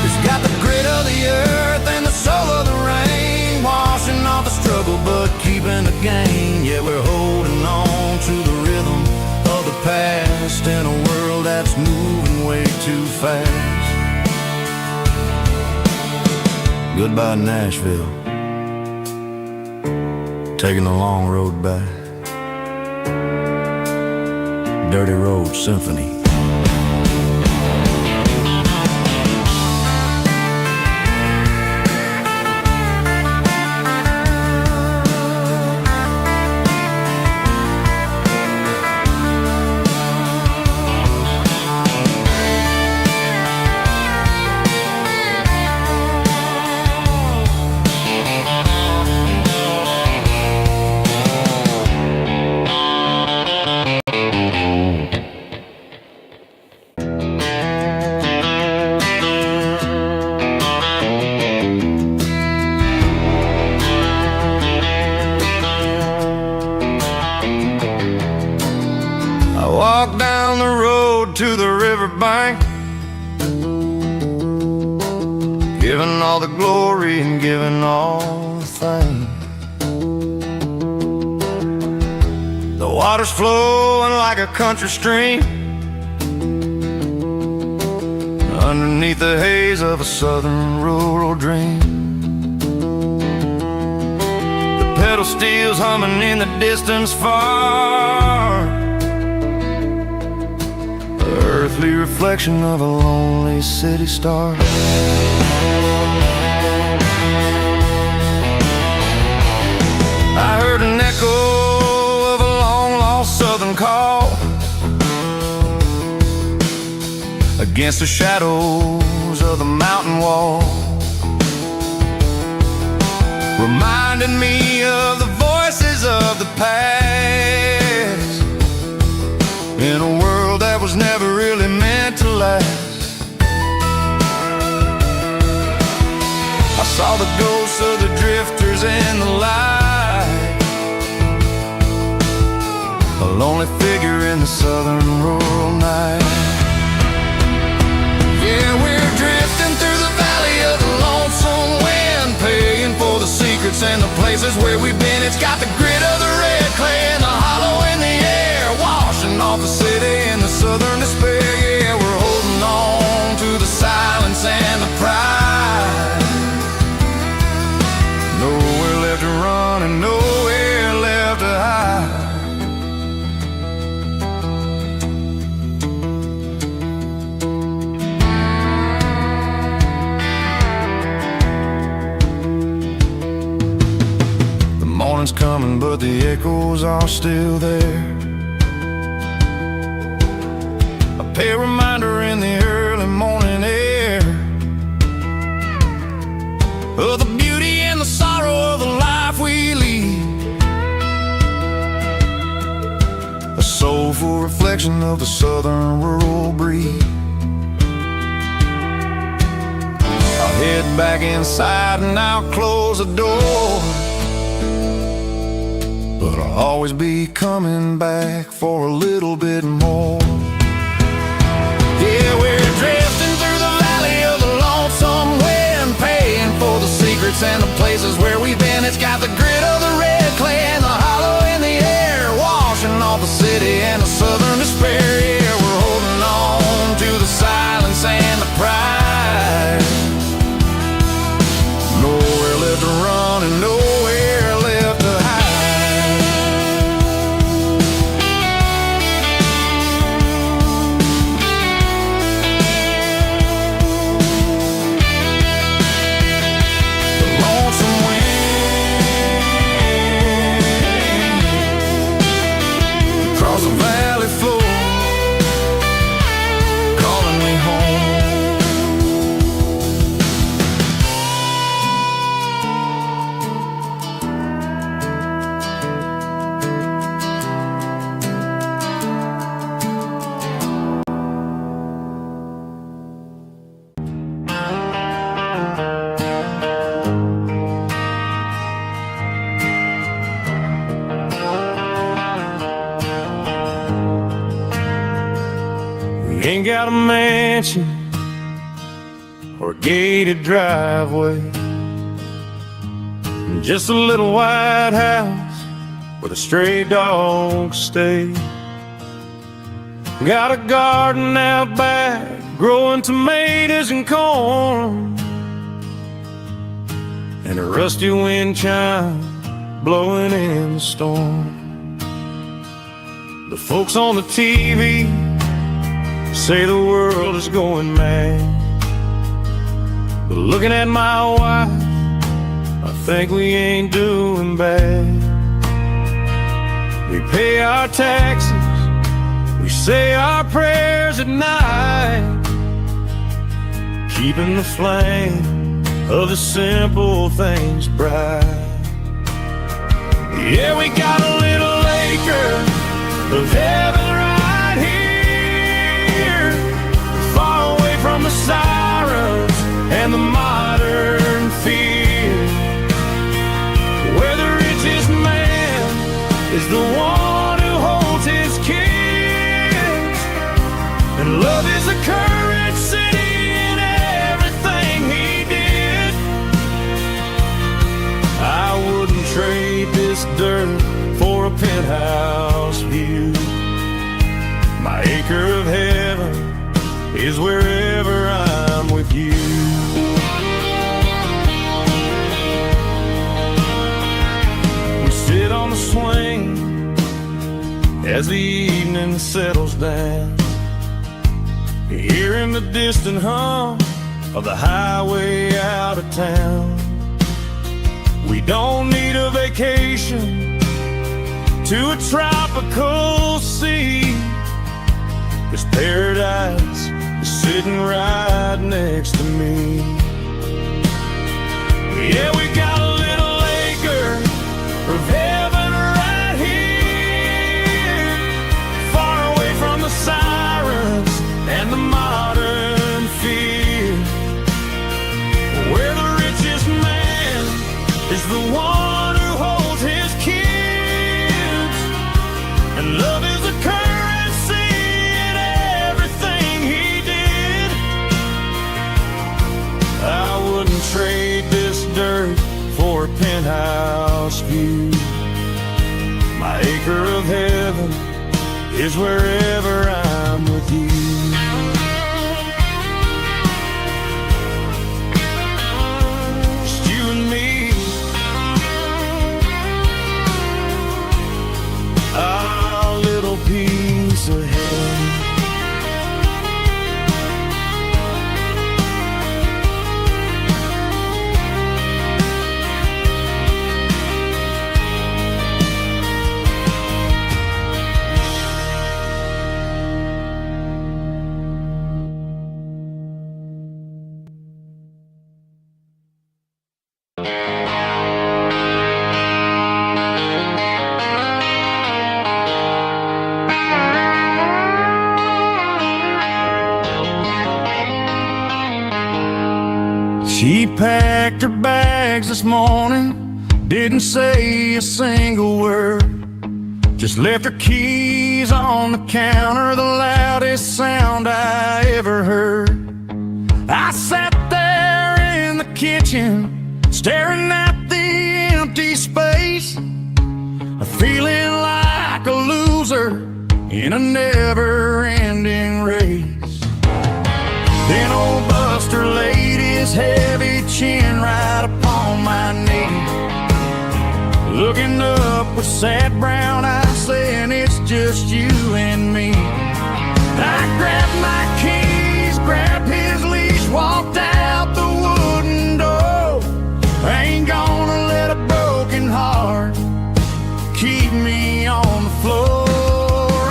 It's got the grit of the earth and the soul of the rain, washing off the struggle but keeping the gain. Yeah, we're holding on to the rhythm of the past in a world that's moving way too fast. Goodbye Nashville, taking the long road back. Dirty Road Symphony. Walk down the road to the riverbank, giving all the glory and giving all the thanks. The water's flowing like a country stream, underneath the haze of a southern rural dream. The pedal steel's humming in the distance far, earthly reflection of a lonely city star. I heard an echo of a long-lost southern call against the shadows of the mountain wall, reminding me of the voices of the past in a world that was never really meant to last. I saw the ghosts of the drifters in the light, a lonely figure in the southern rural night. Yeah, we're drifting through the valley of the lonesome wind, paying for the secrets and the places where we've been. It's got the grit of the red clay and the hollow in the air, washing off the city and the southern despair. Yeah, we're holding on to the silence and the pride. Nowhere left to run and nowhere left to hide. The morning's coming, but the echoes are still there. A reminder in the early morning air of the beauty and the sorrow of the life we lead, a soulful reflection of the southern rural breed. I'll head back inside and I'll close the door, but I'll always be coming back for a little bit more. Yeah, we're drifting through the valley of the lonesome wind, paying for the secrets and the places where we've been. It's got the grit of the red clay and the hollow in the air, washing off the city and the southern despair. Yeah, we're holding on to the silence and the pride. Nowhere left to run and nowhere left to hide. We ain't got a mansion or a gated driveway, just a little white house where the stray dogs stay. Got a garden out back, growing tomatoes and corn, and a rusty wind chime blowing in the storm. The folks on the TV say the world is going mad, but looking at my wife, I think we ain't doing bad. We pay our taxes, we say our prayers at night, keeping the flame of the simple things bright. Yeah, we got a little acre of heaven right here, far away from the sirens and the modern fear, where the richest man is the one who holds his kids, and love is a currency in everything he did. I wouldn't trade this dirt for a penthouse view. My acre of heaven is wherever I'm with you. We sit on the swing as the evening settles down, hearing the distant hum of the highway out of town. We don't need a vacation to a tropical sea, 'cause paradise is sitting right next to me. Yeah, we got a little acre of heaven right here, far away from the sirens and the modern fear, where the richest man is the one who holds his kids, and love is a currency in everything he did. I wouldn't trade this dirt for a penthouse view. My acre of heaven is wherever I'm with you. Just you and me, our little piece of heaven. She packed her bags this morning, didn't say a single word, just left her keys on the counter, the loudest sound I ever heard. I sat there in the kitchen, staring at the empty space, feeling like a loser in a never-ending race. Then old Buster laid his heavy chin right upon my knee, looking up with sad brown eyes, saying it's just you and me. I grabbed my keys, grabbed his leash, walked out the wooden door. I ain't gonna let a broken heart keep me on the floor.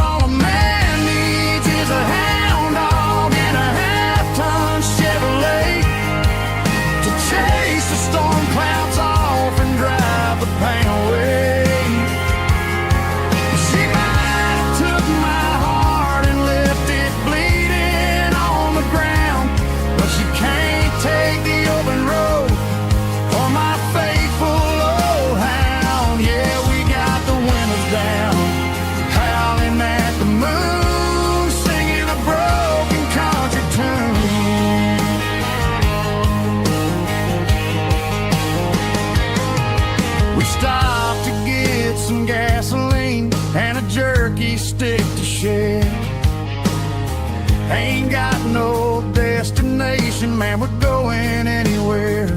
All a man needs is a hound dog and a half-ton Chevrolet to chase the storm clouds off and drive the pain away. She might have took my heart Ain't got no destination, man, we're going anywhere.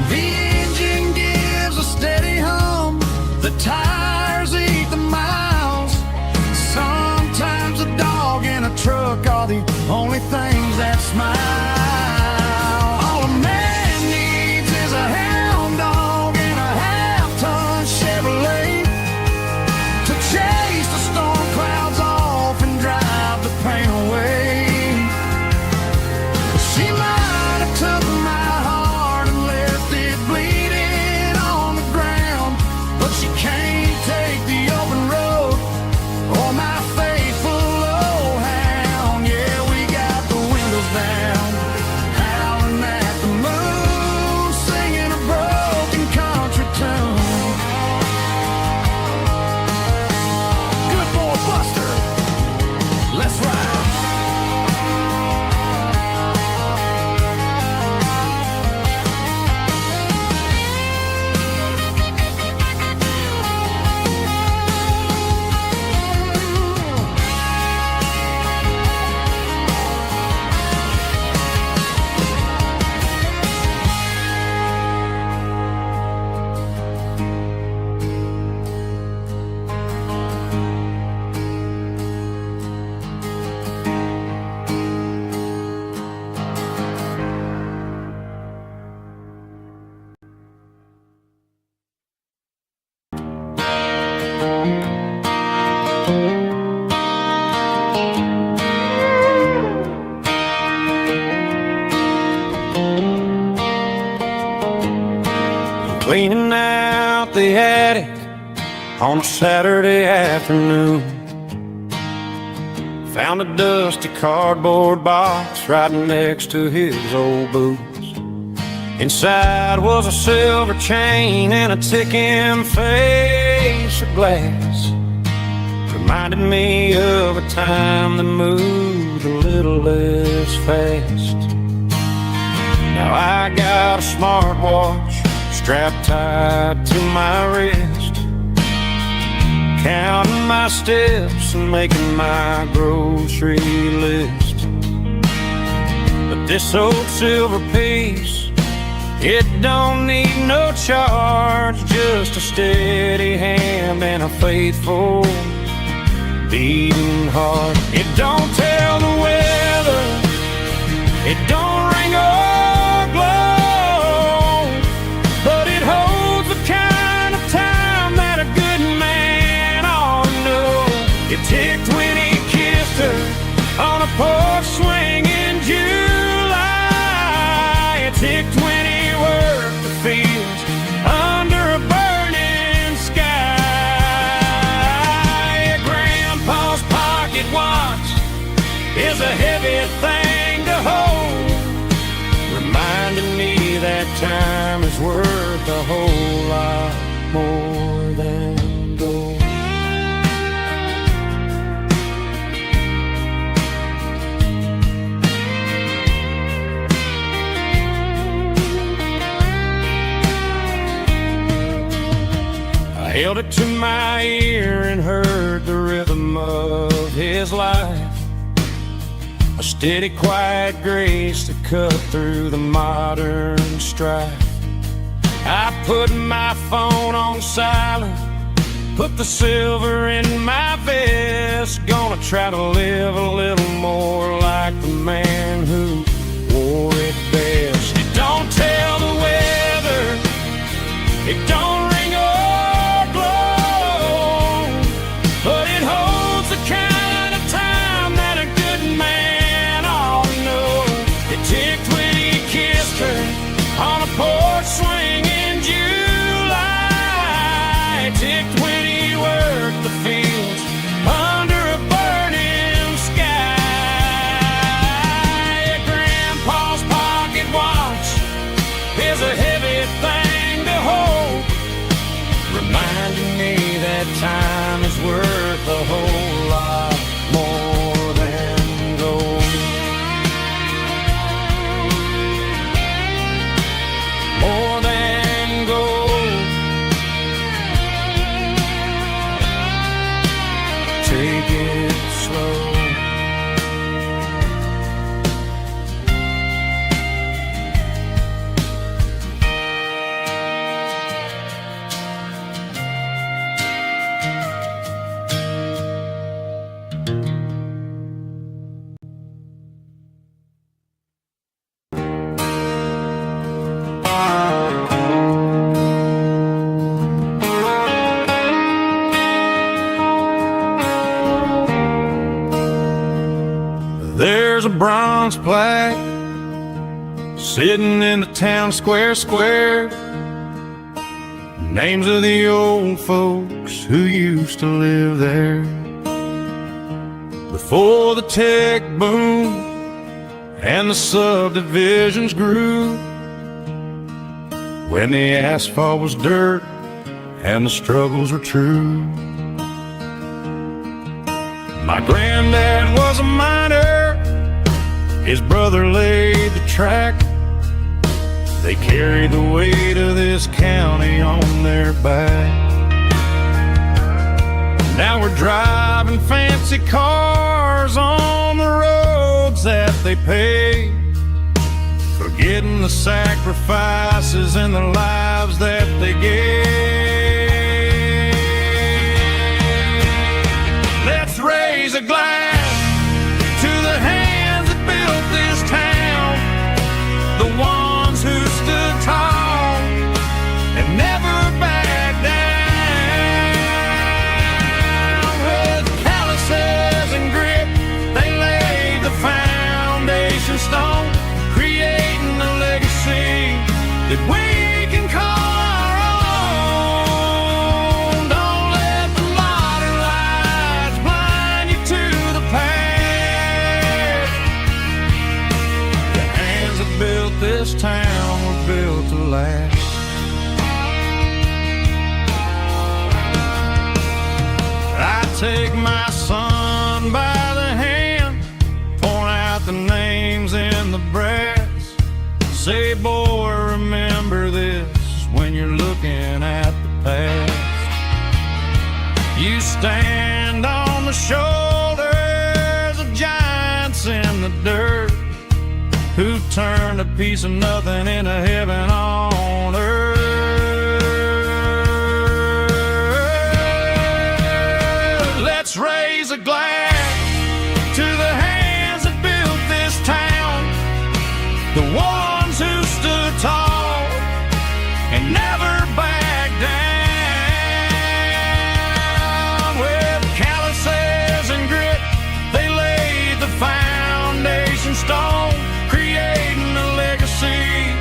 The engine gives a steady hum, the tires eat the miles. Sometimes a dog and a truck are the only things that smile. All a man needs is a hound dog and a half-ton Chevrolet to chase the storm clouds off and drive the pain away. She might have took my heart and left it bleeding on the ground, but she can't take the open road or my faithful old hound. Yeah, we got the windows down, howling at the moon, singing a broken country tune. Good boy Buster, let's ride. Cleaning out the attic on a Saturday afternoon. Found a dusty cardboard box right next to his old boots. Inside was a silver chain and a ticking face of glass. Reminded me of a time that moved a little less fast. Now I got a smartwatch strapped tight to my wrist, counting my steps and making my grocery list. But this old silver piece, it don't need no charge, just a steady hand and a faithful beating heart. It don't tell the weather, it don't ring or glow, but it holds the kind of time that a good man ought to know. It ticked when he kissed her on a porch swing in July. It ticked when he worked the fields under a burning sky. Grandpa's pocket watch is a heavy thing to hold, reminding me that time is worth a whole lot more than gold. I held it to my ear and heard the rhythm of his life, a steady, quiet grace that cut through the modern strife. I put my phone on silent, put the silver in my vest. Gonna try to live a little more like the man who wore it best. It don't tell the weather, it don't ring or glow, but it holds the kind of time that a good man ought to know. It ticked when he kissed her on a porch swing in July. It ticked when he worked the fields under a burning sky. There's a bronze plaque sitting in the town square. Names of the old folks who used to live there before the tech boom and the subdivisions grew, when the asphalt was dirt and the struggles were true. My granddad was a miner, his brother laid the track. They carried the weight of this county on their back. Now we're driving fancy cars on the roads that they paved, forgetting the sacrifices and the lives that they gave. Let's raise a glass to the hands that built this town, the ones who stood tall and never backed down. With calluses and grit, they laid the foundation stone, creating a legacy that we can call our own. Don't let the modern lights blind you to the past. The hands that built this town were built to last. I take my son by the hand, point out the names in the brass. Say, boy, remember this when you're looking at the past. You stand on the shoulders of giants in the dirt, who turned a piece of nothing into heaven on earth. Let's raise a glass to the hands that built this town, the ones who stood tall and never backed down. With calluses and grit, they laid the foundation stone, creating a legacy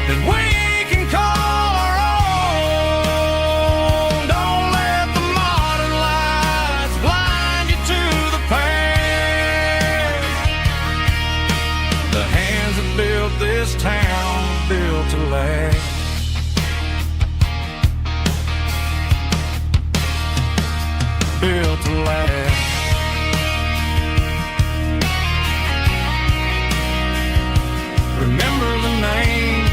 that we can call our own. Don't let the modern lights blind you to the past. The hands that built this town built to last. Built to last. Remember the names.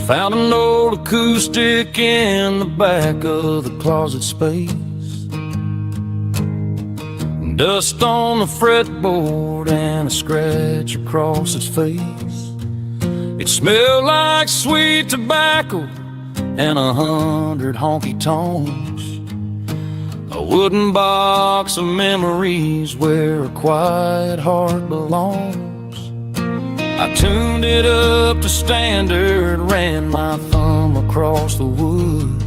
Found an old acoustic in the back of the closet space. Dust on the fretboard and a scratch across its face. It smelled like sweet tobacco and 100 honky-tonks. A wooden box of memories where a quiet heart belongs. I tuned it up to standard, ran my thumb across the wood,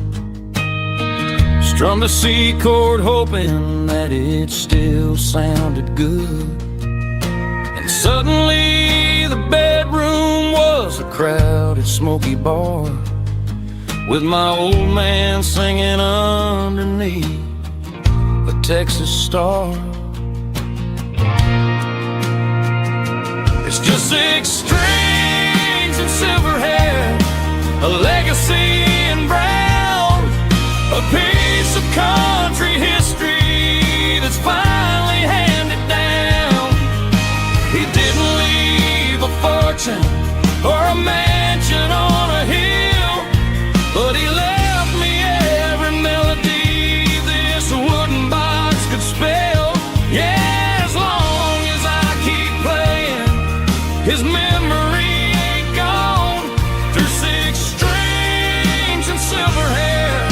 strummed a C chord hoping that it still sounded good. And suddenly the bedroom was a crowded, smoky bar with my old man singing underneath the Texas star. It's just 6 strings and silver hair, a legacy in brown, a piece of country history that's finally handed down. He didn't leave a fortune or a mansion on a hill, but he left me every melody this wooden box could spell. Yeah, as long as I keep playing, his memory ain't gone. Through 6 strings and silver hair,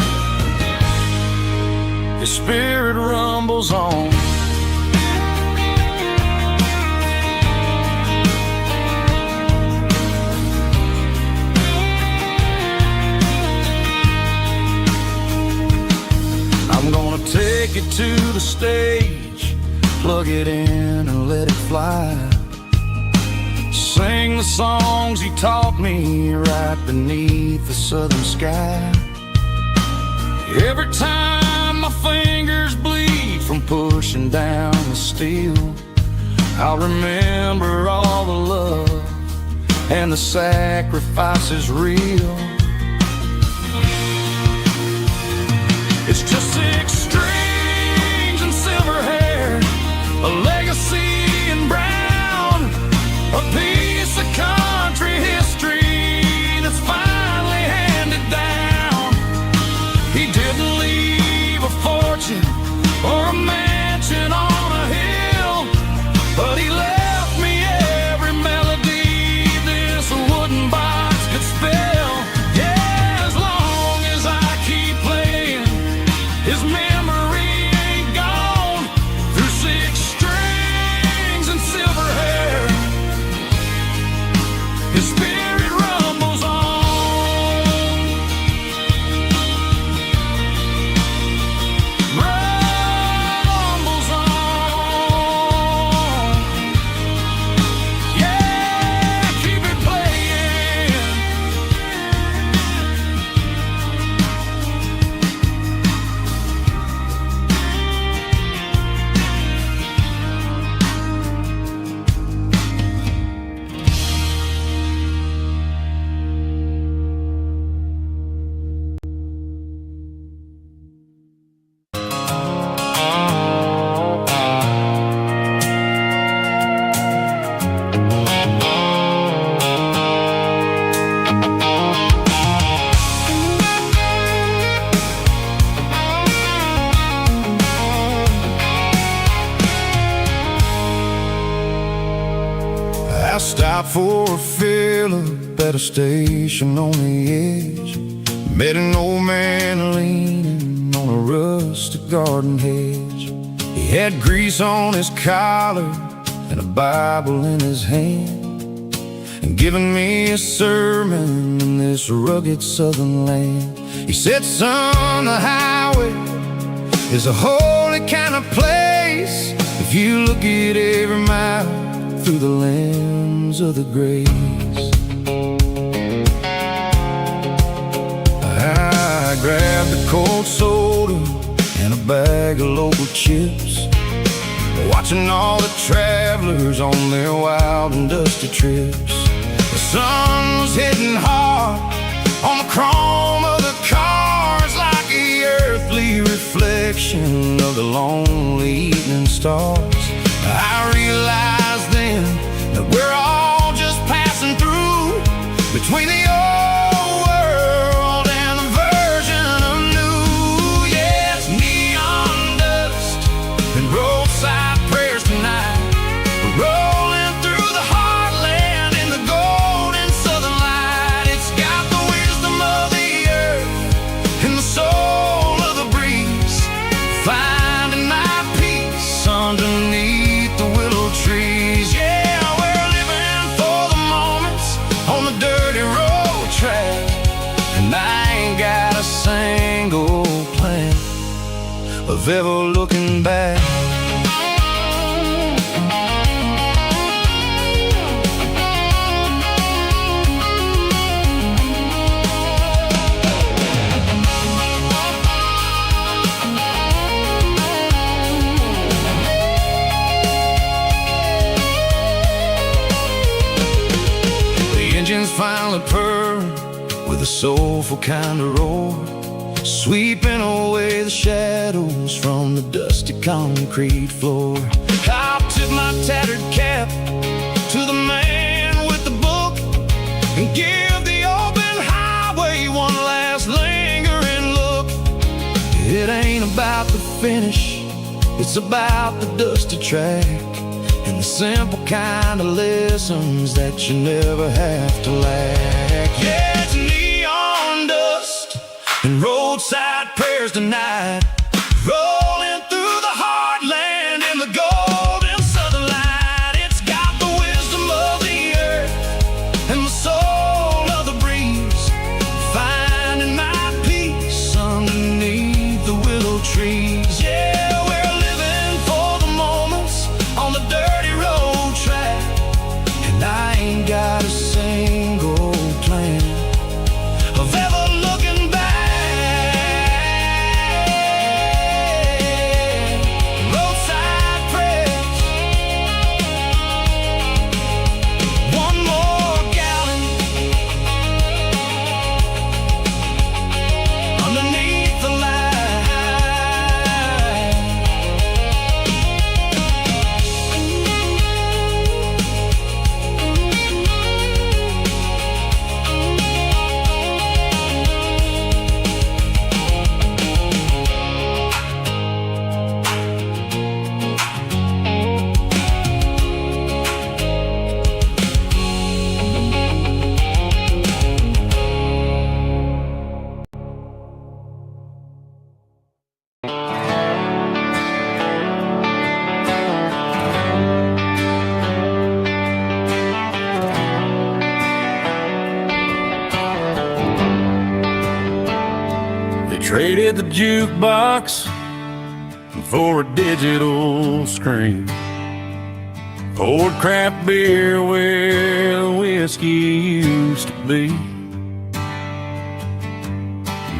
his spirit rumbles on. I'm gonna take it to the stage, plug it in and let it fly. Sing the songs he taught me right beneath the southern sky. Every time my fingers bleed from pushing down the steel, I'll remember all the love and the sacrifices real. It's just 6 strings and silver hair, a legacy in brown, a piece of country history that's finally handed down. He didn't leave a fortune or a mansion on a hill, but he left me every melody this wooden box could spell. Yeah, as long as I keep playing, his memory ain't gone. Through 6 strings and silver hair, his spirit rumbles on. Rumbles on. Yeah, keep it playing. I stopped for a fill-up at a station on the edge. Met an old man leaning on a rustic garden hedge. He had grease on his collar and a Bible in his hand, and giving me a sermon in this rugged southern land. He said, son, the highway is a holy kind of place if you look at every mile through the lens of the grace. I grabbed a cold soda and a bag of local chips, watching all the travelers on their wild and dusty trips. The sun was hitting hard on the chrome of the cars, like the earthly reflection of the lonely evening stars. I realized then that we're all just passing through between the old world and the version of new. Yes, neon dust and roadside prayers tonight, rolling through the heartland in the golden southern light. It's got the wisdom of the earth and the soul of the breeze, finding my peace underneath the willow trees. Yeah, we're living for the moments on the dirty road track, and I ain't got a single plan of ever looking back. soulful kind of roar, sweeping away the shadows from the dusty concrete floor. I'll tip my tattered cap to the man with the book and give the open highway one last lingering look. It ain't about the finish, it's about the dusty track and the simple kind of lessons that you never have to lack. Yeah, it's neon dust and roadside prayers tonight, rolling through the heartland in the golden southern light. It's got the wisdom of the earth and the soul of the breeze, finding my peace underneath the willow trees. Yeah, we're living for the moments on the dirty road track, and I ain't got a single plan of ever looking back. Roadside prayers, one more gallon underneath the light. They traded the jukebox for a digital screen, poured craft beer where the whiskey used to be.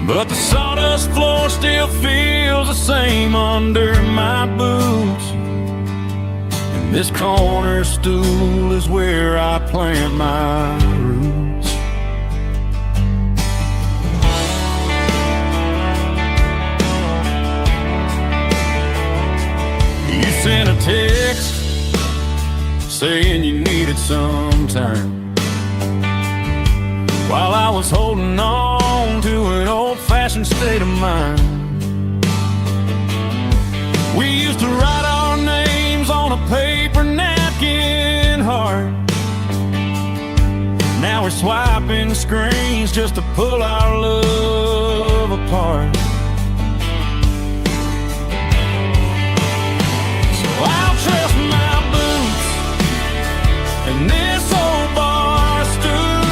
But the sawdust floor still feels the same under my boots, and this corner stool is where I plant my roots. You sent a text saying you needed some time, while I was holding on to an old-fashioned state of mind. We used to write our names on a paper napkin heart. Now we're swiping screens just to pull our love apart. So I'll trust my boots and this old bar stool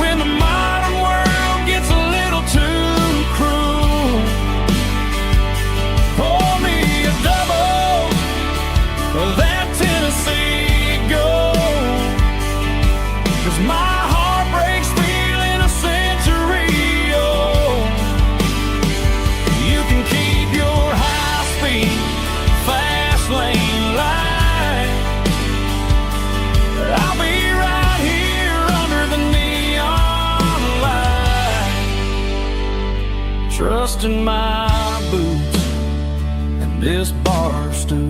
when the modern world gets a little too cruel. Pour me a double of that Tennessee Gold, 'cause my heart breaks feeling a century old. You can keep your high-speed, fast lane light. I'll be right here under the neon light, trusting my boots and this bar stool.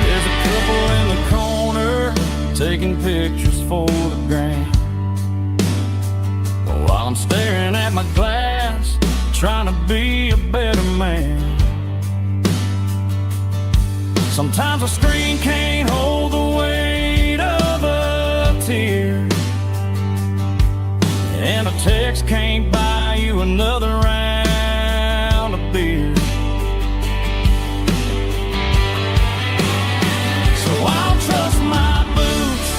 There's a couple in the corner taking pictures for the gram, while I'm staring at my glass, trying to be a better man. Sometimes a screen can't hold the weight of a tear, and a text can't buy you another round of beer. So I'll trust my boots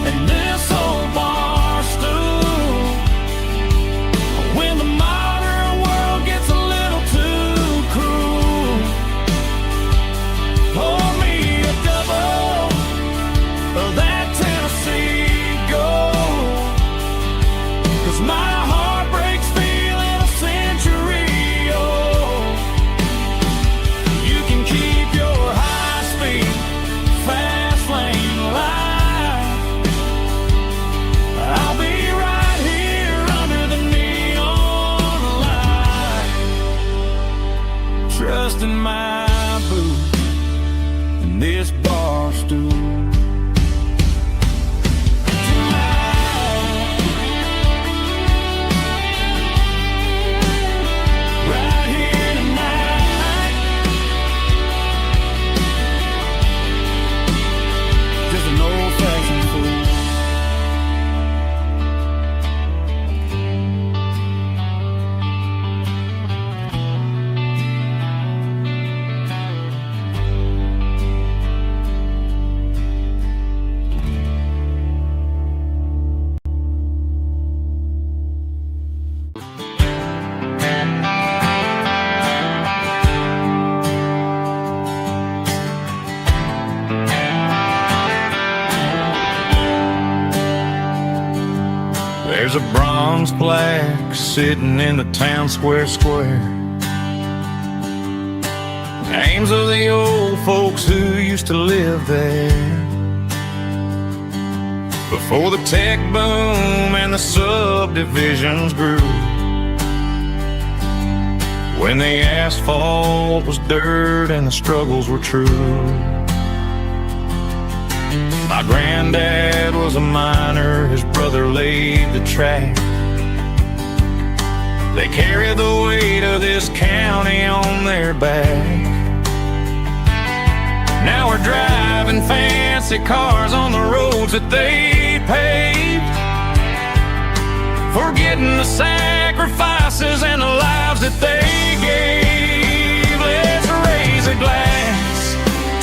and this old bar stool when the modern world gets a little too cruel. Pour me a double of that Tennessee Gold, 'cause my heart breaks feeling a century old. You can keep your high-speed, fast lane life. I'll be right here under the neon light, trusting my boots and this bar stool. There's a bronze plaque sitting in the town square. Names of the old folks who used to live there before the tech boom and the subdivisions grew, when the asphalt was dirt and the struggles were true. My granddad was a miner, his brother laid the track. They carried the weight of this county on their back. Now we're driving fancy cars on the roads that they paved, forgetting the sacrifices and the lives that they gave. Let's raise a glass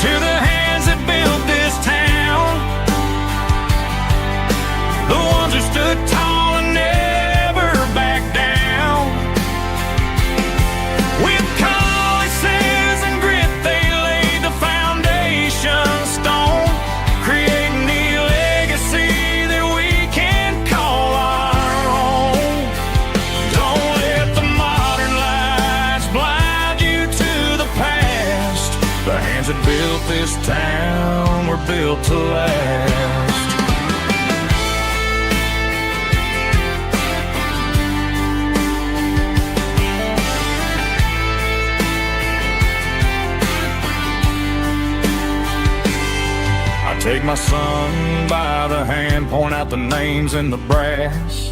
to the hands that built this town, the ones who stood tall and never backed down. With calluses and grit they laid the foundation stone, creating the legacy that we can call our own. Don't let the modern lights blind you to the past. The hands that built this town were built to last. Take my son by the hand, point out the names in the brass.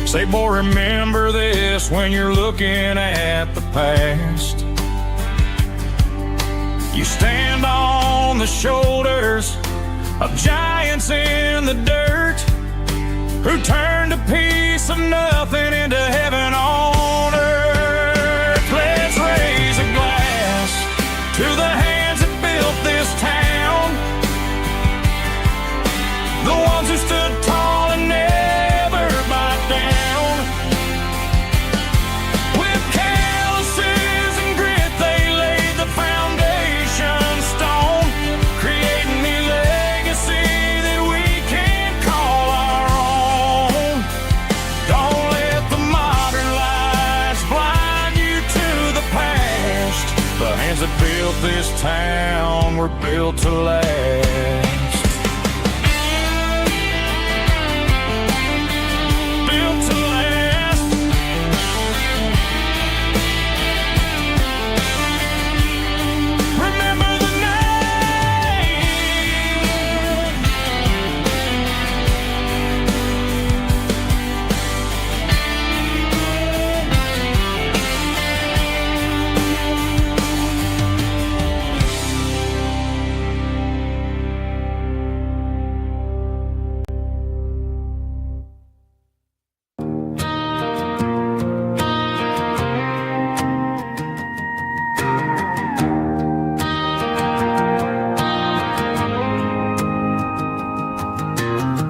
Say, boy, remember this when you're looking at the past. You stand on the shoulders of giants in the dirt, who turned a piece of nothing into heaven on earth. Let's raise a glass to the hands that built this town, the ones who stood tall and never backed down. With calluses and grit they laid the foundation stone, creating the legacy that we can call our own. Don't let the modern lights blind you to the past. The hands that built this town were built to last. Built to last. Remember the name.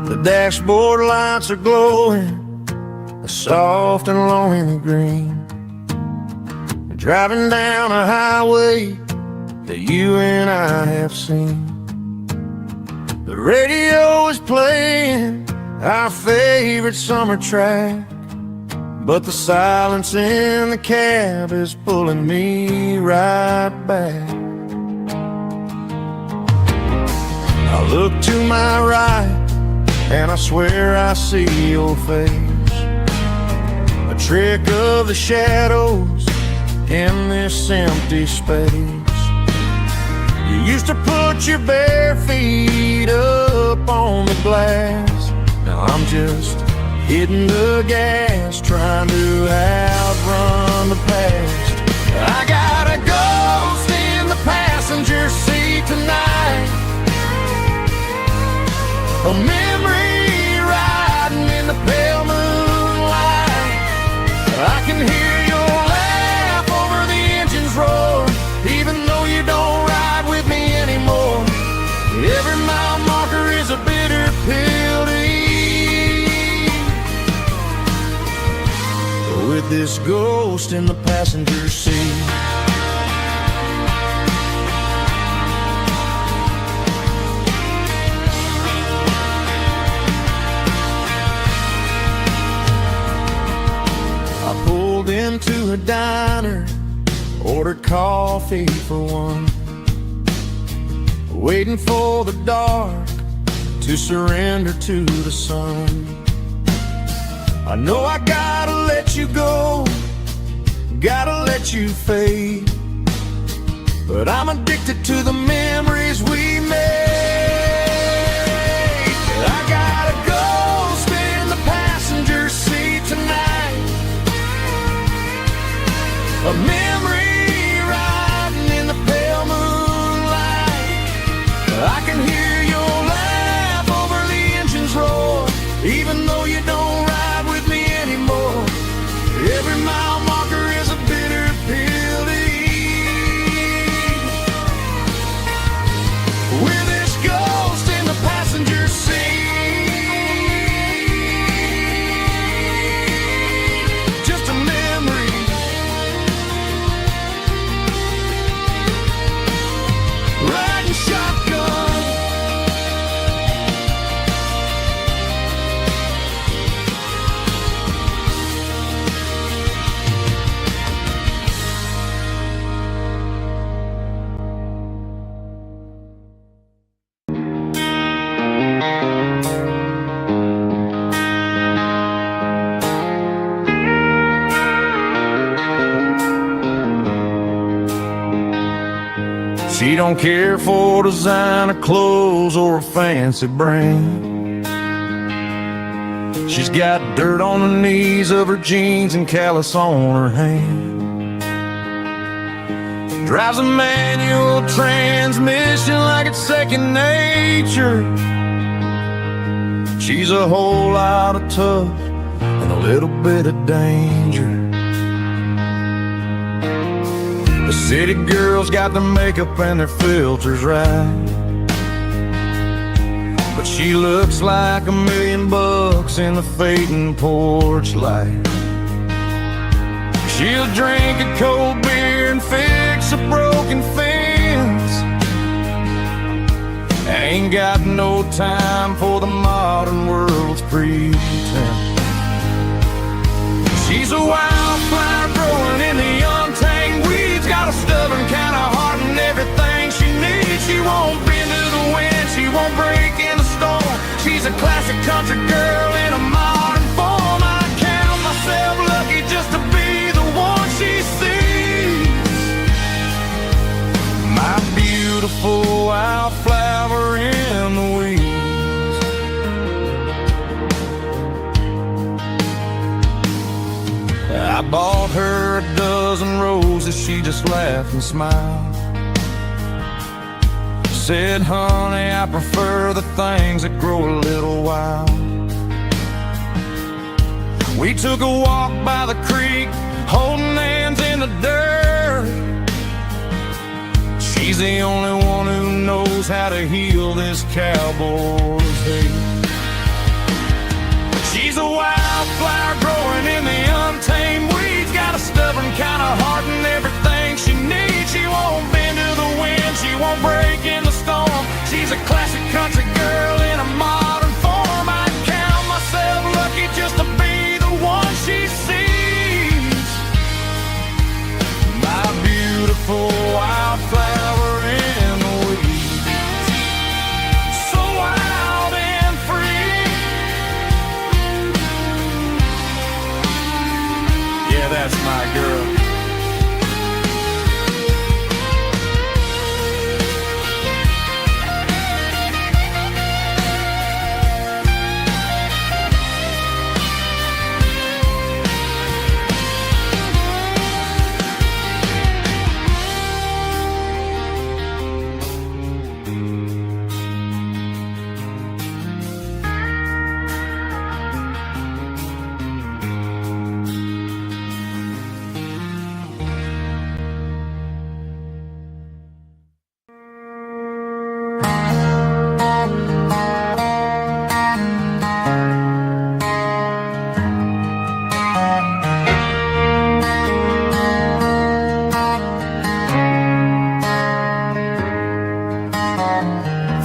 The dashboard lights are glowing, a soft and lonely green. Driving down a highway that you and I have seen. The radio is playing our favorite summer track. But the silence in the cab is pulling me right back. I look to my right and I swear I see your face, a trick of the shadows in this empty space. You used to put your bare feet up on the glass. Now I'm just hitting the gas, trying to outrun the past. I got a ghost in the passenger seat tonight, a memory riding in the pale moonlight. I can hear your laugh over the engine's roar, even though you don't ride with me anymore. Every mile marker is a bitter pill to eat, with this ghost in the passenger seat. I pulled into a diner, ordered coffee for one, waiting for the dark to surrender to the sun. I know I gotta let you go, gotta let you fade, but I'm addicted to the memories we made. I got a ghost in the passenger seat tonight, a memory riding in the pale moonlight. I can hear your laugh over the engine's roar, even though you don't ride with me anymore. Every mile marker is a bitter pill to eat, with this ghost in the passenger seat. Just a memory, riding shotgun. She don't care for designer clothes or a fancy brand. She's got dirt on the knees of her jeans and callus on her hand. Drives a manual transmission like it's second nature. She's a whole lot of tough and a little bit of danger. The city girls got their makeup and their filters right, but she looks like $1 million in the fading porch light. She'll drink a cold beer and fix a broken fence. Ain't got no time for the modern world's pretense. She's a wildflower growing in the untamed weeds, got a stubborn kind of heart and everything she needs. She won't bend to the wind, she won't break in the storm. She's a classic country girl in a modern form. I count myself lucky just to be the one she sees, my beautiful wildflower in the weeds. I bought her a dozen roses, she just laughed and smiled. Said, honey, I prefer the things that grow a little wild. We took a walk by the creek, holding hands in the dirt. She's the only one who knows how to heal this cowboy's hate. She's a wildflower growing in the untamed weeds, got a stubborn kind of heart and everything she needs. She won't bend to the wind, she won't break in the storm. She's a classic country girl in a modern form. I count my That's my girl.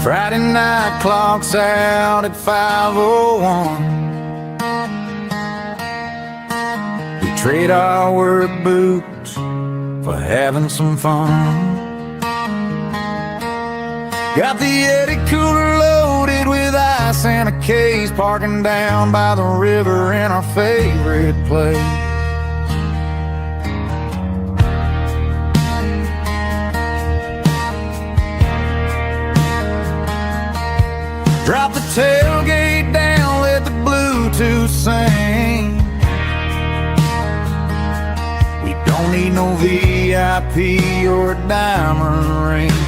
Friday night clock's out at 5:01. We trade our work boots for having some fun. Got the Yeti cooler loaded with ice and a case, parking down by the river in our favorite place. Drop the tailgate down, let the Bluetooth sing. We don't need no VIP or a diamond ring.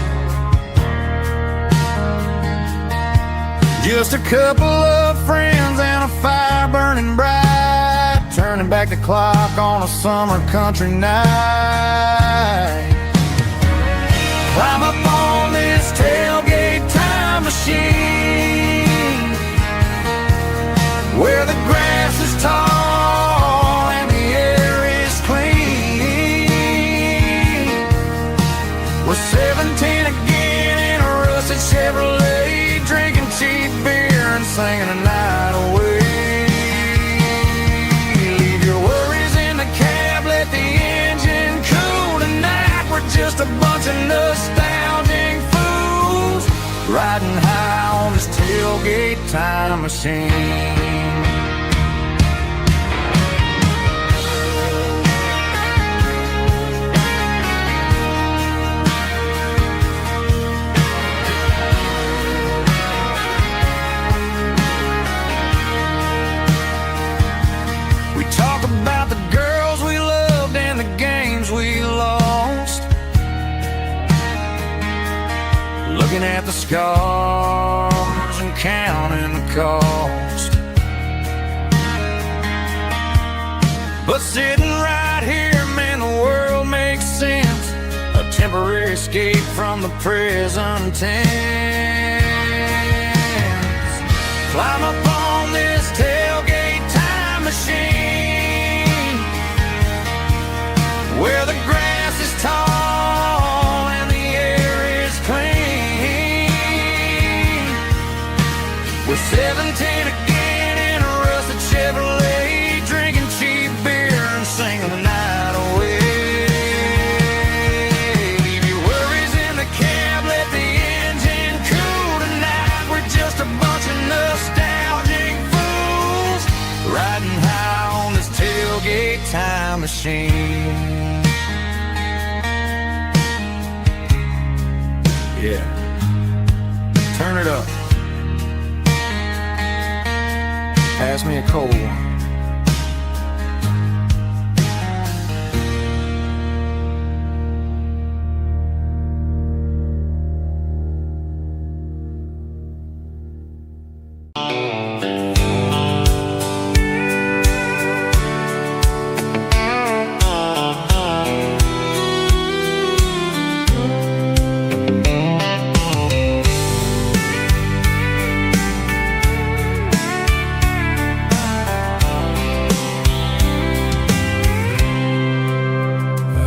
Just a couple of friends and a fire burning bright, turning back the clock on a summer country night. Climb up on this tailgate time machine, where the grass is tall and the air is clean. We're 17 again in a rusted Chevrolet, drinking cheap beer and singing the night away. Leave your worries in the cab, let the engine cool tonight. We're just a bunch of nostalgic fools riding high on this tailgate time machine. We talk about the girls we loved and the games we lost, looking at the scars and counting the cost. But sitting right here, man, the world makes sense. A temporary escape from the present tense. Climb up on this tailgate time machine, where the grass is tall and the air is clean. We're 17 again in a rusted Chevrolet, drinking cheap beer and singing the night away. Leave your worries in the cab, let the engine cool tonight. We're just a bunch of nostalgic fools riding high on this tailgate time machine. Yeah, turn it up. Pass me a cold one.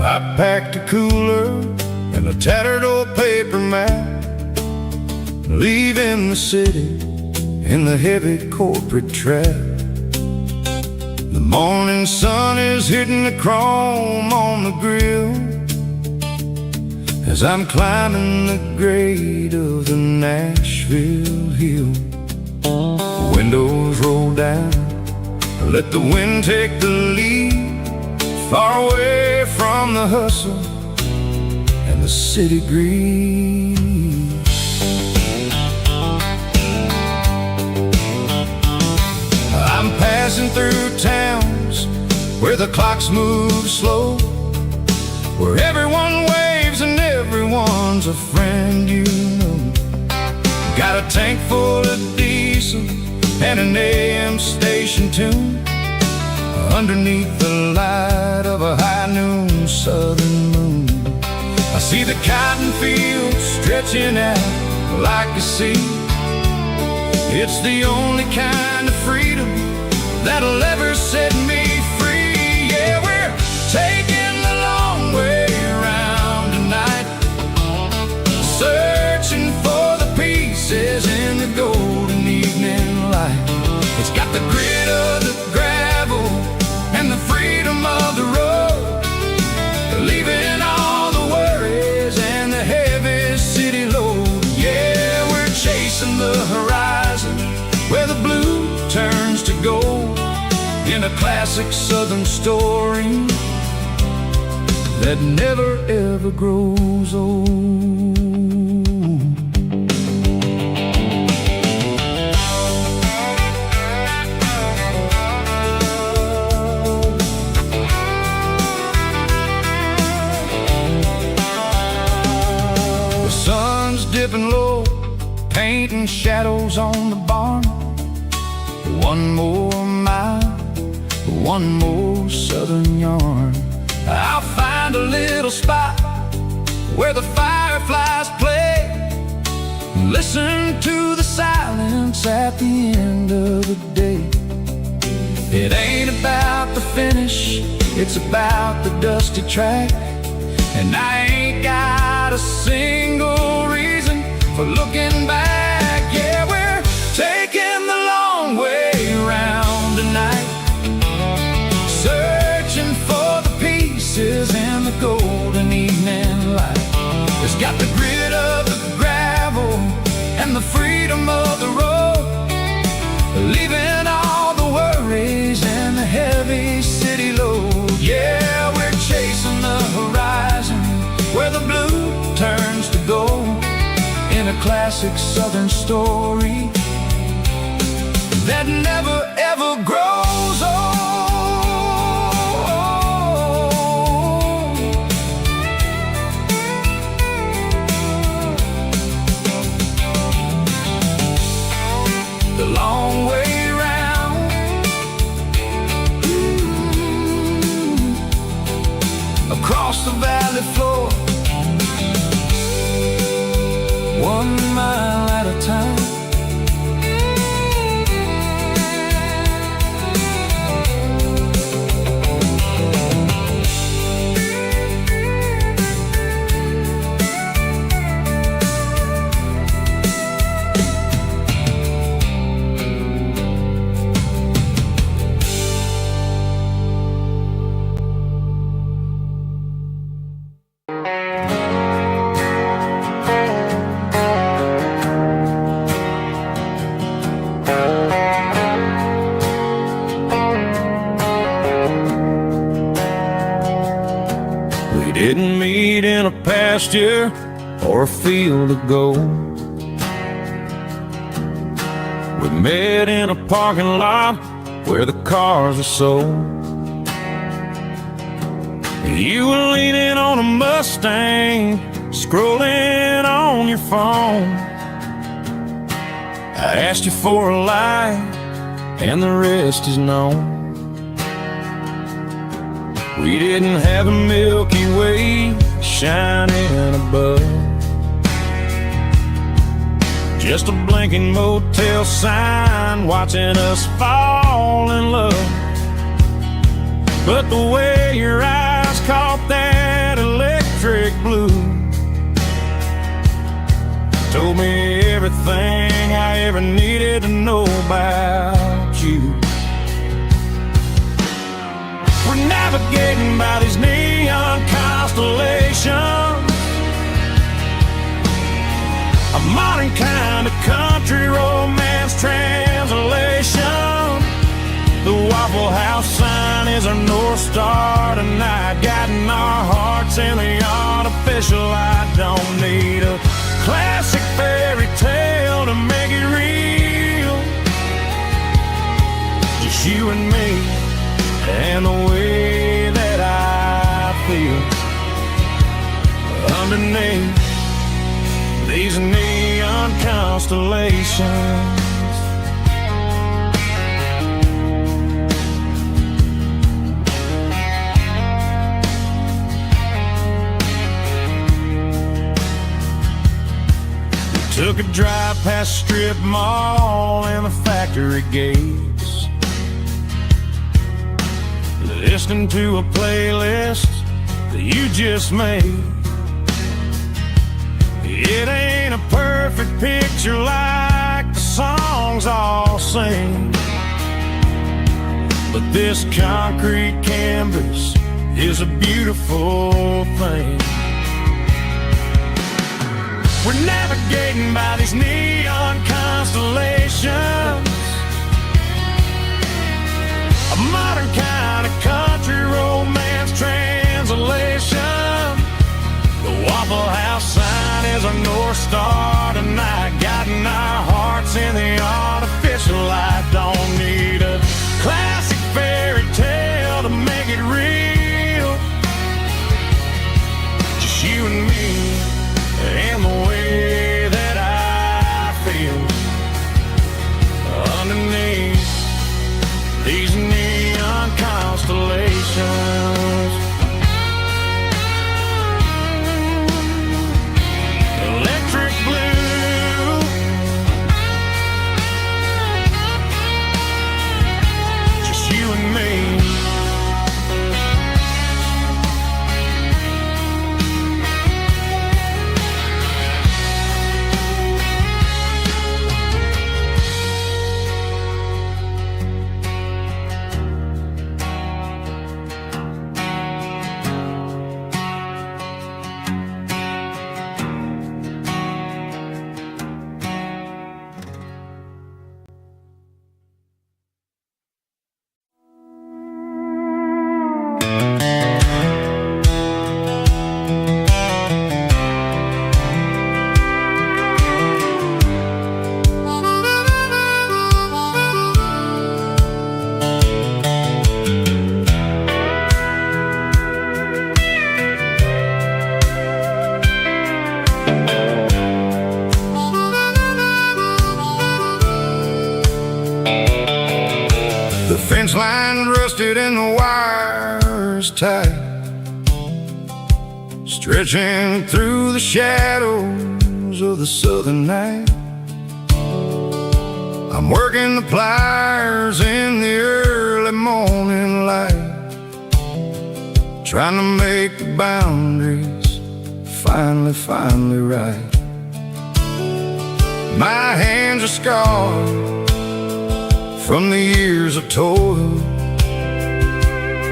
I packed a cooler and a tattered old paper map, leaving the city in the heavy corporate trap. The morning sun is hitting the chrome on the grill as I'm climbing the grade of the Nashville hill. Windows roll down, let the wind take the lead, far away from the hustle and the city grease. I'm passing through towns where the clocks move slow, where everyone waves and everyone's a friend you know. Got a tank full of diesel and an AM station tune underneath the light of a high noon southern moon. I see the cotton fields stretching out like a sea. It's the only kind of freedom that'll ever set me free. Yeah, we're taking the long way around tonight, searching for the pieces in the golden evening light. It's got the grit of the gravel and the freedom of the road, leaving all the worries and the heavy city load. Yeah, we're chasing the horizon where the blue turns to gold, in a classic southern story that never ever grows old. The sun's dipping low, painting shadows on the barn. One more mile, one more southern yarn. I'll find a little spot where the fireflies play, listen to the silence at the end of the day. It ain't about the finish, it's about the dusty track. And I ain't got a single reason for looking back. Yeah, we're taking the long way around tonight, searching for the pieces in the golden evening light. It's got the grit of the gravel and the freedom of the road, leaving all the worries and the heavy city load. Yeah, we're chasing the horizon where the blue turns to gold, in a classic southern story that never ever grows old. The long way round, across the valley floor, 1 mile at a time. Didn't meet in a pasture or a field of gold. We met in a parking lot where the cars are sold. You were leaning on a Mustang, scrolling on your phone. I asked you for a light, and the rest is known. We didn't have a Milky Way shining above, just a blinking motel sign watching us fall in love. But the way your eyes caught that electric blue told me everything I ever needed to know about you. We're navigating by these neon constellations, a modern kind of country romance translation. The Waffle House sign is our North Star tonight. just you and me, and the way that I feel underneath these neon constellations. Took a drive past Strip Mall and the factory gates, listening to a playlist that you just made. It ain't a perfect picture like the songs all sing, but this concrete canvas is a beautiful thing. We're navigating by these neon constellations, a modern kind of country romance translation. The Waffle House sign is our North Star tonight, guiding our hearts in the artificial light. Don't need a classic fairy tale to make it real, just you and me and the way that I feel underneath these neon constellations. Electric blue, just you and me. The fence line rusted and the wires tight, stretching through the shadows of the southern night. I'm working the pliers in the early morning light, trying to make the boundaries finally right. My hands are scarred from the years of toil,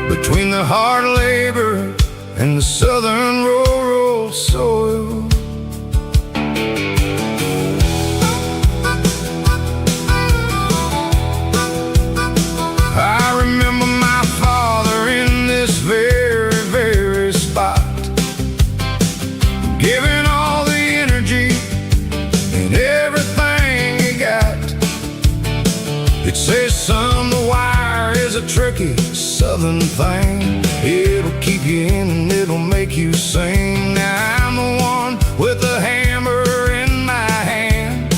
between the hard labor and the southern rural soil. I remember my father in this very spot, giving all the energy and everything he got. It says, son, the wire is a tricky southern thing. It'll keep you in and it'll make you sing. Now I'm the one with the hammer in my hand,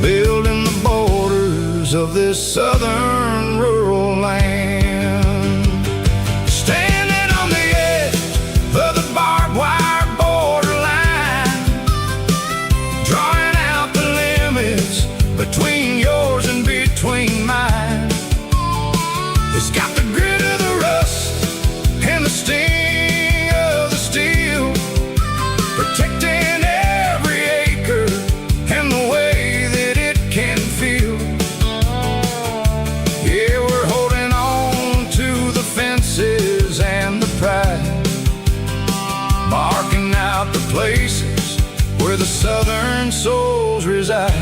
building the borders of this southern rural land. Standing on the edge of the barbed wire borderline, drawing out the limits between yours and between mine. It's got the grit of the rust and the sting of the steel, protecting every acre and the way that it can feel. Yeah, we're holding on to the fences and the pride, marking out the places where the southern souls reside.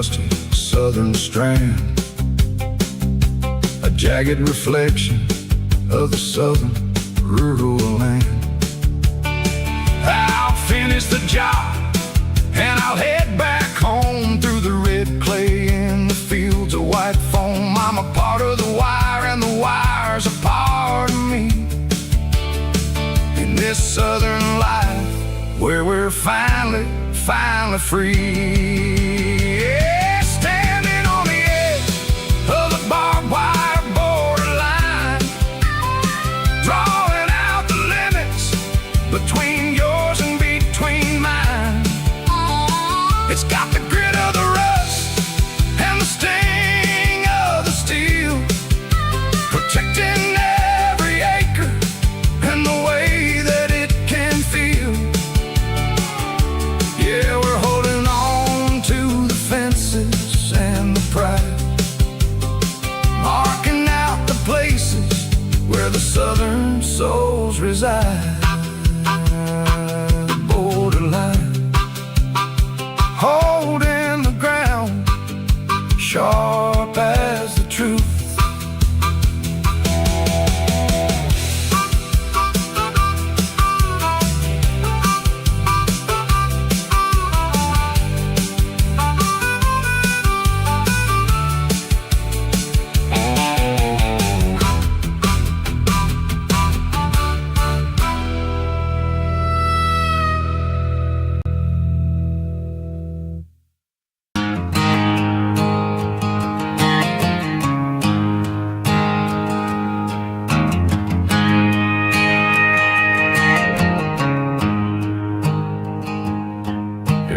dusty southern strand, a jagged reflection of the southern rural land. I'll finish the job and I'll head back home through the red clay in the fields of white foam. I'm a part of the wire and the wire's a part of me. In this southern life where we're finally free. Yeah, standing on the edge of the barbed wire borderline, drawing out the limits between yours and between mine. It's got the grit of the rust and the sting of the steel, protecting every acre and the way that it can feel. Yeah, we're holding on to the fences and the pride, marking out the places where the southern souls reside. The borderline, holding the ground, sharp as the truth.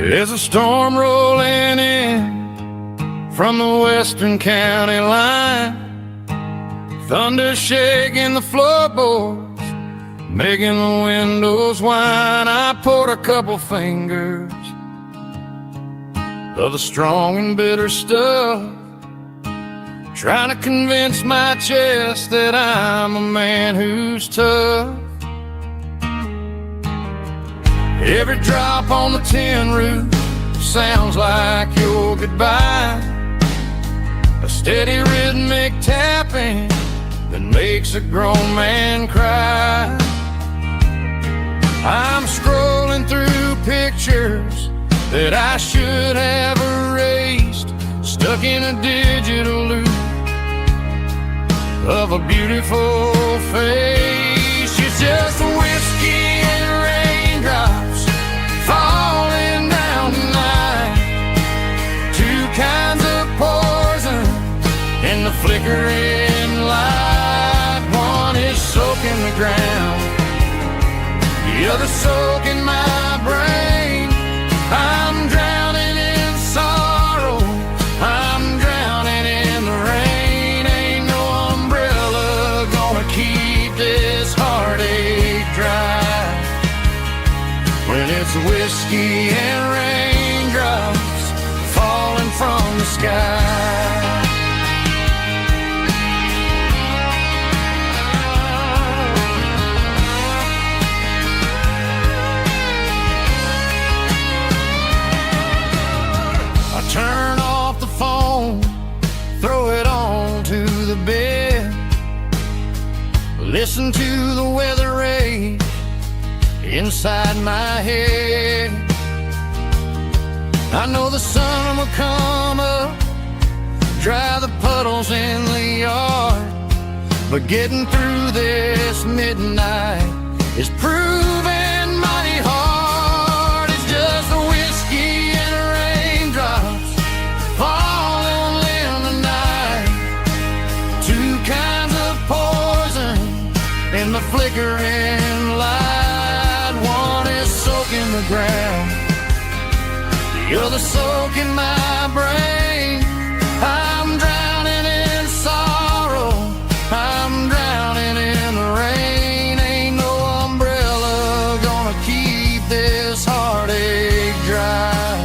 There's a storm rolling in from the western county line, thunder shaking the floorboards, making the windows whine. I poured a couple fingers of the strong and bitter stuff, trying to convince my chest that I'm a man who's tough. Every drop on the tin roof sounds like your goodbye, a steady rhythmic tapping that makes a grown man cry. I'm scrolling through pictures that I should have erased, stuck in a digital loop of a beautiful face. It's just whiskey and raindrops falling down tonight, two kinds of poison in the flickering light. One is soaking the ground, the other soaking my brain. I'm drowning in sorrow, I'm drowning in the rain. Ain't no umbrella gonna keep this heartache dry when it's whiskey and raindrops falling from the sky. I turn off the phone, throw it on to the bed, listen to the weather rage inside my head. I know the sun will come up, dry the puddles in the yard, but getting through this midnight is proving mighty hard. It's just the whiskey and raindrops falling in the night, two kinds of poison in the flickering light. One is soaking the ground, the other soaking my brain. I'm drowning in sorrow, I'm drowning in the rain. Ain't no umbrella gonna keep this heartache dry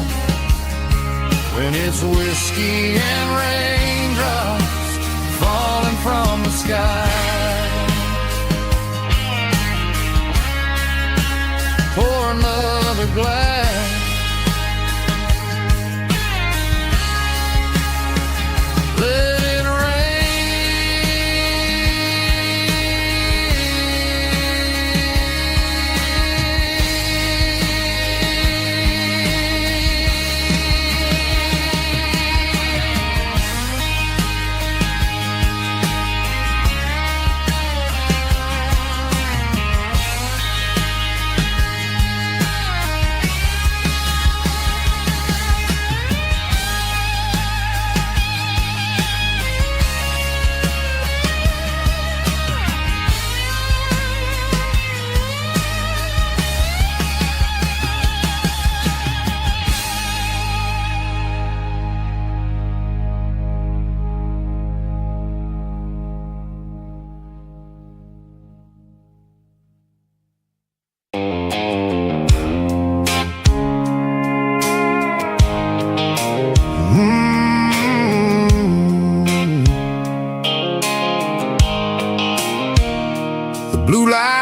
when it's whiskey and raindrops falling from the sky. Pour another glass,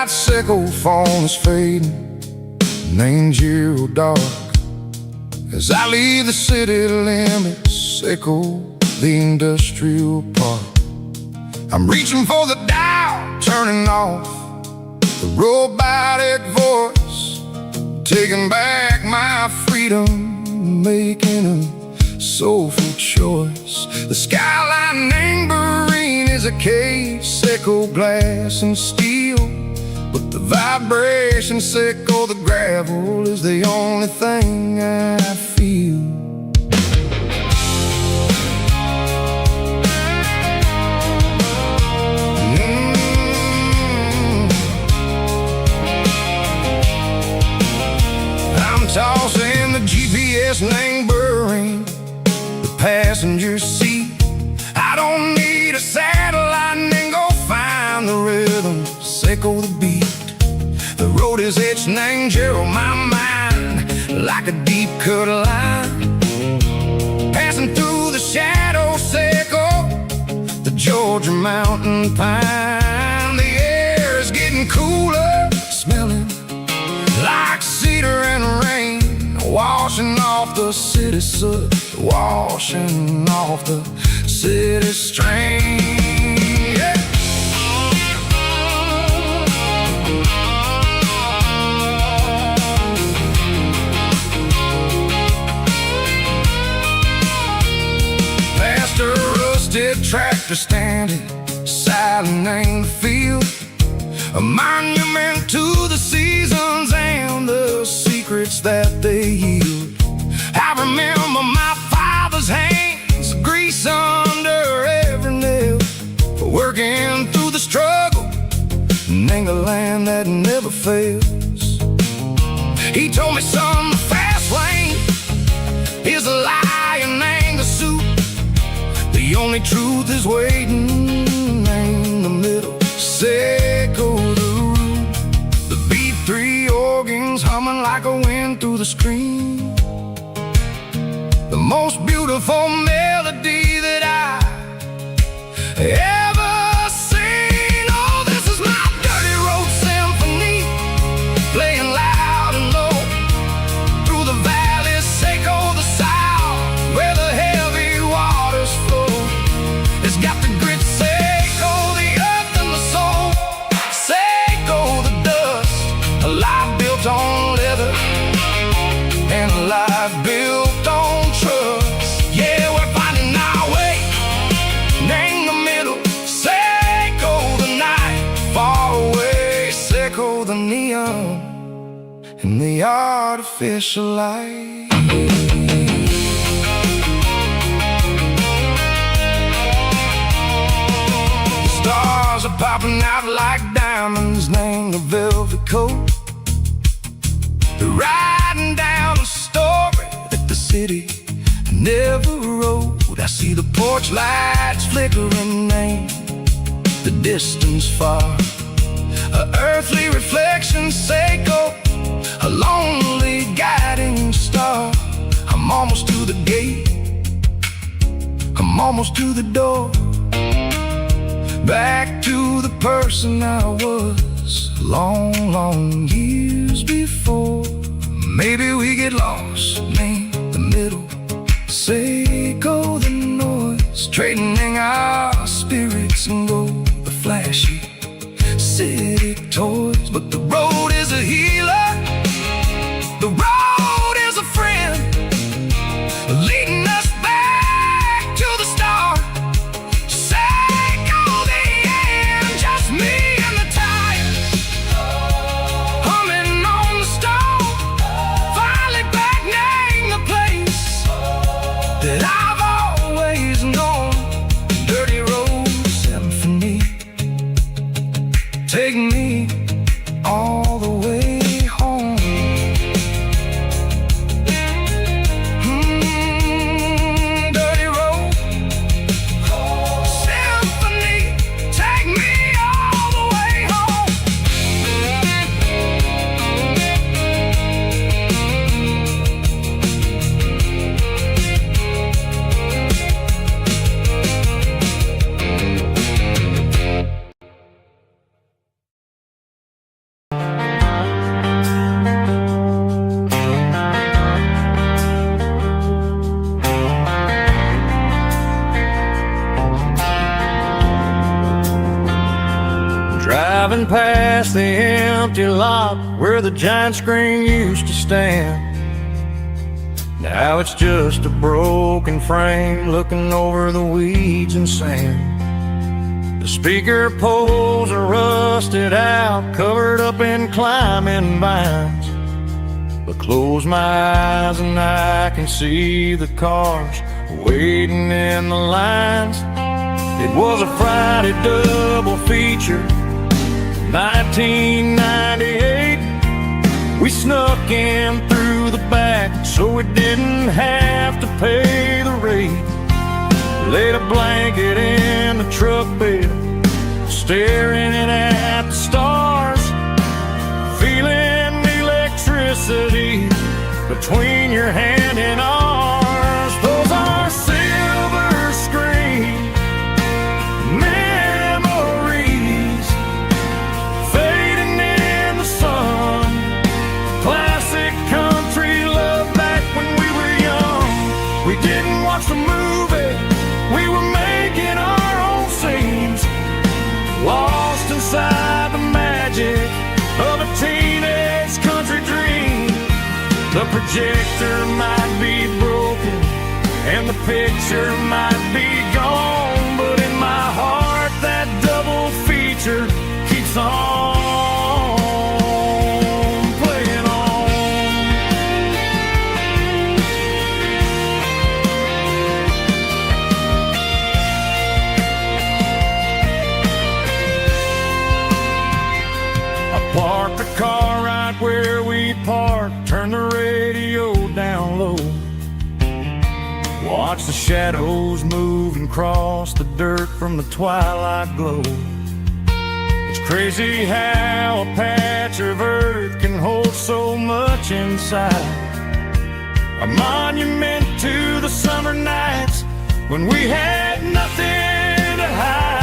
night sickle phone is fading, and ain't you dark. As I leave the city limits, echo the industrial park. I'm reaching for the dial, turning off the robotic voice, taking back my freedom, making a soulful choice. The skyline neighboring is a case, echo glass and steel, but the vibration sickle, the gravel is the only thing I feel. I'm tossing the GPS neighboring the passenger seat. I don't need a satellite and go find the rhythm, sickle the beat. The road is etched and angel on my mind like a deep cut line, passing through the shadow sickle, the Georgia mountain pine. The air is getting cooler, smelling like cedar and rain, washing off the city soot, washing off the city strain. Yeah. Past a rusted tractor standing silent in the field, a monument to the seasons and the secrets that they yield. I remember my father's hands, grease under every nail, for working through the struggle and the land that never fails. He told me, son, the fast lane is a lie and ain't the suit. The only truth is waiting in the middle, sickle the root. The B3 organs humming like a wind through the screen, the most beautiful melody that I ever seen. Oh, this is my dirty road symphony, playing loud and low through the valleys, sickle the south, where the heavy waters flow. It's got the grit, sickle the earth and the soul, sickle the dust, a life built on leather and a life built on trust. Yeah, we're finding our way in the middle, sickle the night far away, sickle the neon and the artificial light. The stars are popping out like diamonds, named the velvet coat. They're riding down a story that the city never wrote. I see the porch lights flickering in the distance far, a earthly reflection, sickle, a lonely guiding star. I'm almost to the gate, I'm almost to the door, back to the person I was long, long years before. Maybe we get lost in the middle, sickle the noise, trading our spirits and go the flashy city toys. But the road is a healer, the road is a friend, leading us back to the start, sickle the end, just me and the tires, humming on the stone, finally back name the place that I've always known. Dirty road symphony, take me all the way Driving past the empty lot where the giant screen used to stand. Now it's just a broken frame looking over the weeds and sand. The speaker poles are rusted out, covered up in climbing vines. But close my eyes and I can see the cars waiting in the lines. It was a Friday double feature, 1998. We snuck in through the back so we didn't have to pay the rate. Laid a blanket in the truck bed, staring at the stars, feeling the electricity between your hand and ours. Those are silver screen memories fading in the sun. Classic country love back when we were young. We didn't watch the movie, we were making our own scenes, lost inside the magic of a teenage country dream. The projector might be broken and the picture might be gone, but in my heart that double feature keeps on playing on. I parked the car right where we parked, turned the radio down low, watch the shadows move and cross the dirt from the twilight glow. It's crazy how a patch of earth can hold so much inside. A monument to the summer nights when we had nothing to hide.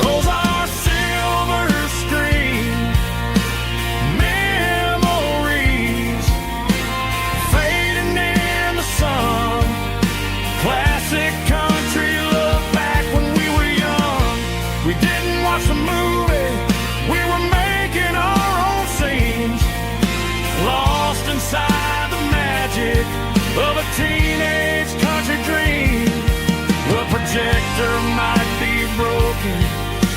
Those are silver screen memories fading in the sun. Classic country love back when we were young. We didn't watch the movie, we were making our own scenes, lost inside the magic of a teenage country dream. The projector might be broken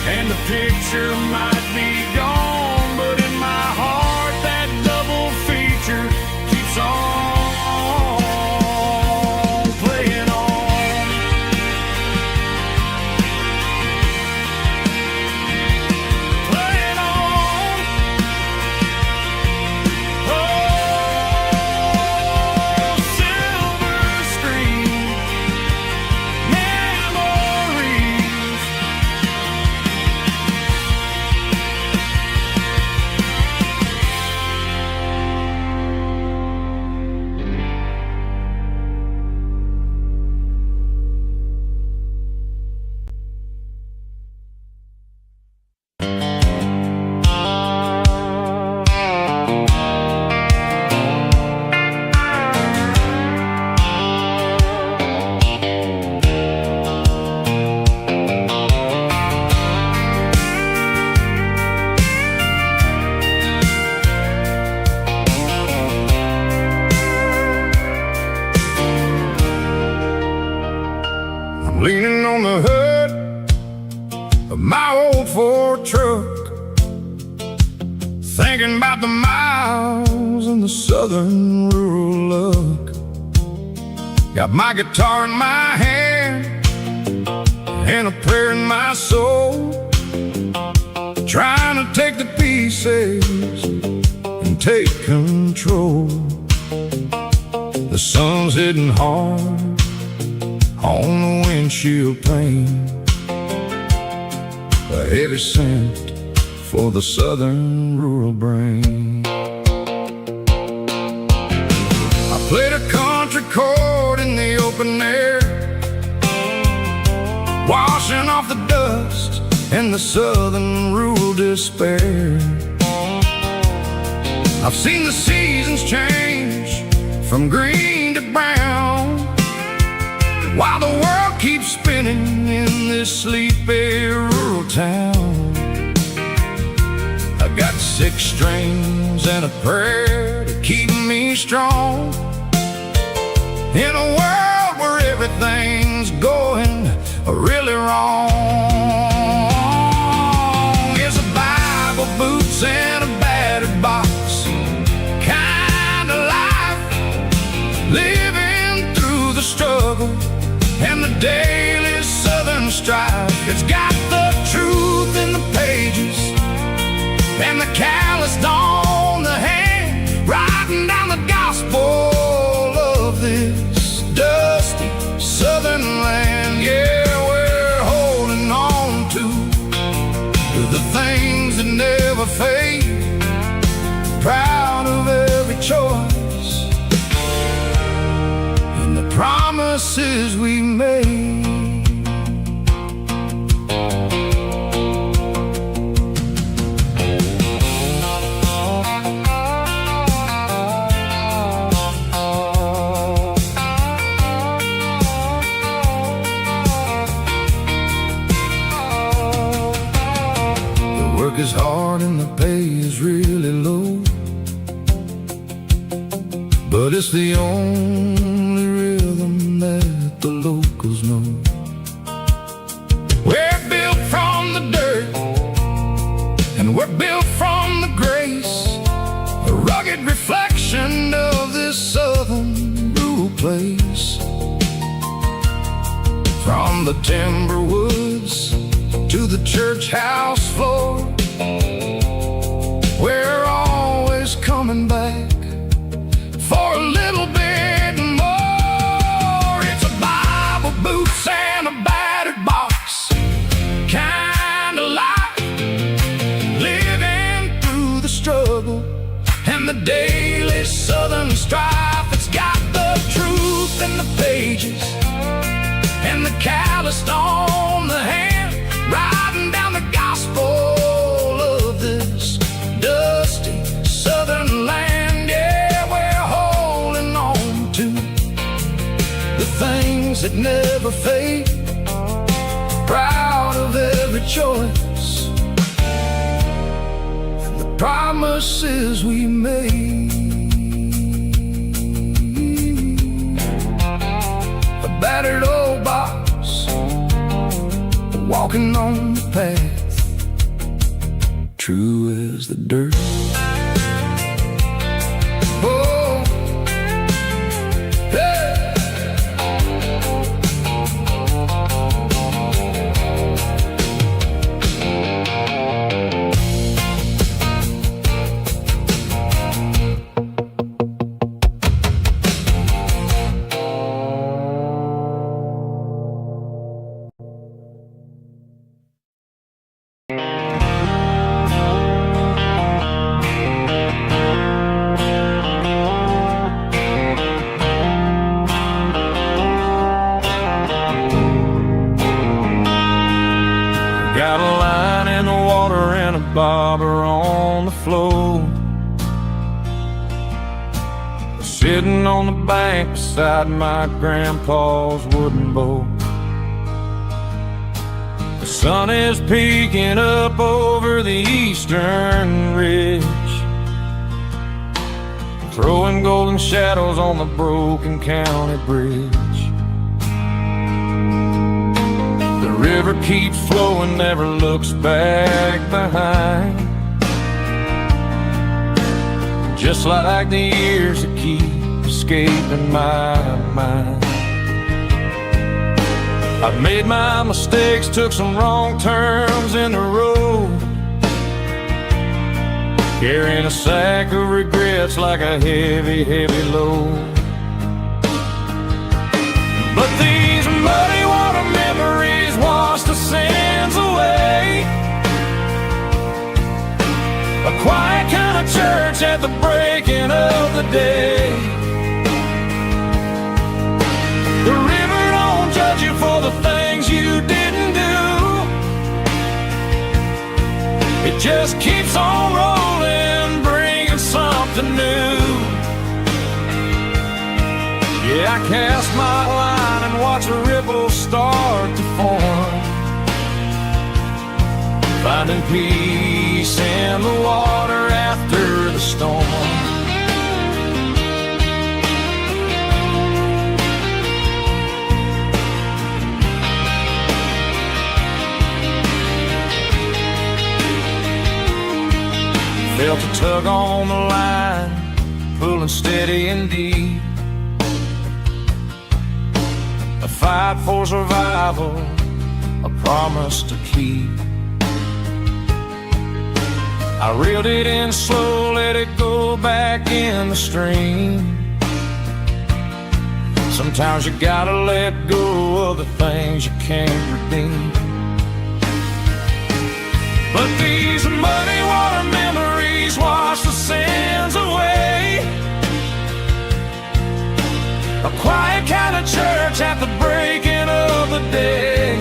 and the picture might be gone, but in my heart that double feature keeps on playing on. Playing on. Oh, silver screen memories. I'm leaning on the hood of my old Ford truck, thinking about the miles and the southern rural look. Got my guitar in my hand and a prayer in my soul, trying to take the pieces and take control. The sun's hitting hard on the windshield pane, a heavy scent for the southern rural brain. I played a country chord in the open air, washing off the dust and the southern rural despair. I've seen the seasons change from green to brown, while the world keeps spinning in in this sleepy rural town. I got 6 strings and a prayer to keep me strong. In a world where everything's going really wrong, is a Bible, boots, and a battered box kind of life, living through the struggle and the daily southern strife. It's got the truth in the pages and the calloused on the hand, writing down the gospel of this dusty southern land. Yeah, we're holding on to the things that never fade, proud of every choice and the promises we made. Work is hard and the pay is really low, but it's the only rhythm that the locals know. We're built from the dirt and we're built from the grace, a rugged reflection of this southern rural place. From the timber woods to the church house floor, we're always coming back for a little bit more. It's a Bible, boots, and a battered box kind of life, living through the struggle and the daily southern strife. It's got the truth in the pages and the calloused on the hand, writing down the gospel of this dusty southern land. Yeah, we're holding on to the things that never fade, proud of every choice and the promises we made. A battered old box, walking on the path, true as the dirt. Oh, hey. Got a line in the water and a bobber on the floor, sitting on the bank beside my grandpa's wooden boat. The sun is peeking up over the eastern ridge, throwing golden shadows on the broken county bridge. The river keeps flowing, never looks back behind, just like the years that keep escaping my mind. I've made my mistakes, took some wrong turns in the road, carrying a sack of regrets like a heavy, heavy load. But these muddy water memories wash the sins away, a quiet kind of church at the breaking of the day. The river don't judge you for the things you didn't do, it just keeps on rolling, bringing something new. Yeah, I cast my line and watch a ripple start to form, finding peace in the water after the storm. Felt a tug on the line, pulling steady and deep. A fight for survival, a promise to keep. I reeled it in slow, let it go back in the stream. Sometimes you gotta let go of the things you can't redeem. But these muddy water memories wash the sins away. A quiet kind of church at the breaking of the day.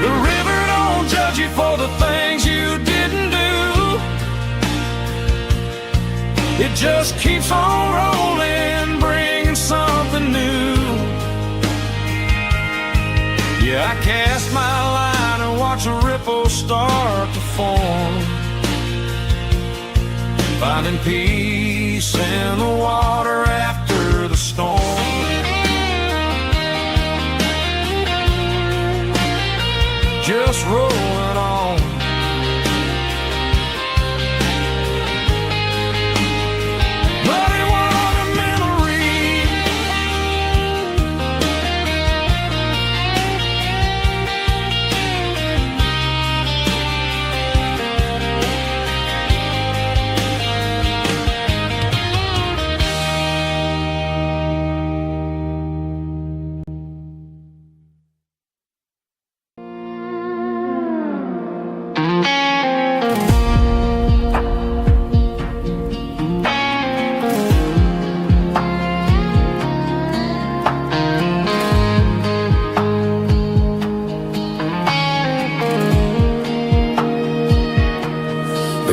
The river don't judge you for the things you didn't do. It just keeps on rolling, bringing something new. Yeah, I cast my line and watch a ripple start to form, finding peace in the water after the storm. Just rolling on. Muddy water memory.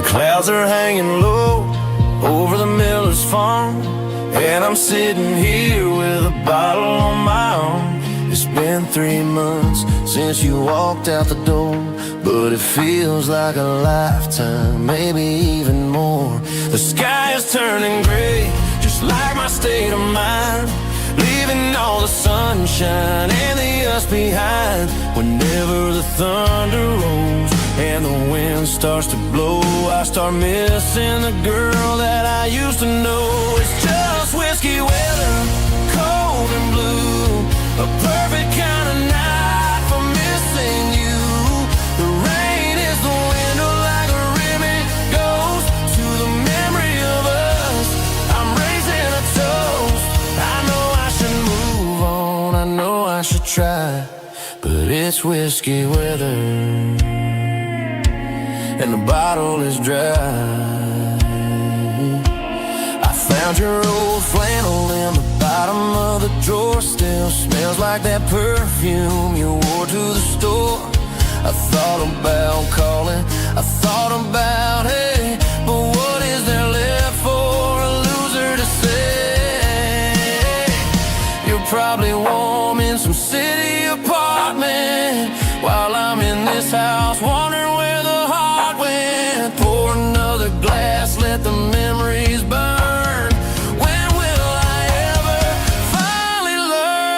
Clouds are hanging low over the miller's farm, and I'm sitting here with a bottle on my arm. It's been 3 months since you walked out the door, but it feels like a lifetime, maybe even more. The sky is turning gray, just like my state of mind, leaving all the sunshine and the us behind. Whenever the thunder rolls and the wind starts to blow, I start missing the girl that I used to know. It's just whiskey weather, cold and blue, a perfect kind of night for missing you. The rain is the window like a ribbon goes to the memory of us. I'm raising a toast. I know I should move on, I know I should try, but it's whiskey weather and the bottle is dry. I found your old flannel in the bottom of the drawer, still smells like that perfume you wore to the store. I thought about calling, I thought about, hey, but what is there left for a loser to say? You're probably warm in some city apartment, while I'm in this house wondering where the heart went. Pour another glass, let the memories burn. When will I ever finally learn?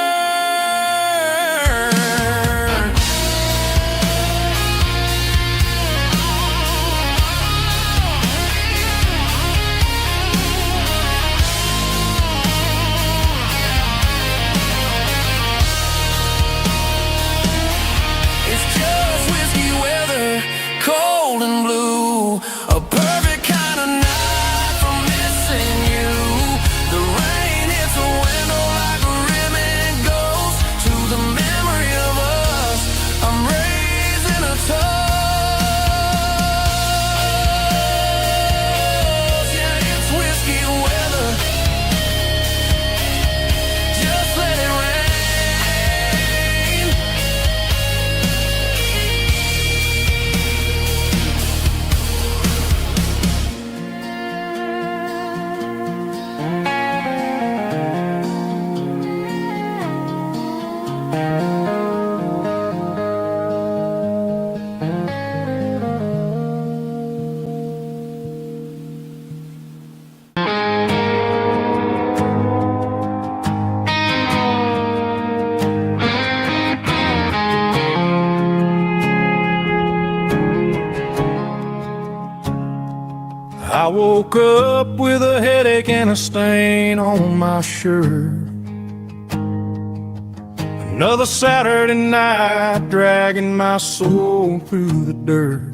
It's just whiskey weather, woke up with a headache and a stain on my shirt. Another Saturday night dragging my soul through the dirt.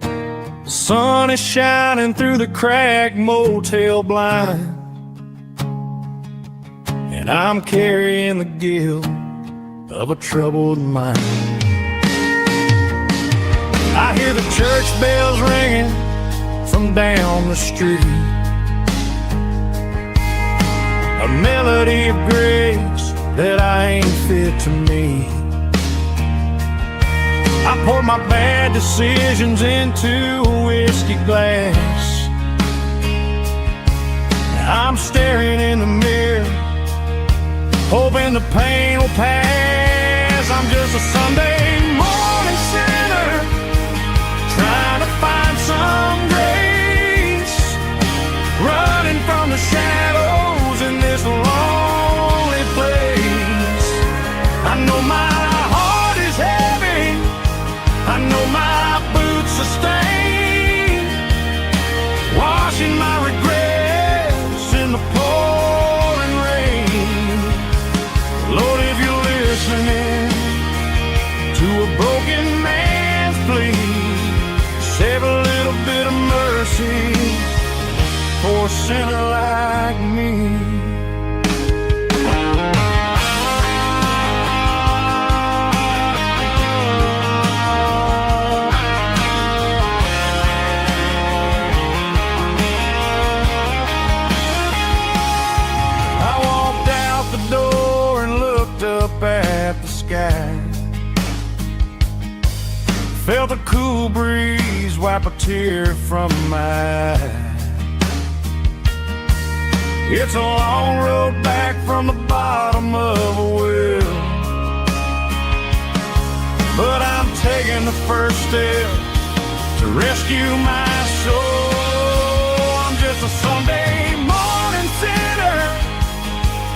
The sun is shining through the cracked motel blind, and I'm carrying the guilt of a troubled mind. I hear the church bells ringing from down the street, a melody of grace that I ain't fit to meet. I poured my bad decisions into a whiskey glass. I'm staring in the mirror, hoping the pain will pass. I'm just a Sunday morning sinner, trying to find some grace, running from the shadows in this lonely place. I know my heart is heavy, I know my boots are stained, washing my regrets in the pouring rain. Lord, if you're listening to a broken man's plea, save a little bit of mercy for a sinner like me. I walked out the door and looked up at the sky, felt the cool breeze wipe a tear from my eye. It's a long road back from the bottom of a well, but I'm taking the first step to rescue my soul. I'm just a Sunday morning sinner,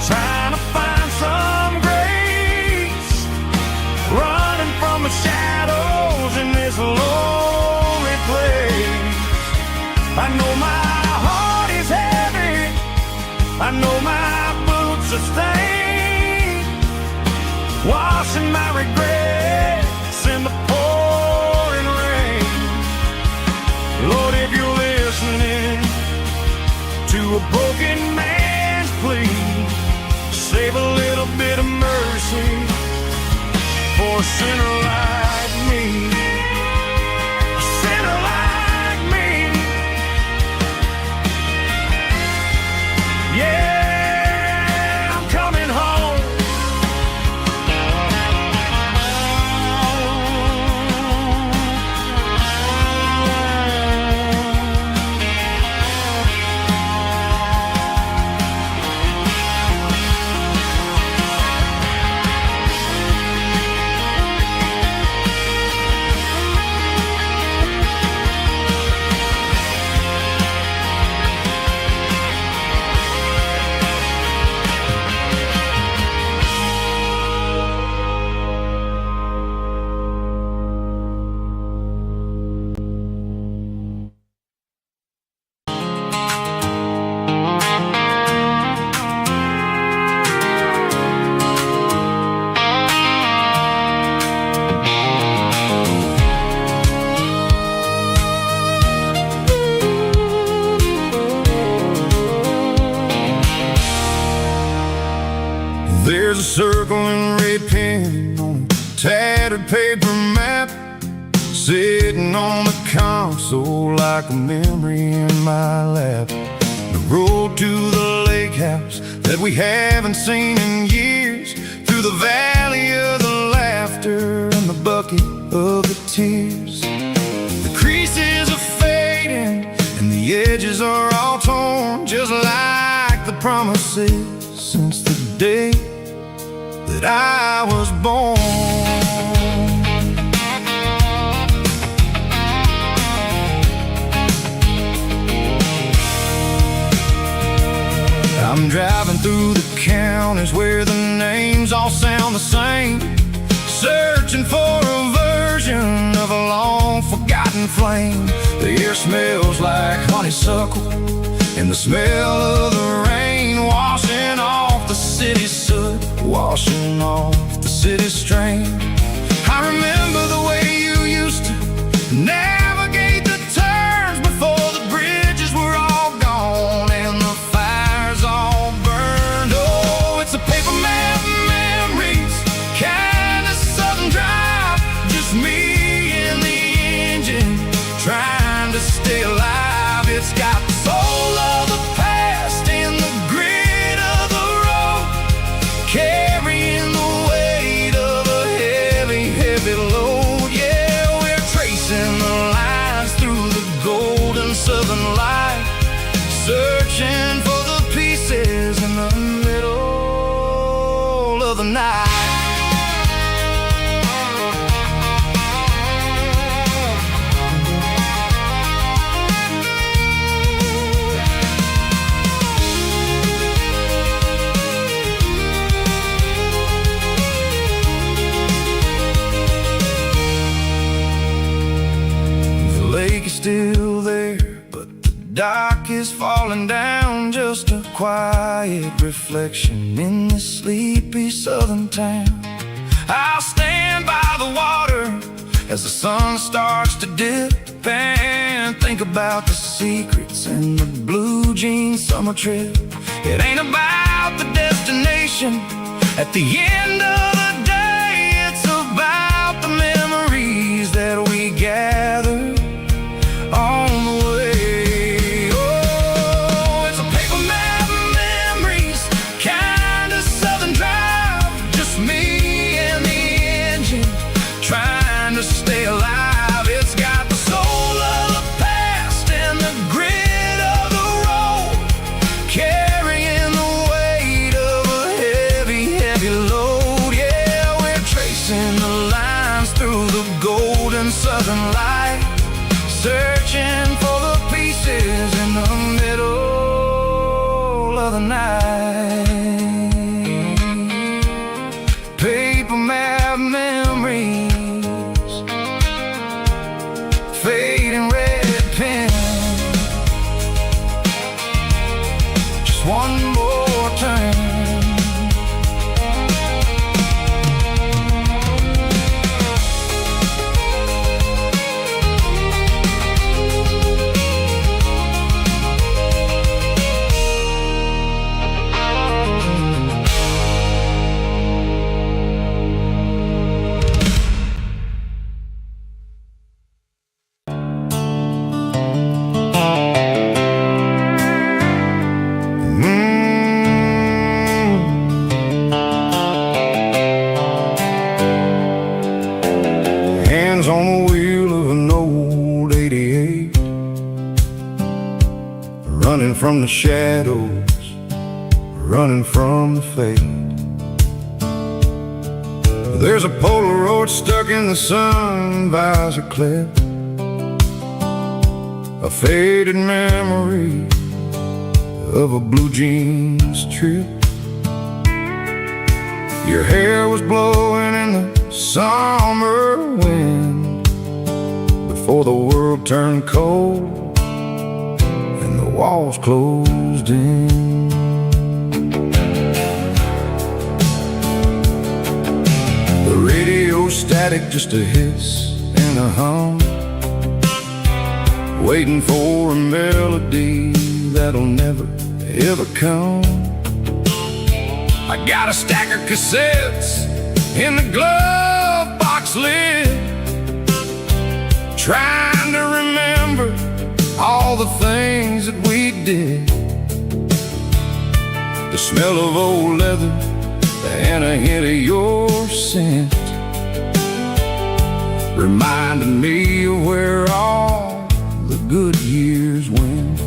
trying to find some grace, running from the shadows in this lonely place. I know my heart is heavy, I know my boots are stained, washing my regrets in the pouring rain. Lord, if you're listening to a broken man's plea, save a little bit of mercy for a sinner like me. A sinner like me. Yeah, I'm coming home. There's a circle and red pen on a tattered paper map, sitting on the console like a memory in my lap. The road to the lake house that we haven't seen in years, through the valley of the laughter and the bucket of the tears. The creases are fading and the edges are all torn, just like the promises since the day that I was born. I'm driving through the counties where the names all sound the same, searching for a version of a long-forgotten flame. The air smells like honeysuckle, and the smell of the rain washing off the city's soot, washing off the city's strain. I remember the way you used to navigate the turns before the bridges were all gone and the fires all burned. Oh, it's a paper map memories, kind of southern drive, just me and the engine trying to stay alive. It's got the soul of the past and the grit of the road, carrying the weight of a heavy, heavy load. Yeah, we're tracing the lines through the golden southern light, searching for the pieces in the middle of the night. Still there, but the dock is falling down, just a quiet reflection in this sleepy southern town. I'll stand by the water as the sun starts to dip and think about the secrets in the blue jean summer trip. It ain't about the destination at the end of the day, it's about the memories that we gather on the way. Oh, it's a paper map memories, kind of southern drive, just me and the engine trying to stay alive. It's got the soul of the past and the grit of the road, carrying the weight of a heavy, heavy load. Yeah, we're tracing the lines through the golden southern light, searching for the pieces in the middle of the night. Paper map memories, fading red pen, just one more turn. Hands on the wheel of an old 88, running from the shadows, running from the fate. There's a Polaroid stuck in the sun visor clip, a faded memory of a blue jeans trip. Your hair was blowing in the summer wind before the world turned cold and the walls closed in. The radio static, just a hiss and a hum, waiting for a melody that'll never ever come. I got a stack of cassettes in the glove box lid, trying to remember all the things that we did. The smell of old leather and a hint of your scent reminded me of where all the good years went.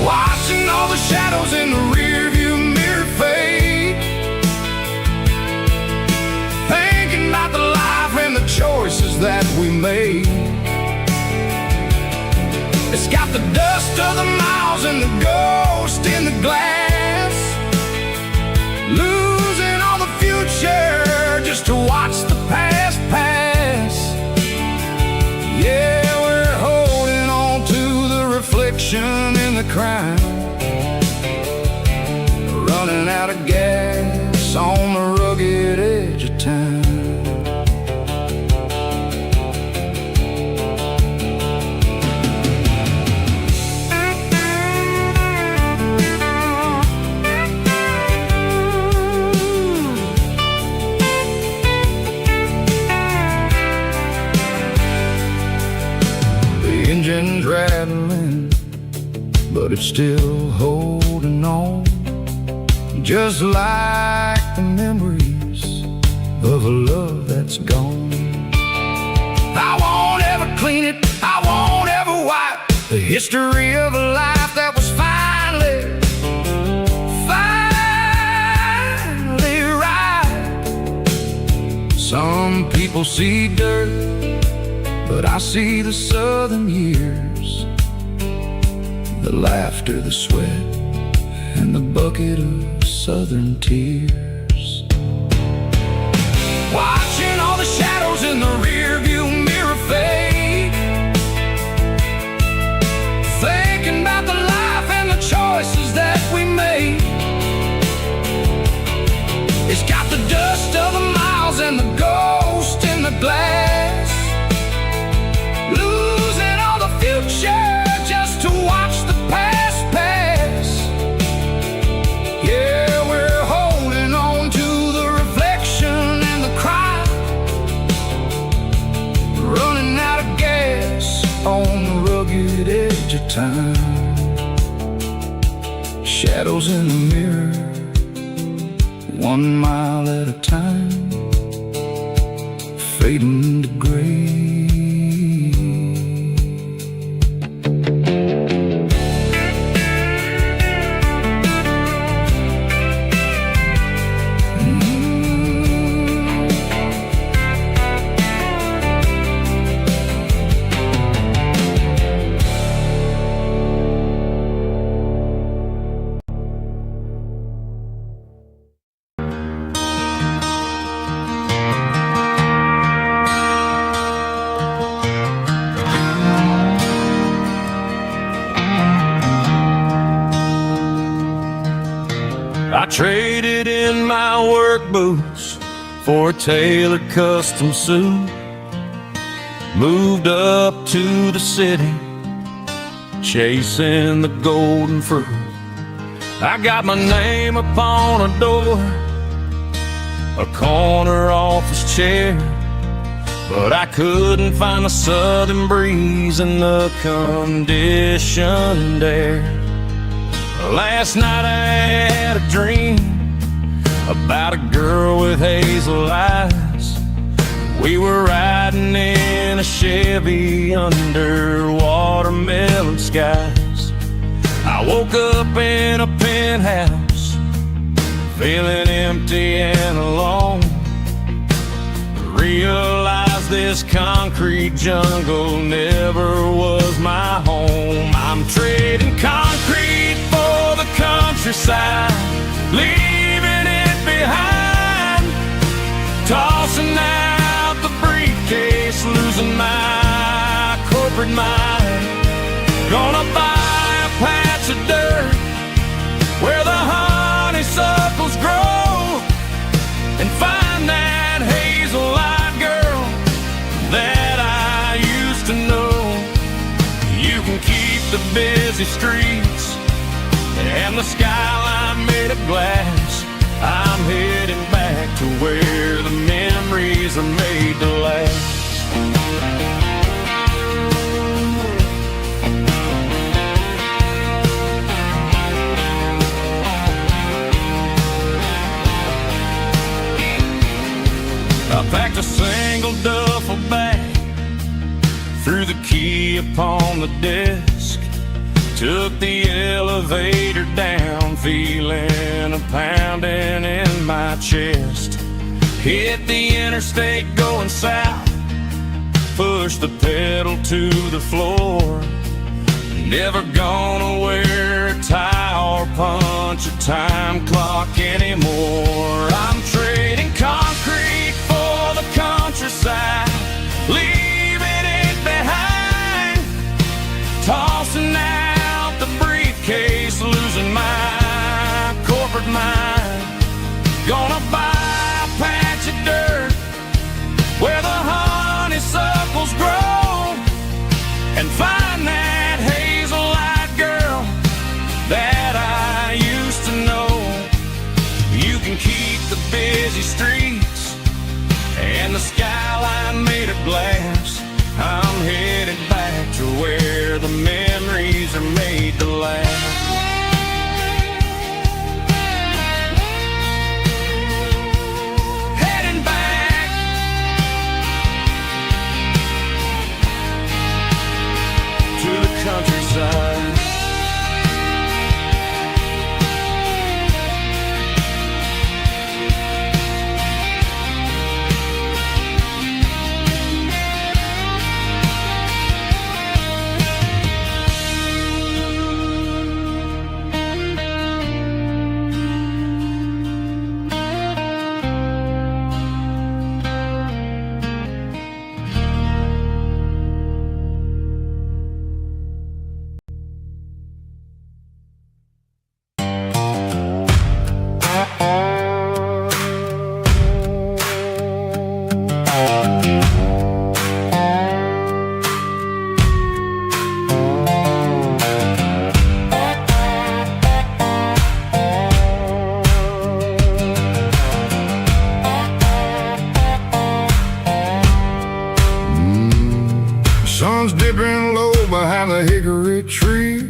Watching all the shadows in the rearview mirror fade, thinking about the life and the choices that we made. It's got the dust of the miles and the ghost in the glass, losing all the future out of gas on the rugged edge of town. The engine's rattling, but it's still holding on, just like the memories of a love that's gone. I won't ever clean it, I won't ever wipe the history of a life that was finally right. Some people see dirt, but I see the southern years, the laughter, the sweat, and the bucket of southern tears. Watching all the shadows in the rearview mirror fade, thinking about the life and the choices that we made. It's got the dust of the miles and the ghost in the glass, losing all the future just to watch the past pass. Yeah, we're holding on to the reflection and the cry, running out of gas on the rugged edge of time. Shadows in the mirror, 1 mile at a time, fading to gray. I traded in my work boots for a tailored custom suit, moved up to the city, chasing the golden fruit. I got my name upon a door, a corner office chair, but I couldn't find the southern breeze in the conditioned air. Last night I had a dream about a girl with hazel eyes. We were riding in a Chevy under watermelon skies. I woke up in a penthouse, feeling empty and alone. Realized this concrete jungle never was my home. I'm trading concrete for the countryside, leaving it behind, tossing out the briefcase, losing my corporate mind. Gonna buy a patch of dirt where the honeysuckles grow and find that hazel-eyed girl that I used to know. You can keep the busy streets and the skyline made of glass. I'm heading back to where the memories are made to last. I packed a single duffel bag, threw the key upon the desk, took the elevator down, feeling a pounding in my chest. Hit the interstate going south, pushed the pedal to the floor. Never gonna wear a tie or punch a time clock anymore. I'm trading concrete for the countryside, leaving it behind, tossing out the briefcase, losing my corporate mind. busy streets and the skyline made of glass. I'm headed back to where the memories are made to last. Heading back to the countryside. Sun's dipping low behind the hickory tree.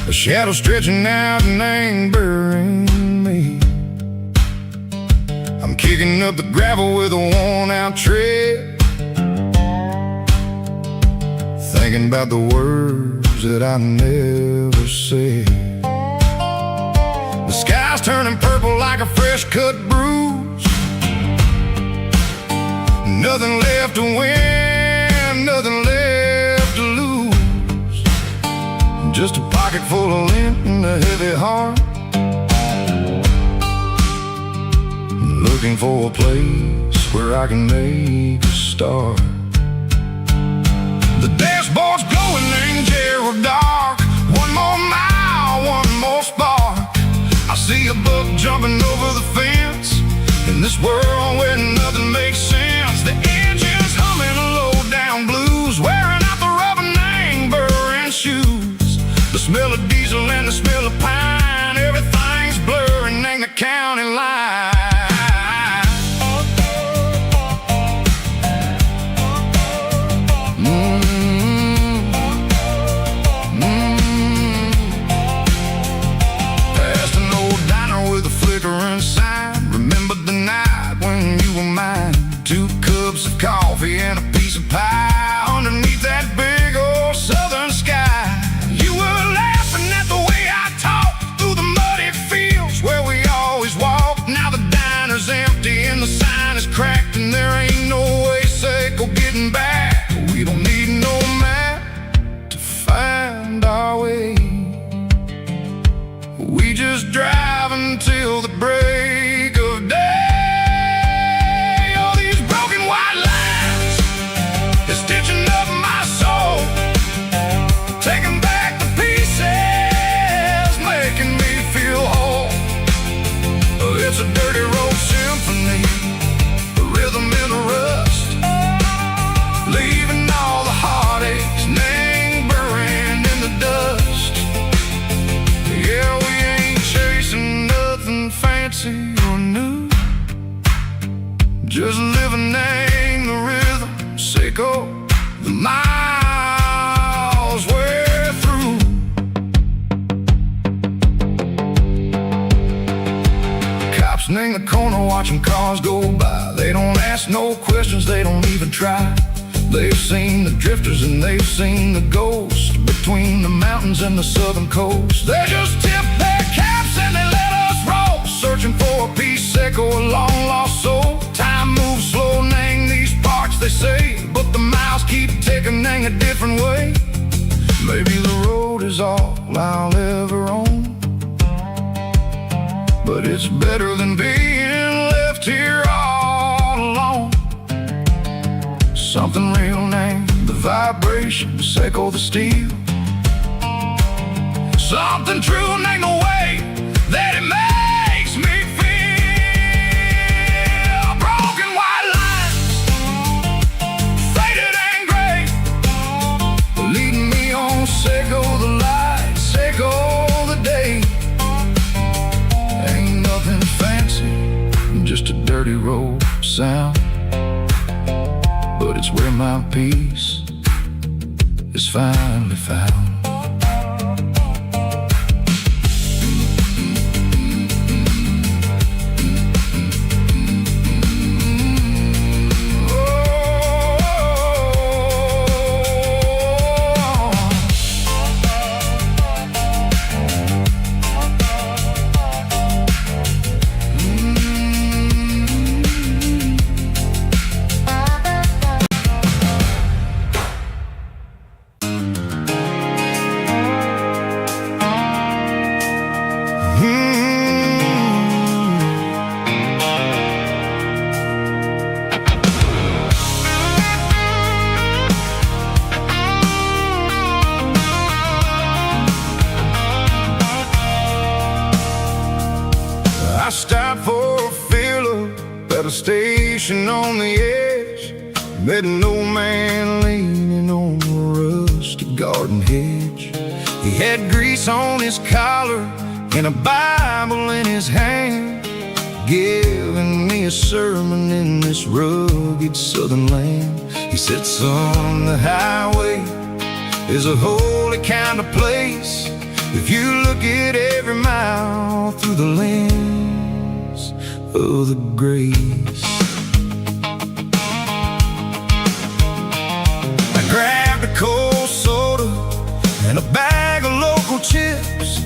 A shadow stretching out and angering me. I'm kicking up the gravel with a worn-out tread, thinking about the words that I never said. The sky's turning purple like a fresh-cut bruise. Nothing left to win, nothing left to lose. Just a pocket full of lint and a heavy heart, looking for a place where I can make a start. The dashboard's glowing angel dark. One more mile, one more spark. I see a buck jumping over the fence in this world where nothing makes sense. The engine's humming low-down blues, wearing out the rubber name burring shoes. The smell of diesel and the smell of pine, everything's blurring in the county line. Past an old diner with a flickering sign. Remember the night when you were mine. 2 cups of coffee and a piece of pie underneath that big old southern sky. You were laughing at the way I talked through the muddy fields where we always walked. Now the diner's empty and the sign is cracked, and there ain't no way safe or getting back. We don't need no map to find our way. We just drive until the break of day. It's a dirty road symphony, a rhythm in the rust, leaving all the heartaches lingering in the dust. Yeah, we ain't chasing nothing fancy or new, just living in the rhythm, sick of the miles we're through. In the corner watching cars go by. They don't ask no questions, they don't even try. They've seen the drifters and they've seen the ghosts between the mountains and the southern coast. They just tip their caps and they let us roll, searching for a piece or a long lost soul. Time moves slow in these parts, they say, but the miles keep ticking in a different way. Maybe the road is all I'll ever own, but it's better than being left here all alone. Something real named the vibrations echo the steel. Something true named the way that it makes me feel. Broken white lines, faded and gray, leading me on, Seco the light, Seco the day. Ain't nothing dirty road sound, but it's where my peace is finally found. I stopped for a fill-up at a station on the edge. Met an old man leaning on a rusty garden hedge. He had grease on his collar and a Bible in his hand, giving me a sermon in this rugged southern land. He said, son, the highway is a holy kind of place if you look at every mile through the lens of the grace. I grabbed a cold soda and a bag of local chips,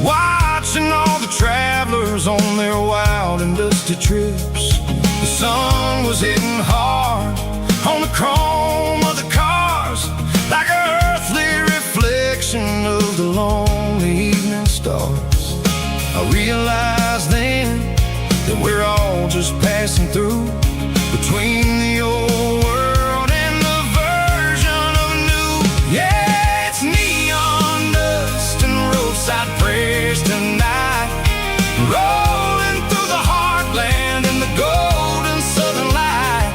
watching all the travelers on their wild and dusty trips. The sun was hitting hard on the chrome of the cars, like an earthly reflection of the lonely evening stars. I realized then that we're all just passing through, between the old world and the version of new. Yeah, it's neon dust and roadside prayers tonight, rolling through the heartland in the golden southern light.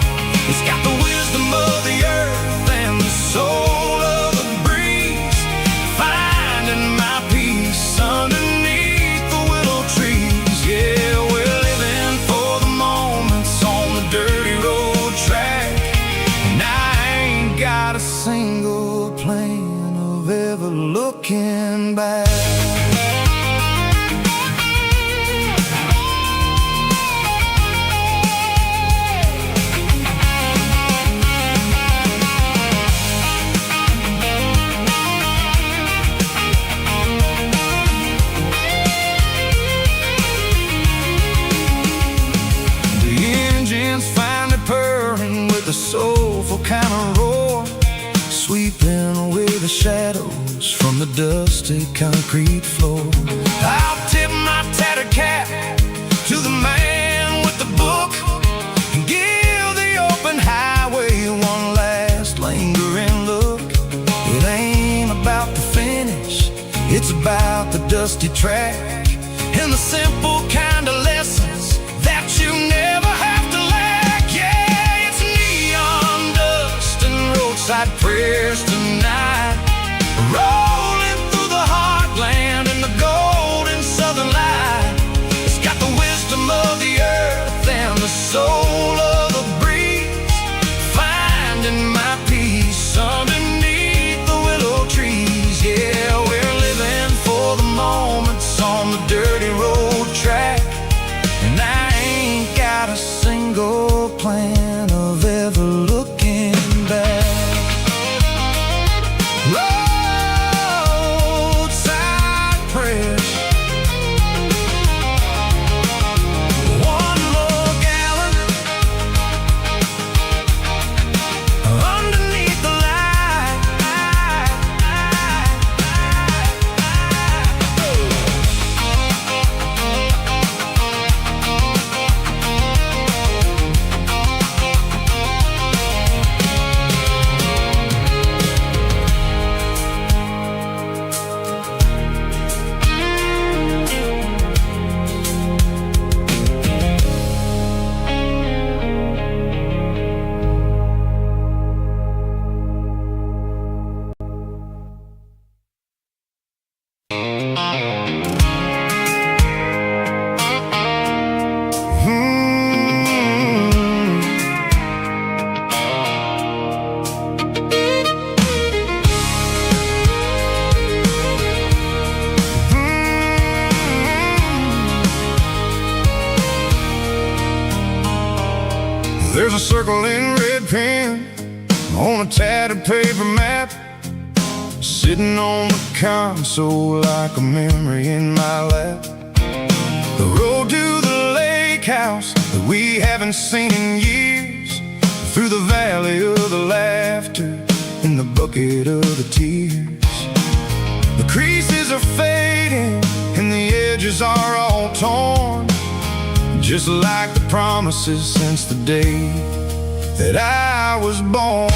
It's got the wisdom of the earth and the soul of the breeze, finding my peace underneath the willow trees. Yeah, we're living for the moments on the dirty road track, and I ain't got a single plan of ever looking back. The soulful kind of roar, sweeping away the shadows from the dusty concrete floor. I'll tip my tattered cap to the man with the book and give the open highway one last lingering look. It ain't about the finish, it's about the dusty track and the simple kind of lessons that you never have to lack. Yeah, it's neon dust and roadside prayers tonight, rolling through the heartland in the golden southern light. It's got the wisdom of the earth and the soul of the breeze, finding my peace underneath the willow trees. Yeah, we're living for the moments on the dirty road track, There's a circle in red pen on a tattered paper map, sitting on the console like a memory in my lap. The road to the lake house that we haven't seen in years, through the valley of the laughter in the bucket of the tears. The creases are fading and the edges are all torn, just like the promises since the day that I was born.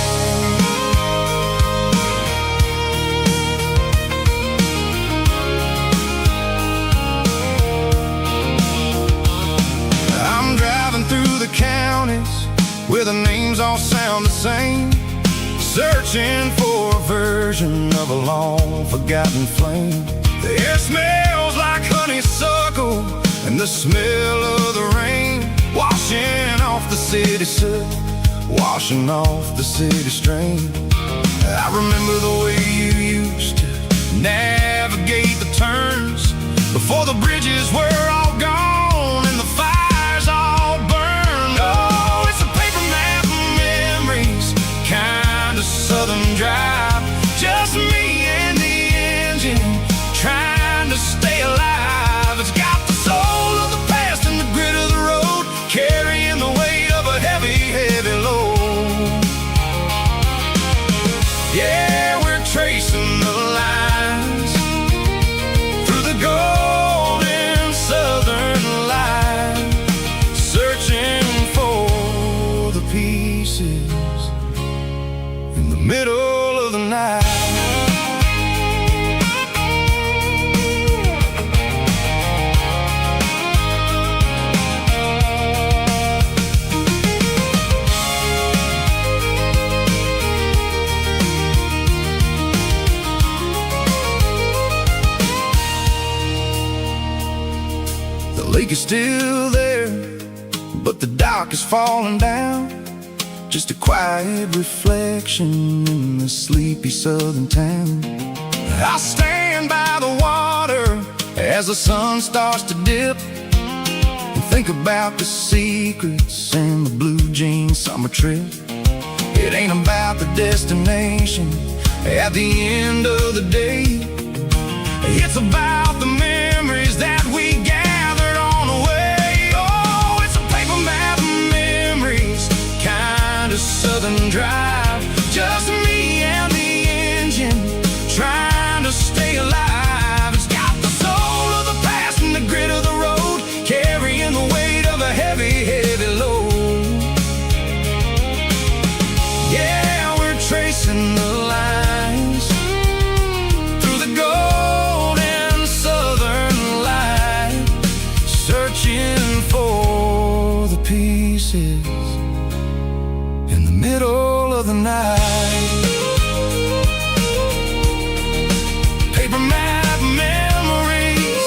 I'm driving through the counties where the names all sound the same, searching for a version of a long forgotten flame. The air smells like honeysuckle and the smell of the rain, washing off the city soot, washing off the city strain. I remember the way you used to navigate the turns before the bridges were all gone and the fires all burned. Oh, it's a paper map of memories, kind of southern drive, just me and the engine trying to stay alive. It's got the soul of the past and the grit of the road, carrying the weight of a heavy, heavy load. Yeah, we're tracing the lines through the golden southern light, searching for the pieces in the middle of the night. The lake is still there, but the dock is falling down, just a quiet reflection in the sleepy southern town. I stand by the water as the sun starts to dip, and think about the secrets and the blue jean summer trip. It ain't about the destination at the end of the day, it's about the memories that we gathered on the way. Oh, it's a paper map of memories, kind of southern drive, just me and the engine trying to stay alive. It's got the soul of the past and the grit of the road, carrying the weight of a heavy, heavy load. Yeah, we're tracing the lines through the golden southern light, searching for the pieces in the middle of the night. Paper map memories,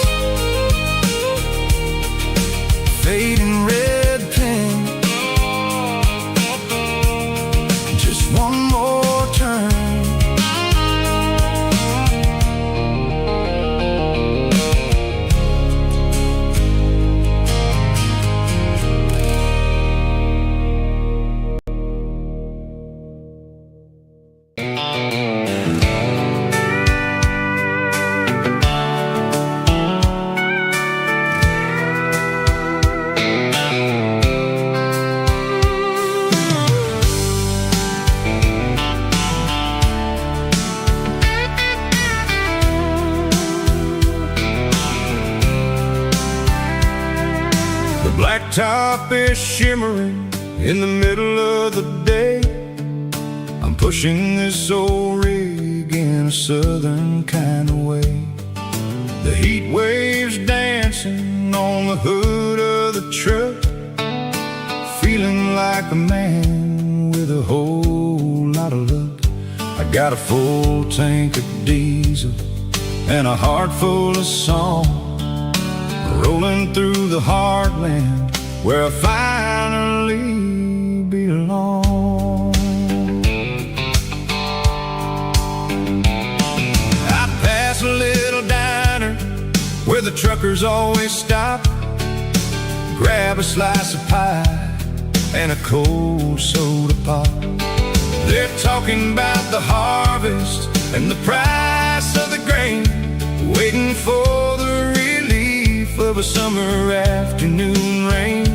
fading red pen, just one more turn. Blacktop is shimmering in the middle of the day. I'm pushing this old rig in a southern kind of way. The heat waves dancing on the hood of the truck, feeling like a man with a whole lot of luck. I got a full tank of diesel and a heart full of song, rolling through the heartland where I finally belong. I pass a little diner where the truckers always stop, grab a slice of pie and a cold soda pop. They're talking about the harvest and the price of the grain, waiting for the relief of a summer afternoon rain.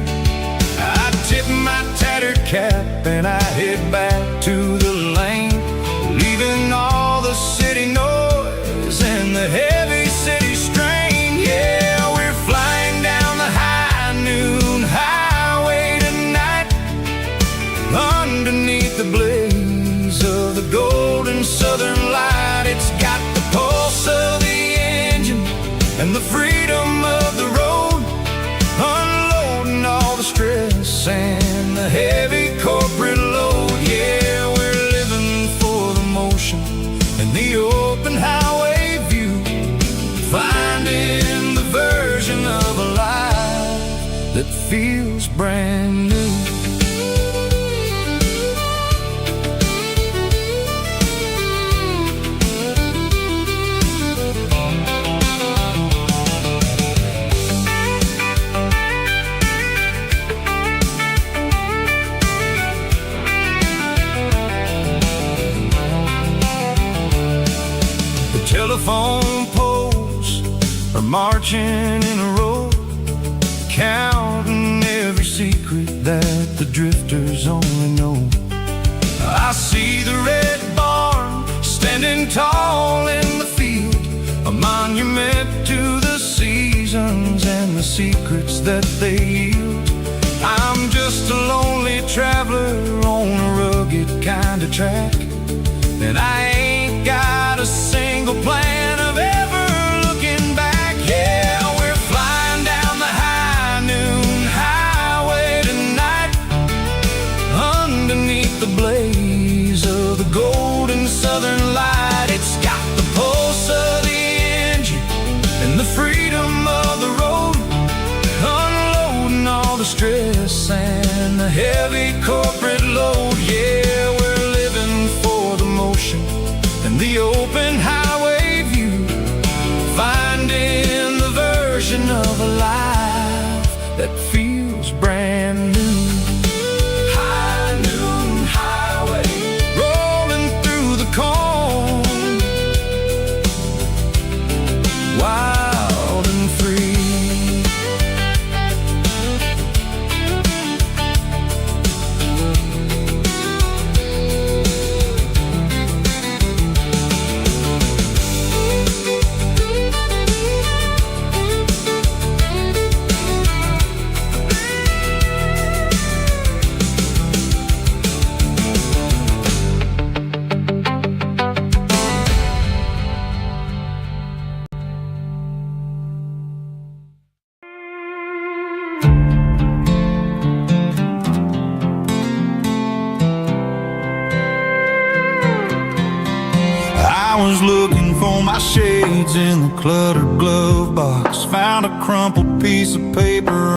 I tip my tattered cap and I head back to the lane, leaving all the city noise and the heavy city strain. Yeah, we're flying down the high noon highway tonight, underneath the blaze of the golden southern light. It's got the pulse of the engine and the freedom of the road, unloading all the stress and the heavy corporate load. Yeah, we're living for the motion and the open highway view, finding the version of a life that feels brand new. Telephone poles are marching in a row, counting every secret that the drifters only know. I see the red barn standing tall in the field, a monument to the seasons and the secrets that they yield. I'm just a lonely traveler on a rugged kind of track, and I ain't got a single plan of ever looking back. Yeah, we're flying down the high noon highway tonight, underneath the blaze of the golden southern light. It's got the pulse of the engine and the freedom of the road, unloading all the stress and the heavy corporate load. Yeah, we're living for the motion and the open highway view, finding the version of a life that feels brand new. High noon highway, rolling through the corn, wild and free. I was looking for my shades in the cluttered glove box, found a crumpled piece of paper